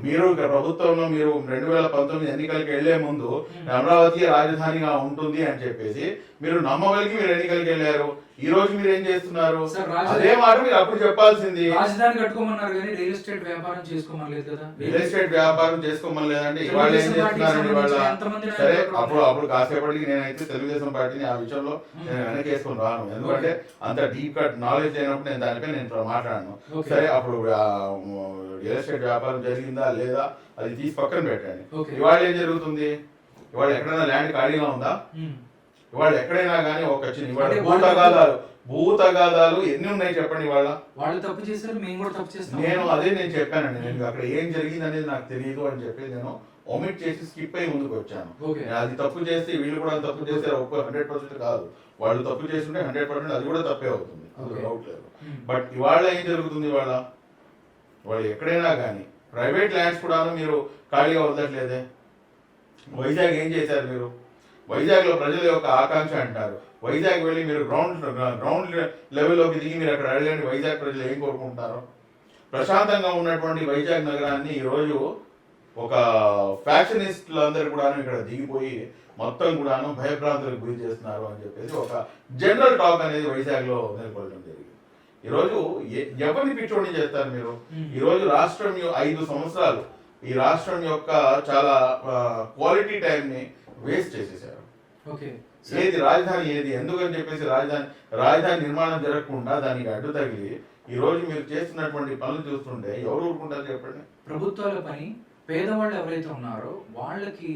మీరు ప్రభుత్వంలో మీరు 2019 ఎన్నికలకి వెళ్లే ముందు అమరావతి రాజధానిగా ఉంటుంది అని చెప్పేసి మీరు నమ్మగలిగి మీరు ఎన్నికలకి వెళ్ళారు. ఈ రోజు మీరు ఏం చేస్తున్నారు? అదే మాట మీరు అప్పుడు చెప్పాల్సింది. రాజధాని కట్టుకోమన్నారు కానీ రియల్ ఎస్టేట్ వ్యాపారం చేసుకోమలేదు కదా. రియల్ ఎస్టేట్ వ్యాపారం చేసుకోమలేదండి. ఇవాళ ఏం చేస్తున్నారు? ఇవాళ సరే అప్పుడు కాసేపటికి నేనైతే తెలుగుదేశం పార్టీని ఆ విషయంలో నేను వెనకేసుకుని రాను, ఎందుకంటే అంత డీప్ కట్ నాలెడ్జ్ అయినప్పుడు నేను దానిపై నేను మాట్లాడను. సరే అప్పుడు రియల్ ఎస్టేట్ వ్యాపారం జరిగిందా లేదా అది తీసి పక్కన పెట్టండి. ఇవాళ ఏం జరుగుతుంది? ఇవాళ ఎక్కడైనా ల్యాండ్ ఖాళీగా ఉందా? ఇవాళ ఎక్కడైనా కానీ ఒక చిన్న భూతగాదాలు ఎన్ని ఉన్నాయి చెప్పండి. ఇవాళ వాళ్ళు తప్పు చేశారు, మేము కూడా తప్పు చేస్తాం. నేను చెప్పానండి, నేను అక్కడ ఏం జరిగింది అనేది నాకు తెలియదు అని చెప్పి నేను ఒమిట్ చేసి స్కిప్ అయి ముందుకు వచ్చాను. అది తప్పు చేసి వీళ్ళు కూడా తప్పు చేస్తే 100% కాదు, వాళ్ళు తప్పు చేస్తుంటే 100% అది కూడా తప్పే అవుతుంది, అది డౌట్ లేదు. బట్ ఇవాళ ఏం జరుగుతుంది? వాళ్ళు ఎక్కడైనా కానీ ప్రైవేట్ ల్యాండ్స్ కూడా మీరు ఖాళీగా వదలట్లేదే. వైజాగ్ ఏం చేశారు మీరు? వైజాగ్ లో ప్రజల యొక్క ఆకాంక్ష అంటారు. వైజాగ్ వెళ్ళి మీరు గ్రౌండ్ లెవెల్లోకి దిగి మీరు అక్కడ అడగండి వైజాగ్ ప్రజలు ఏం కోరుకుంటారో. ప్రశాంతంగా ఉన్నటువంటి వైజాగ్ నగరాన్ని ఈరోజు ఒక ఫ్యాక్షనిస్టులు అందరూ కూడా ఇక్కడ దిగిపోయి మొత్తం కూడాను భయభ్రాంతులకు గురి చేస్తున్నారు అని చెప్పేసి ఒక జనరల్ టాక్ అనేది వైజాగ్ లో నెలకొల్పడం జరిగింది. ఈరోజు ఎవరిని పిచ్చోడిని చేస్తారు మీరు? ఈరోజు రాష్ట్రం 5 సంవత్సరాలు ఈ రాష్ట్రం యొక్క చాలా క్వాలిటీ టైం ని వేస్ట్ చేసేసారు. ఏది రాజధాని ఏది ఎందుకని చెప్పేసి రాజధాని నిర్మాణం జరగకుండా దానికి అడ్డు తగిలి ఈ రోజు మీరు చేస్తున్నటువంటి పనులు చూస్తుంటే ఎవరు ఊరుకుంటారు చెప్పండి? ప్రభుత్వాల పని పేదవాళ్ళు ఎవరైతే ఉన్నారో వాళ్ళకి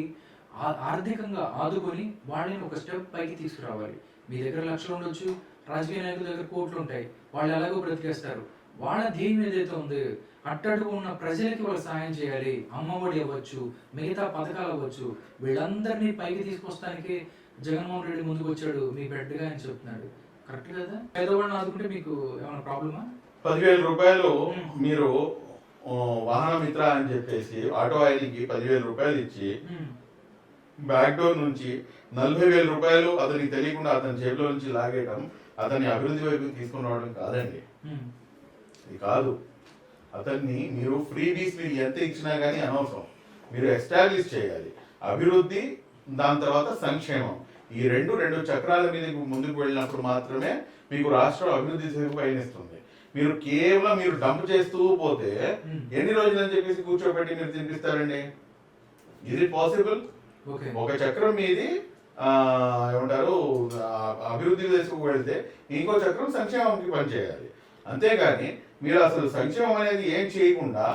ఆర్థికంగా ఆదుకొని వాళ్ళని ఒక స్టెప్ పైకి తీసుకురావాలి. మీ దగ్గర లక్షలు ఉండొచ్చు, రాజకీయ నాయకుల దగ్గర కోట్లు ఉంటాయి, వాళ్ళు ఎలాగో బ్రతికేస్తారు. వాళ్ళ ధ్యేయం ఏదైతే ఉంది అట్టడుగు ఉన్న ప్రజలకి వాళ్ళు సహాయం చేయాలి. అమ్మఒడి అవ్వచ్చు, మిగతా పథకాలు అవ్వచ్చు, వీళ్ళందరినీ పైకి తీసుకొస్తానికి జగన్మోహన్ రెడ్డి ముందుకు వచ్చాడు మీ బిడ్డగా అని చెప్తున్నాడు. కరెక్ట్ కదా? పేదవాళ్ళని ఆదుకుంటే మీకు ఏమైనా ప్రాబ్లమా? 10,000 రూపాయలు మీరు వాహన మిత్ర అని చెప్పేసి ఆటో ఆయనకి 10,000 రూపాయలు ఇచ్చి బ్యాక్ డోర్ నుంచి 40,000 రూపాయలు అతనికి తెలియకుండా అతని జేబులో నుంచి లాగేయడం అతన్ని అభివృద్ధి వైపు తీసుకుని రావడం కాదండి. ఇది కాదు. అతన్ని మీరు ఫ్రీబీస్ మీరు ఎంత ఇచ్చినా కానీ అనవసరం. మీరు ఎస్టాబ్లిష్ చేయాలి అభివృద్ధి, దాని తర్వాత సంక్షేమం. ఈ రెండు చక్రాల మీద ముందుకు వెళ్ళినప్పుడు మాత్రమే మీకు రాష్ట్రం అభివృద్ధి దిశకు పయనిస్తుంది. మీరు కేవలం మీరు డంప్ చేస్తూ పోతే ఎన్ని రోజులు అని చెప్పేసి కూర్చోబెట్టి మీరు తినిపిస్తారండి? ఇది పాసిబుల్? ఒక చక్రం మీది ఏమంటారు అభివృద్ధి దిశకు వెళ్తే ఇంకో చక్రం సంక్షేమంకి పనిచేయాలి. అంతేగాని మీరు అసలు సంక్షేమం అనేది ఏం చేయకుండా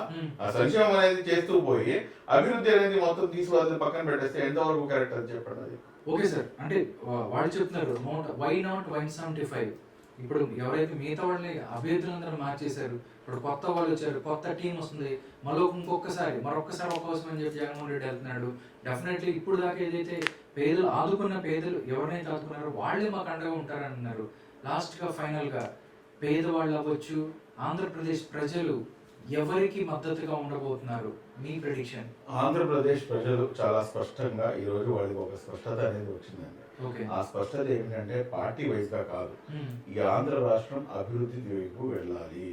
ఆ సంక్షేమం అనేది చేస్తూ పోయి అభివృద్ధి అనేది మొత్తం తీసుకు పక్కన పెట్టేస్తే ఎంతవరకు కరెక్ట్ అని చెప్పండి. అది ఓకే సార్, అంటే వాళ్ళు చెప్తున్నారు వై నాట్ 175. ఇప్పుడు ఎవరైతే మిగతా వాళ్ళని అభ్యర్థులందరూ మార్చేశారు, ఇప్పుడు కొత్త వాళ్ళు వచ్చారు, కొత్త టీం వస్తుంది, మరొకసారి అవకాశం అని చెప్పి జగన్మోహన్ రెడ్డి వెళ్తున్నాడు. డెఫినెట్లీ ఇప్పుడు దాకా ఏదైతే పేదలు ఆదుకున్న పేదలు ఎవరినైతే ఆదుకున్నారో వాళ్ళే మాకు అండగా ఉంటారన్నారు. లాస్ట్గా ఫైనల్గా పేదవాళ్ళు అవ్వచ్చు, ఆంధ్రప్రదేశ్ ప్రజలు ఎవరికి మద్దతుగా ఉండబోతున్నారు మీ ప్రెడిక్షన్? ఆంధ్రప్రదేశ్ ప్రజలు చాలా స్పష్టంగా ఈ రోజు వాళ్ళకి ఒక స్పష్టత అనేది వచ్చిందండి. ఆ స్పష్టత ఏంటంటే పార్టీ వైజ్ గా కాదు, ఈ ఆంధ్ర రాష్ట్రం అభివృద్ధి వైపు వెళ్ళాలి,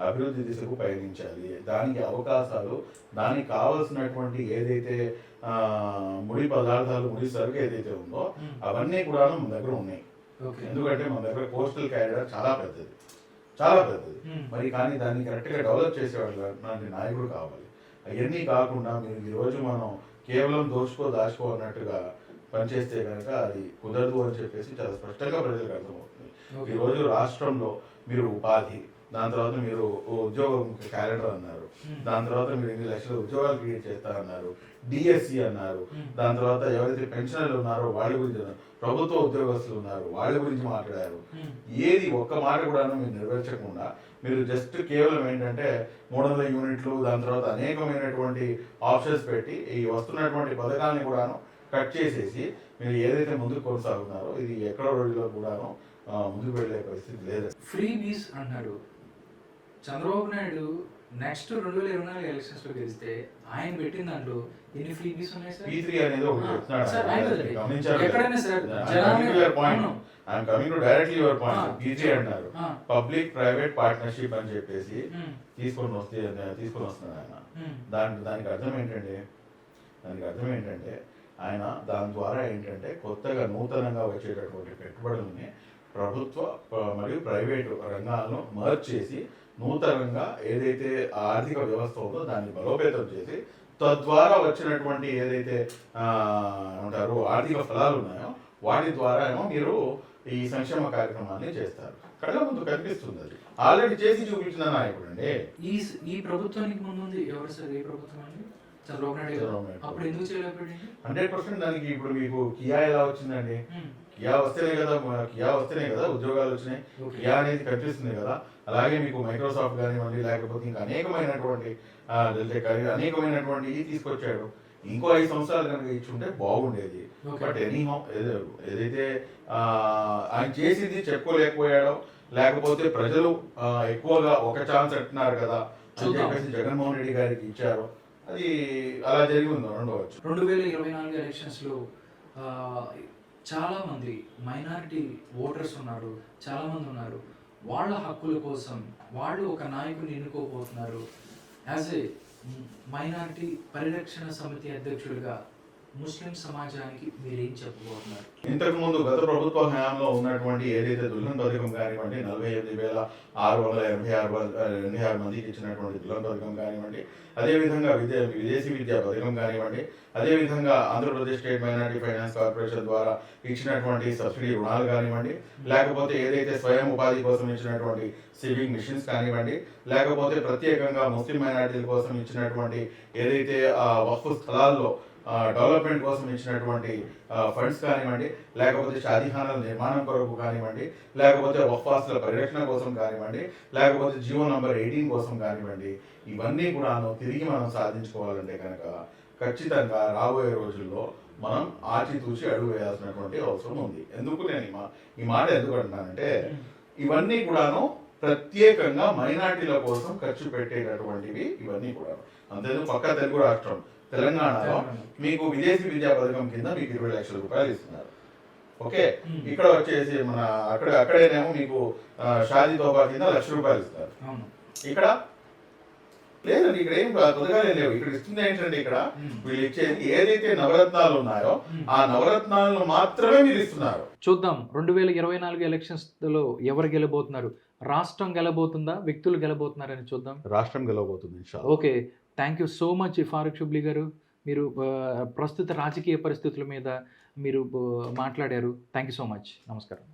అభివృద్ధి దిశకు పయనించాలి. దానికి అవకాశాలు, దానికి కావలసినటువంటి ఏదైతే ముడి పదార్థాలు, ముడి సరుకు ఏదైతే ఉందో అవన్నీ కూడా మన దగ్గర ఉన్నాయి. ఎందుకంటే మన దగ్గర కోస్టల్ క్యారిడార్ చాలా పెద్దది. మరి కానీ దాన్ని కరెక్ట్ గా డెవలప్ చేసేవాళ్ళు నాయకుడు కావాలి. అవన్నీ కాకుండా మీరు ఈ రోజు మనం కేవలం దాచుకో అన్నట్టుగా పనిచేస్తే కనుక అది కుదరదు అని చెప్పేసి చాలా స్పష్టంగా ప్రజలకు అర్థమవుతుంది. ఈ రోజు రాష్ట్రంలో మీరు ఉపాధి, దాని తర్వాత మీరు ఉద్యోగం క్యాలెండర్ అన్నారు, దాని తర్వాత మీరు 8 లక్షల ఉద్యోగాలు క్రియేట్ చేస్తారన్నారు, డిఎస్సి అన్నారు, దాని తర్వాత ఎవరైతే పెన్షనర్లు ఉన్నారో వాళ్ళ గురించి అన్నారు, ప్రభుత్వ ఉద్యోగస్తులు ఉన్నారు వాళ్ళ గురించి మాట్లాడారు. ఏది ఒక్క మాట కూడా మీరు నెరవేర్చకుండా మీరు జస్ట్ కేవలం ఏంటంటే 300 యూనిట్లు, దాని తర్వాత అనేకమైనటువంటి ఆప్షన్స్ పెట్టి ఈ వస్తున్నటువంటి పథకాలని కూడాను కట్ చేసేసి మీరు ఏదైతే ముందుకు కొనసాగుతున్నారో ఇది ఎక్కడో రోజుల్లో కూడాను ముందుకు వెళ్ళే పరిస్థితి లేదు. ఫ్రీ బీస్ అన్నాడు చంద్రబాబు నాయుడు. నెక్స్ట్ 2024 ఎలక్షన్స్ లో గెలిస్తే ఆయన పెట్టిన దాంట్లో ఎన్ని ఫ్రీ బీస్ ఉన్నాయి సార్? P3 అనేది ఒకటి సార్, చెప్తున్నాడు. గమనించారు? ఎక్కడైనా sir I'm coming to directly your point. P3 అంటారు, పబ్లిక్ ప్రైవేట్ పార్ట్నర్షిప్ అని చెప్పేసి తీసుకొని వస్తున్నాడు ఆయన. దానికి అర్థం ఏంటంటే ఆయన దాని ద్వారా ఏంటంటే కొత్తగా నూతనంగా వచ్చేటటువంటి పెట్టుబడులని ప్రభుత్వ మరియు ప్రైవేటు రంగాలను మర్జ్ చేసి నూతనంగా ఏదైతే ఆర్థిక వ్యవస్థ ఉందో దాన్ని బలోపేతం చేసి తద్వారా వచ్చినటువంటి ఏదైతే అంటారు ఆర్థిక ఫలాలు ఉన్నాయో వాటి ద్వారా ఏమో మీరు ఈ సంక్షేమ కార్యక్రమాన్ని చేస్తారు. కళ్ళ ముందు కనిపిస్తుంది, అది ఆల్రెడీ చేసి చూపించిన నాయకుడు అండి. ఈ ప్రభుత్వానికి ముందు ఎవరు సార్? ఏ ప్రభుత్వం అండి? చంద్రబాబు నాయుడు. అప్పుడు ఎందుకు చేయలేకపోయింది? 100% దానికి ఇప్పుడు మీకు కియా ఎలా వచ్చిందండి? కియా వస్తేనే కదా ఉద్యోగాలు వచ్చినాయి. కియా అనేది కనిపిస్తుంది కదా. అలాగే మీకు మైక్రోసాఫ్ట్ కానివ్వండి, లేకపోతే ఇంకా అనేకమైనటువంటి అనేకమైనటువంటి తీసుకొచ్చాడు. ఇంకో 5 సంవత్సరాలు కనుక ఇచ్చుంటే బాగుండేది. బట్ ఎనీహౌ ఏదైతే ఆయన చేసింది చెప్పుకోలేకపోయాడో, లేకపోతే ప్రజలు ఎక్కువగా ఒక ఛాన్స్ అంటున్నారు కదా అని చెప్పేసి జగన్మోహన్ రెడ్డి గారికి ఇచ్చారు, అది అలా జరిగి ఉంది ఉండవచ్చు. 2024 ఎలక్షన్స్ లో చాలా మంది మైనారిటీ ఓటర్స్ ఉన్నారు, చాలా మంది ఉన్నారు. వాళ్ళ హక్కుల కోసం వాళ్ళు ఒక నాయకుని ఎన్నుకోబోతున్నారు. యాజ్ ఏ మైనారిటీ పరిరక్షణ సమితి అధ్యక్షుడిగా ముస్లిం సమాజానికి మీరేం చెప్పబోతున్నారు? ఇంతకు ముందు గత ప్రభుత్వ హయాంలో ఉన్నటువంటి ఏదైతే దుల్హన్ పథకం కానివ్వండి, 48,686 మందికి ఇచ్చినటువంటి దుల్హన్ పథకం కానివ్వండి, అదేవిధంగా విదేశీ విద్యా పథకం కానివ్వండి, అదేవిధంగా Andhra Pradesh state minority finance corporation ద్వారా ఇచ్చినటువంటి సబ్సిడీ రుణాలు కానివ్వండి, లేకపోతే ఏదైతే స్వయం ఉపాధి కోసం ఇచ్చినటువంటి సివింగ్ మిషన్స్ కానివ్వండి, లేకపోతే ప్రత్యేకంగా ముస్లిం మైనారిటీల కోసం ఇచ్చినటువంటి ఏదైతే వక్ఫ్ స్థలాల్లో డెవలప్మెంట్ కోసం ఇచ్చినటువంటి ఫండ్స్ కానివ్వండి, లేకపోతే షాదీఖానాల నిర్మాణం కొరకు కానివ్వండి, లేకపోతే వక్ఫ్ ఆస్తుల పరిరక్షణ కోసం కానివ్వండి, లేకపోతే జీవో నంబర్ 18 కోసం కానివ్వండి, ఇవన్నీ కూడా తిరిగి మనం సాధించుకోవాలంటే కనుక ఖచ్చితంగా రాబోయే రోజుల్లో మనం ఆచితూచి అడుగు వేయాల్సినటువంటి అవసరం ఉంది. ఎందుకు నేను ఈ మాట ఎందుకు అంటున్నానంటే ఇవన్నీ కూడాను ప్రత్యేకంగా మైనార్టీల కోసం ఖర్చు పెట్టేటటువంటివి ఇవన్నీ కూడా. అంతేందుకు పక్క తెలుగు రాష్ట్రం తెలంగాణలో మీకు విదేశీ విద్యా పథకం కింద మీకు 20 లక్షల రూపాయలు ఇస్తున్నారు. ఓకే, ఇక్కడ వచ్చేసి మన అక్కడేనేమో మీకు షాదీ తోఫా కింద 1,00,000 రూపాయలు ఇస్తారు. ఇక్కడ లేదండి, ఇక్కడ ఏం పథకాలే లేవు. ఇక్కడ ఇస్తుంది ఏంటంటే ఇక్కడ వీళ్ళు ఇచ్చేది ఏదైతే నవరత్నాలు ఉన్నాయో ఆ నవరత్నాలను మాత్రమే మీరు ఇస్తున్నారు. చూద్దాం 2024 ఎలక్షన్స్ లో ఎవరు గెలబోతున్నారు? రాష్ట్రం గెలబోతుందా, వ్యక్తులు గెలబోతున్నారని చూద్దాం. రాష్ట్రం గెలవబోతుంది. Okay, thank you so much Farooq Shubli గారు. మీరు ప్రస్తుత రాజకీయ పరిస్థితుల మీద మీరు మాట్లాడారు. Thank you so much. నమస్కారం.